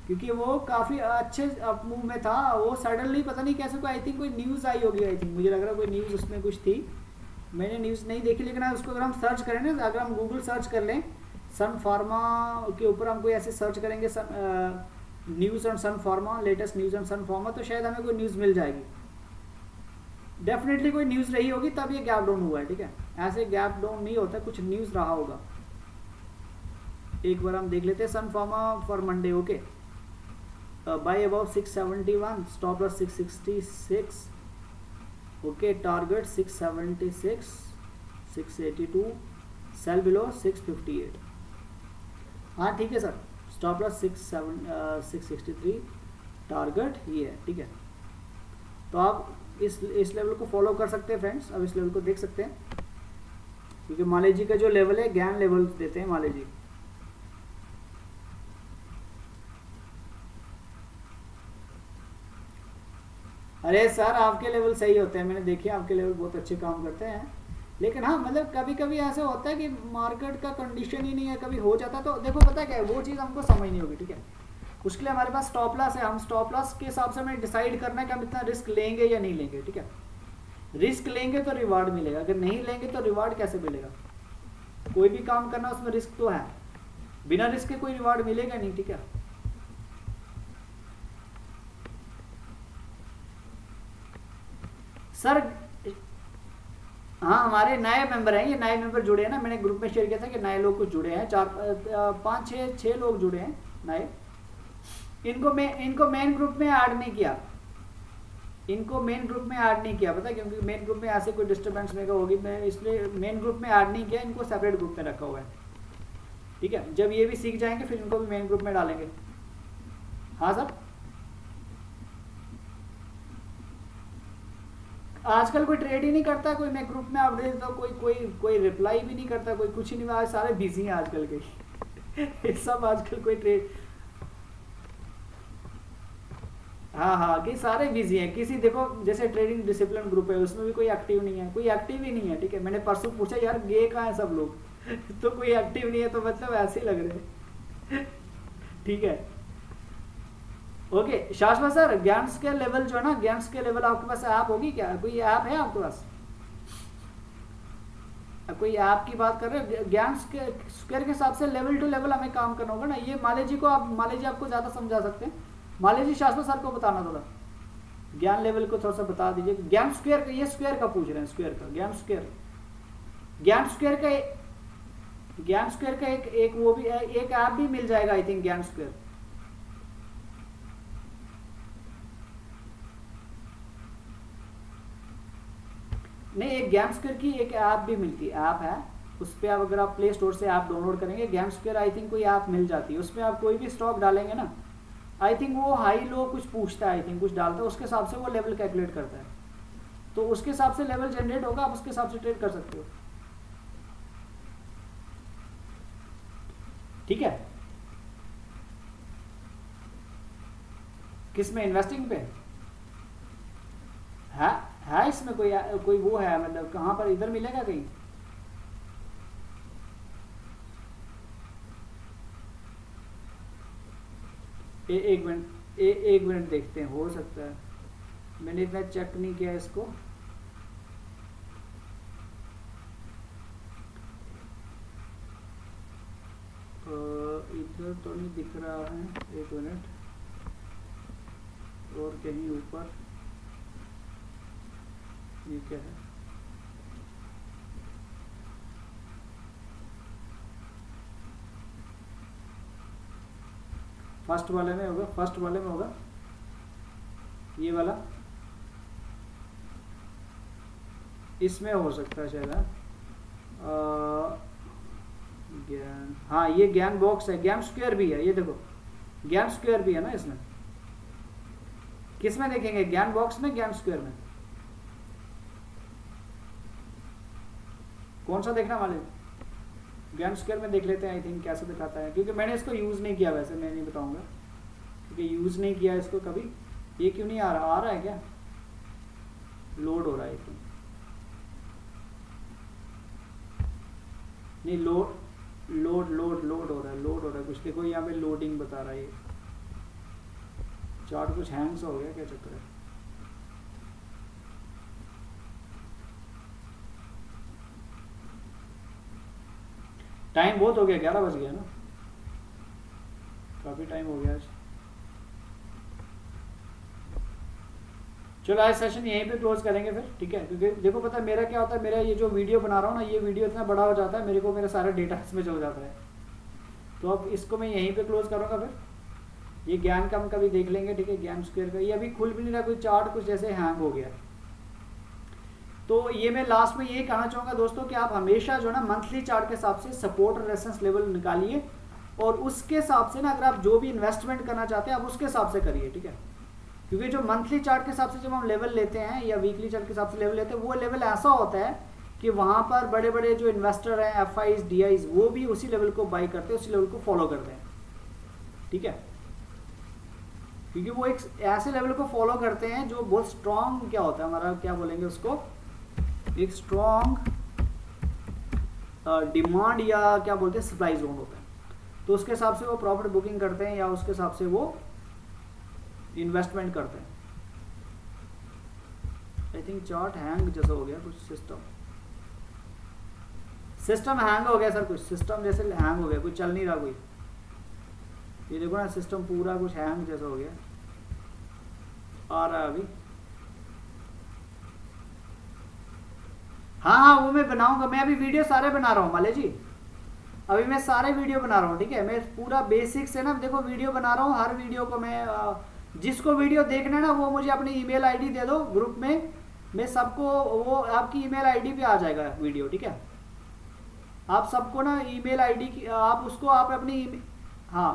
क्योंकि वो काफ़ी अच्छे अप मूव में था। वो सडनली पता नहीं कैसे कोई आई थिंक कोई न्यूज़ आई होगी, आई थिंक मुझे लग रहा है कोई न्यूज़ उसमें कुछ थी, मैंने न्यूज़ नहीं देखी, लेकिन उसको अगर हम सर्च करें ना, अगर हम गूगल सर्च कर लें सन फार्मा के ऊपर, हम कोई ऐसे सर्च करेंगे news on Sun Pharma, latest news on Sun Pharma, तो शायद हमें कोई न्यूज़ मिल जाएगी, डेफिनेटली कोई न्यूज़ रही होगी तब ये गैप डाउन हुआ है, ठीक है, ऐसे गैप डाउन नहीं होता, कुछ न्यूज़ रहा होगा। एक बार हम देख लेते हैं Sun Pharma for Monday, okay buy about 671, stop loss 666, okay target 676, 682, sell below 658, हाँ ठीक है सर, स्टॉप लॉस 663, टारगेट ये है, ठीक है। तो आप इस लेवल को फॉलो कर सकते हैं फ्रेंड्स, अब इस लेवल को देख सकते हैं, क्योंकि माले जी का जो लेवल है ज्ञान लेवल देते हैं माले जी। अरे सर आपके लेवल सही होते हैं, मैंने देखे आपके लेवल बहुत अच्छे काम करते हैं, लेकिन हाँ मतलब कभी कभी ऐसा होता है कि मार्केट का कंडीशन ही नहीं है, कभी हो जाता है, तो देखो पता क्या है, वो चीज़ हमको समझ नहीं होगी, ठीक है, उसके लिए हमारे पास स्टॉप लॉस है, हम स्टॉप लॉस के हिसाब से हमें डिसाइड करना है कि हम इतना रिस्क लेंगे या नहीं लेंगे, ठीक है, रिस्क लेंगे तो रिवार्ड मिलेगा, अगर नहीं लेंगे तो रिवार्ड कैसे मिलेगा, कोई भी काम करना उसमें रिस्क तो है, बिना रिस्क के कोई रिवार्ड मिलेगा नहीं, ठीक है। सर हाँ हमारे नए मेंबर हैं, ये नए मेंबर जुड़े हैं ना, मैंने ग्रुप में शेयर किया था कि नए लोग कुछ जुड़े हैं, 4-5-6 लोग जुड़े हैं नए, इनको मेन ग्रुप में ऐड नहीं किया, इनको मेन ग्रुप में ऐड नहीं किया, पता क्योंकि मेन ग्रुप में ऐसे कोई डिस्टर्बेंस में होगी, मैं इसलिए मेन ग्रुप में ऐड नहीं किया, इनको सेपरेट ग्रुप में रखा हुआ है, ठीक है। जब ये भी सीख जाएंगे फिर इनको भी मेन ग्रुप में डालेंगे। हाँ सर आजकल कोई ट्रेड ही नहीं करता, कोई मैं ग्रुप में अपडेट देता हूँ, कोई रिप्लाई भी नहीं करता, कोई कुछ ही नहीं, आज सारे बिजी हैं आजकल के सब आजकल कोई ट्रेड, हाँ हाँ, कि सारे बिजी हैं। किसी देखो जैसे ट्रेडिंग डिसिप्लिन ग्रुप है उसमें भी कोई एक्टिव नहीं है, कोई एक्टिव ही नहीं है, ठीक है। मैंने परसों पूछा यार गे कहाँ है सब लोग तो कोई एक्टिव नहीं है, तो मतलब ऐसे ही लग रहे हैं ठीक है। ओके शाश्वत सर, ज्ञान स्केल लेवल जो है ना, ज्ञान स्केल लेवल आपके पास ऐप होगी क्या? कोई ऐप है आपके पास? कोई ऐप की बात कर रहे हो? ज्ञान स्क्वायर के हिसाब से लेवल टू लेवल हमें काम करना होगा ना। ये माले जी को आप, माले जी आपको ज़्यादा समझा सकते हैं। माले जी शाश्वत सर को बताना थोड़ा, ज्ञान लेवल को थोड़ा सा बता दीजिए। ज्ञान स्क्वायर का, ये स्क्वायर का पूछ रहे हैं, स्क्वायर का, ज्ञान स्क्वायर, ज्ञान स्क्वायर का, ज्ञान स्क्वायर का एक वो भी एक ऐप भी मिल जाएगा आई थिंक, ज्ञान स्क्वायर। नहीं, एक ज्ञान स्क्वायर की एक ऐप भी मिलती है, ऐप है उस पर आप, अगर आप प्ले स्टोर से ऐप डाउनलोड करेंगे ज्ञान स्क्वायर आई थिंक कोई ऐप मिल जाती है। उसमें आप कोई भी स्टॉक डालेंगे ना, आई थिंक वो हाई लो कुछ पूछता है, आई थिंक कुछ डालता है, उसके हिसाब से वो लेवल कैलकुलेट करता है, तो उसके हिसाब से लेवल जनरेट होगा, आप उसके हिसाब से ट्रेड कर सकते हो, ठीक है। किस में? इन्वेस्टिंग पे है इसमें कोई वो है, मतलब कहाँ पर इधर मिलेगा कहीं? एक मिनट, एक मिनट देखते हैं, हो सकता है, मैंने इतना चेक नहीं किया इसको। इधर तो नहीं दिख रहा है, एक मिनट, और कहीं ऊपर, ये क्या है? फर्स्ट वाले में होगा, फर्स्ट वाले में होगा ये वाला, इसमें हो सकता है शायद। ज्ञान, हाँ ये ज्ञान बॉक्स है, ज्ञान स्क्वायर भी है, ये देखो ज्ञान स्क्वायर भी है ना इसमें। किस में देखेंगे? ज्ञान बॉक्स में, ज्ञान स्क्वायर में? कौन सा देखना वाले? ज्ञान स्क्वायर में देख लेते हैं, आई थिंक कैसे दिखाता है, क्योंकि मैंने इसको यूज़ नहीं किया, वैसे मैं नहीं बताऊंगा क्योंकि यूज़ नहीं किया इसको कभी। ये क्यों नहीं आ रहा? आ रहा है क्या? लोड हो रहा है तो नहीं, लोड हो रहा है, लोड हो रहा है कुछ। देखो यहाँ पे लोडिंग बता रहा है, ये चार्ट कुछ हैंग्स हो गया, क्या चक्कर है? टाइम बहुत हो गया, 11 बज गया ना, काफ़ी टाइम हो गया आज। चलो आज सेशन यहीं पे क्लोज करेंगे फिर, ठीक है। क्योंकि देखो पता है मेरा क्या होता है, मेरा ये जो वीडियो बना रहा हूँ ना, ये वीडियो इतना बड़ा हो जाता है मेरे को, मेरा सारा डेटा इसमें चल जाता है, तो अब इसको मैं यहीं पे क्लोज करूँगा। फिर ये ज्ञान का हम कभी देख लेंगे, ठीक है। ज्ञान स्क्वायर का ये अभी खुल भी नहीं रहा, कोई चार्ट कुछ जैसे हैंग हो गया। तो ये मैं लास्ट में ये कहना चाहूँगा दोस्तों कि आप हमेशा जो है ना मंथली चार्ट के हिसाब से सपोर्ट और रेजिस्टेंस लेवल निकालिए, और उसके हिसाब से ना अगर आप जो भी इन्वेस्टमेंट करना चाहते हैं आप उसके हिसाब से करिए, ठीक है। क्योंकि जो मंथली चार्ट के हिसाब से जब हम लेवल लेते हैं या वीकली चार्ट के हिसाब से लेवल लेते हैं, वो लेवल ऐसा होता है कि वहाँ पर बड़े बड़े जो इन्वेस्टर हैं, FIs, DIs, वो भी उसी लेवल को बाई करते हैं, उसी लेवल को फॉलो करते हैं, ठीक है। क्योंकि वो एक ऐसे लेवल को फॉलो करते हैं जो बहुत स्ट्रॉन्ग क्या होता है हमारा, क्या बोलेंगे उसको, एक स्ट्रॉन्ग डिमांड या क्या बोलते हैं सप्लाई जोन होता है, तो उसके हिसाब से वो प्रॉफिट बुकिंग करते हैं या उसके हिसाब से वो इन्वेस्टमेंट करते हैं। आई थिंक चार्ट हैंग जैसा हो गया कुछ, सिस्टम हैंग हो गया सर, कुछ सिस्टम जैसे हैंग हो गया, कुछ चल नहीं रहा कोई। ये देखो ना सिस्टम पूरा कुछ हैंग जैसा हो गया, आ रहा है अभी। हाँ वो मैं बनाऊंगा, मैं अभी वीडियो सारे बना रहा हूँ माले जी, अभी मैं सारे वीडियो बना रहा हूँ, ठीक है। मैं पूरा बेसिक से ना देखो वीडियो बना रहा हूँ, हर वीडियो को मैं जिसको वीडियो देखना है ना वो मुझे अपनी ईमेल आईडी दे दो ग्रुप में, मैं सबको वो आपकी ईमेल आईडी पे आ जाएगा वीडियो, ठीक है। आप सबको ना ईमेल आईडी की आप उसको आप अपनी हाँ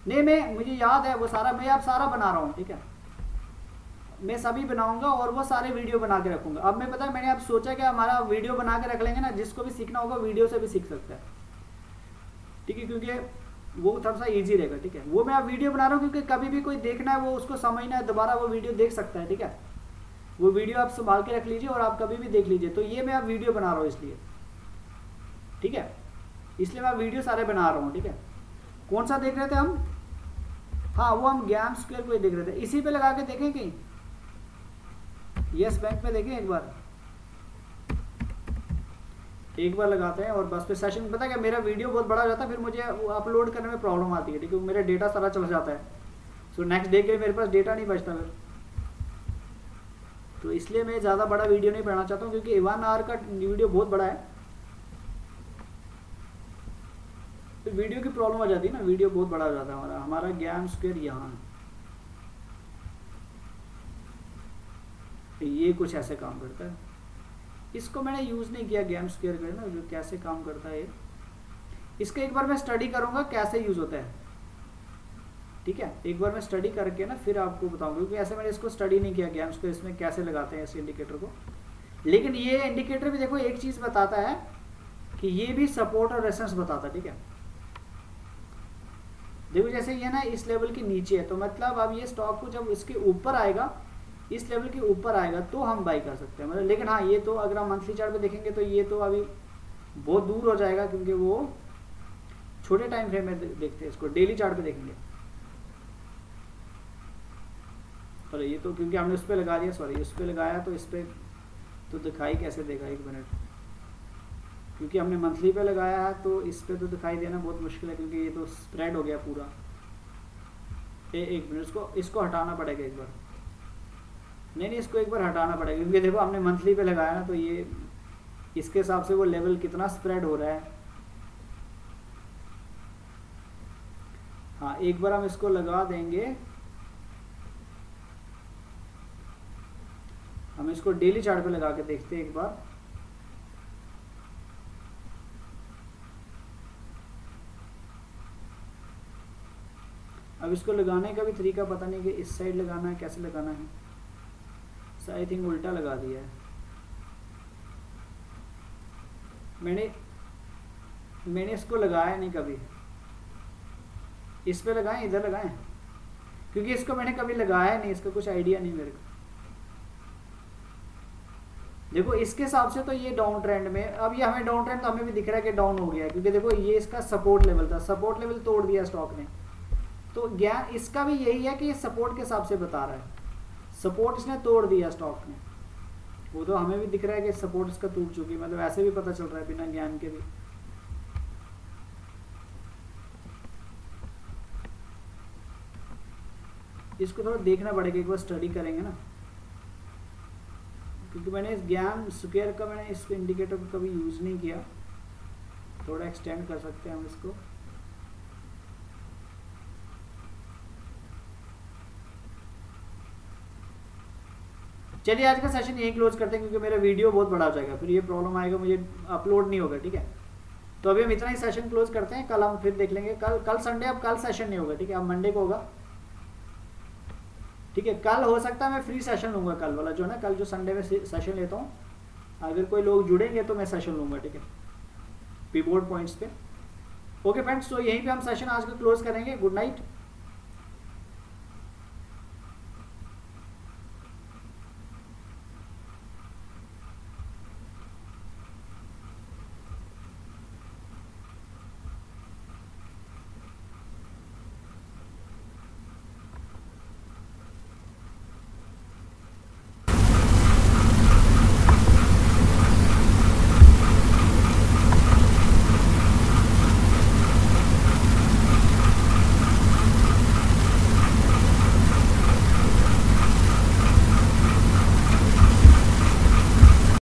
नहीं मैं मुझे याद है वो सारा, मैं आप सारा बना रहा हूँ, ठीक है। मैं सभी बनाऊंगा और वो सारे वीडियो बना के रखूंगा। अब मैं पता है मैंने अब सोचा कि हमारा वीडियो बना के रख लेंगे ना, जिसको भी सीखना होगा वीडियो से भी सीख सकता है, ठीक है। क्योंकि वो थोड़ा सा इजी रहेगा, ठीक है। वो मैं अब वीडियो बना रहा हूँ क्योंकि कभी भी कोई देखना है वो उसको समझना है, दोबारा वो वीडियो देख सकता है, ठीक है। वो वीडियो आप संभाल के रख लीजिए और आप कभी भी देख लीजिए। तो ये मैं अब वीडियो बना रहा हूँ इसलिए, ठीक है, इसलिए मैं वीडियो सारे बना रहा हूँ, ठीक है। कौन सा देख रहे थे हम? हाँ, वो हम गैम स्क्वायर को ही देख रहे थे। इसी पे लगा के देखें कहीं, यस बैंक पे देखें एक बार लगाते हैं और बस फिर सेशन, पता है क्या, मेरा वीडियो बहुत बड़ा हो जाता है, फिर मुझे वो अपलोड करने में प्रॉब्लम आती है, ठीक है, मेरा डेटा सारा चला जाता है। सो नेक्स्ट डे के लिए मेरे पास डेटा नहीं बचता फिर, तो इसलिए मैं ज़्यादा बड़ा वीडियो नहीं बनाना चाहता हूँ क्योंकि 1 आवर का वीडियो बहुत बड़ा है, तो वीडियो की प्रॉब्लम आ जाती है ना, वीडियो बहुत बड़ा हो जाता है हमारा गैम स्क्वायर यहाँ ये कुछ ऐसे काम करता है। इसको मैंने यूज़ नहीं किया गैम स्क्वायर का ना, जो कैसे काम करता है इसका एक बार मैं स्टडी करूँगा कैसे यूज़ होता है, ठीक है। एक बार मैं स्टडी करके ना फिर आपको बताऊंगा, क्योंकि ऐसे मैंने इसको स्टडी नहीं किया गैम्स को, इसमें कैसे लगाते हैं इस इंडिकेटर को। लेकिन ये इंडिकेटर भी देखो एक चीज़ बताता है कि ये भी सपोर्ट और रेजिस्टेंस बताता है, ठीक है। देखो जैसे ये ना इस लेवल के नीचे है, तो मतलब अब ये स्टॉक को जब इसके ऊपर आएगा, इस लेवल के ऊपर आएगा तो हम बाई कर सकते हैं, मतलब। लेकिन हाँ, ये तो अगर हम मंथली चार्ट पे देखेंगे तो ये तो अभी बहुत दूर हो जाएगा, क्योंकि वो छोटे टाइम फ्रेम में देखते हैं इसको, डेली चार्ट पे देखेंगे। और ये तो क्योंकि हमने उस पर लगा दिया, सॉरी उस पर लगाया, तो इस पर तो दिखाई कैसे देगा, एक मिनट, क्योंकि हमने मंथली पे लगाया है तो इस पर तो दिखाई देना बहुत मुश्किल है, क्योंकि ये तो स्प्रेड हो गया पूरा। एक मिनट, इसको हटाना पड़ेगा एक बार, नहीं इसको एक बार हटाना पड़ेगा, क्योंकि देखो हमने मंथली पे लगाया ना, तो ये इसके हिसाब से वो लेवल कितना स्प्रेड हो रहा है। हाँ, एक बार हम इसको लगा देंगे, हम इसको डेली चार्ट पे लगा के देखते हैं एक बार। अब इसको लगाने का भी तरीका पता नहीं कि इस साइड लगाना है, कैसे लगाना है। आई थिंक उल्टा लगा दिया है मैंने इसको लगाया नहीं कभी, इस पे लगाएं, इधर लगाएं, क्योंकि इसको मैंने कभी लगाया नहीं, इसका कुछ आइडिया नहीं मेरे को। देखो इसके हिसाब से तो ये डाउन ट्रेंड में, अब ये हमें डाउन ट्रेंड तो हमें भी दिख रहा है कि डाउन हो गया है, क्योंकि देखो ये इसका सपोर्ट लेवल था, सपोर्ट लेवल तोड़ दिया स्टॉक ने। तो ज्ञान इसका भी यही है कि ये सपोर्ट के हिसाब से बता रहा है, सपोर्ट इसने तोड़ दिया स्टॉक ने, वो तो हमें भी दिख रहा है कि सपोर्ट इसका टूट चुकी है, मतलब ऐसे भी पता चल रहा है बिना ज्ञान के भी। इसको थोड़ा देखना पड़ेगा, एक बार स्टडी करेंगे ना, क्योंकि मैंने इस गैम स्क्वायर का मैंने इस इंडिकेटर को कभी यूज़ नहीं किया। थोड़ा एक्सटेंड कर सकते हैं हम इसको। चलिए आज का सेशन यही क्लोज करते हैं, क्योंकि मेरा वीडियो बहुत बड़ा हो जाएगा, फिर ये प्रॉब्लम आएगा, मुझे अपलोड नहीं होगा, ठीक है। तो अभी हम इतना ही सेशन क्लोज करते हैं, कल हम फिर देख लेंगे। कल संडे, अब कल सेशन नहीं होगा, ठीक है, अब मंडे को होगा, ठीक है। कल हो सकता है मैं फ्री सेशन लूँगा, कल वाला जो है ना, कल जो संडे में सेशन लेता हूँ, अगर कोई लोग जुड़ेंगे तो मैं सेशन लूँगा, ठीक है, पिवोट पॉइंट्स पे। ओके फ्रेंड्स, तो यहीं पे हम सेशन आज का क्लोज करेंगे। Good night.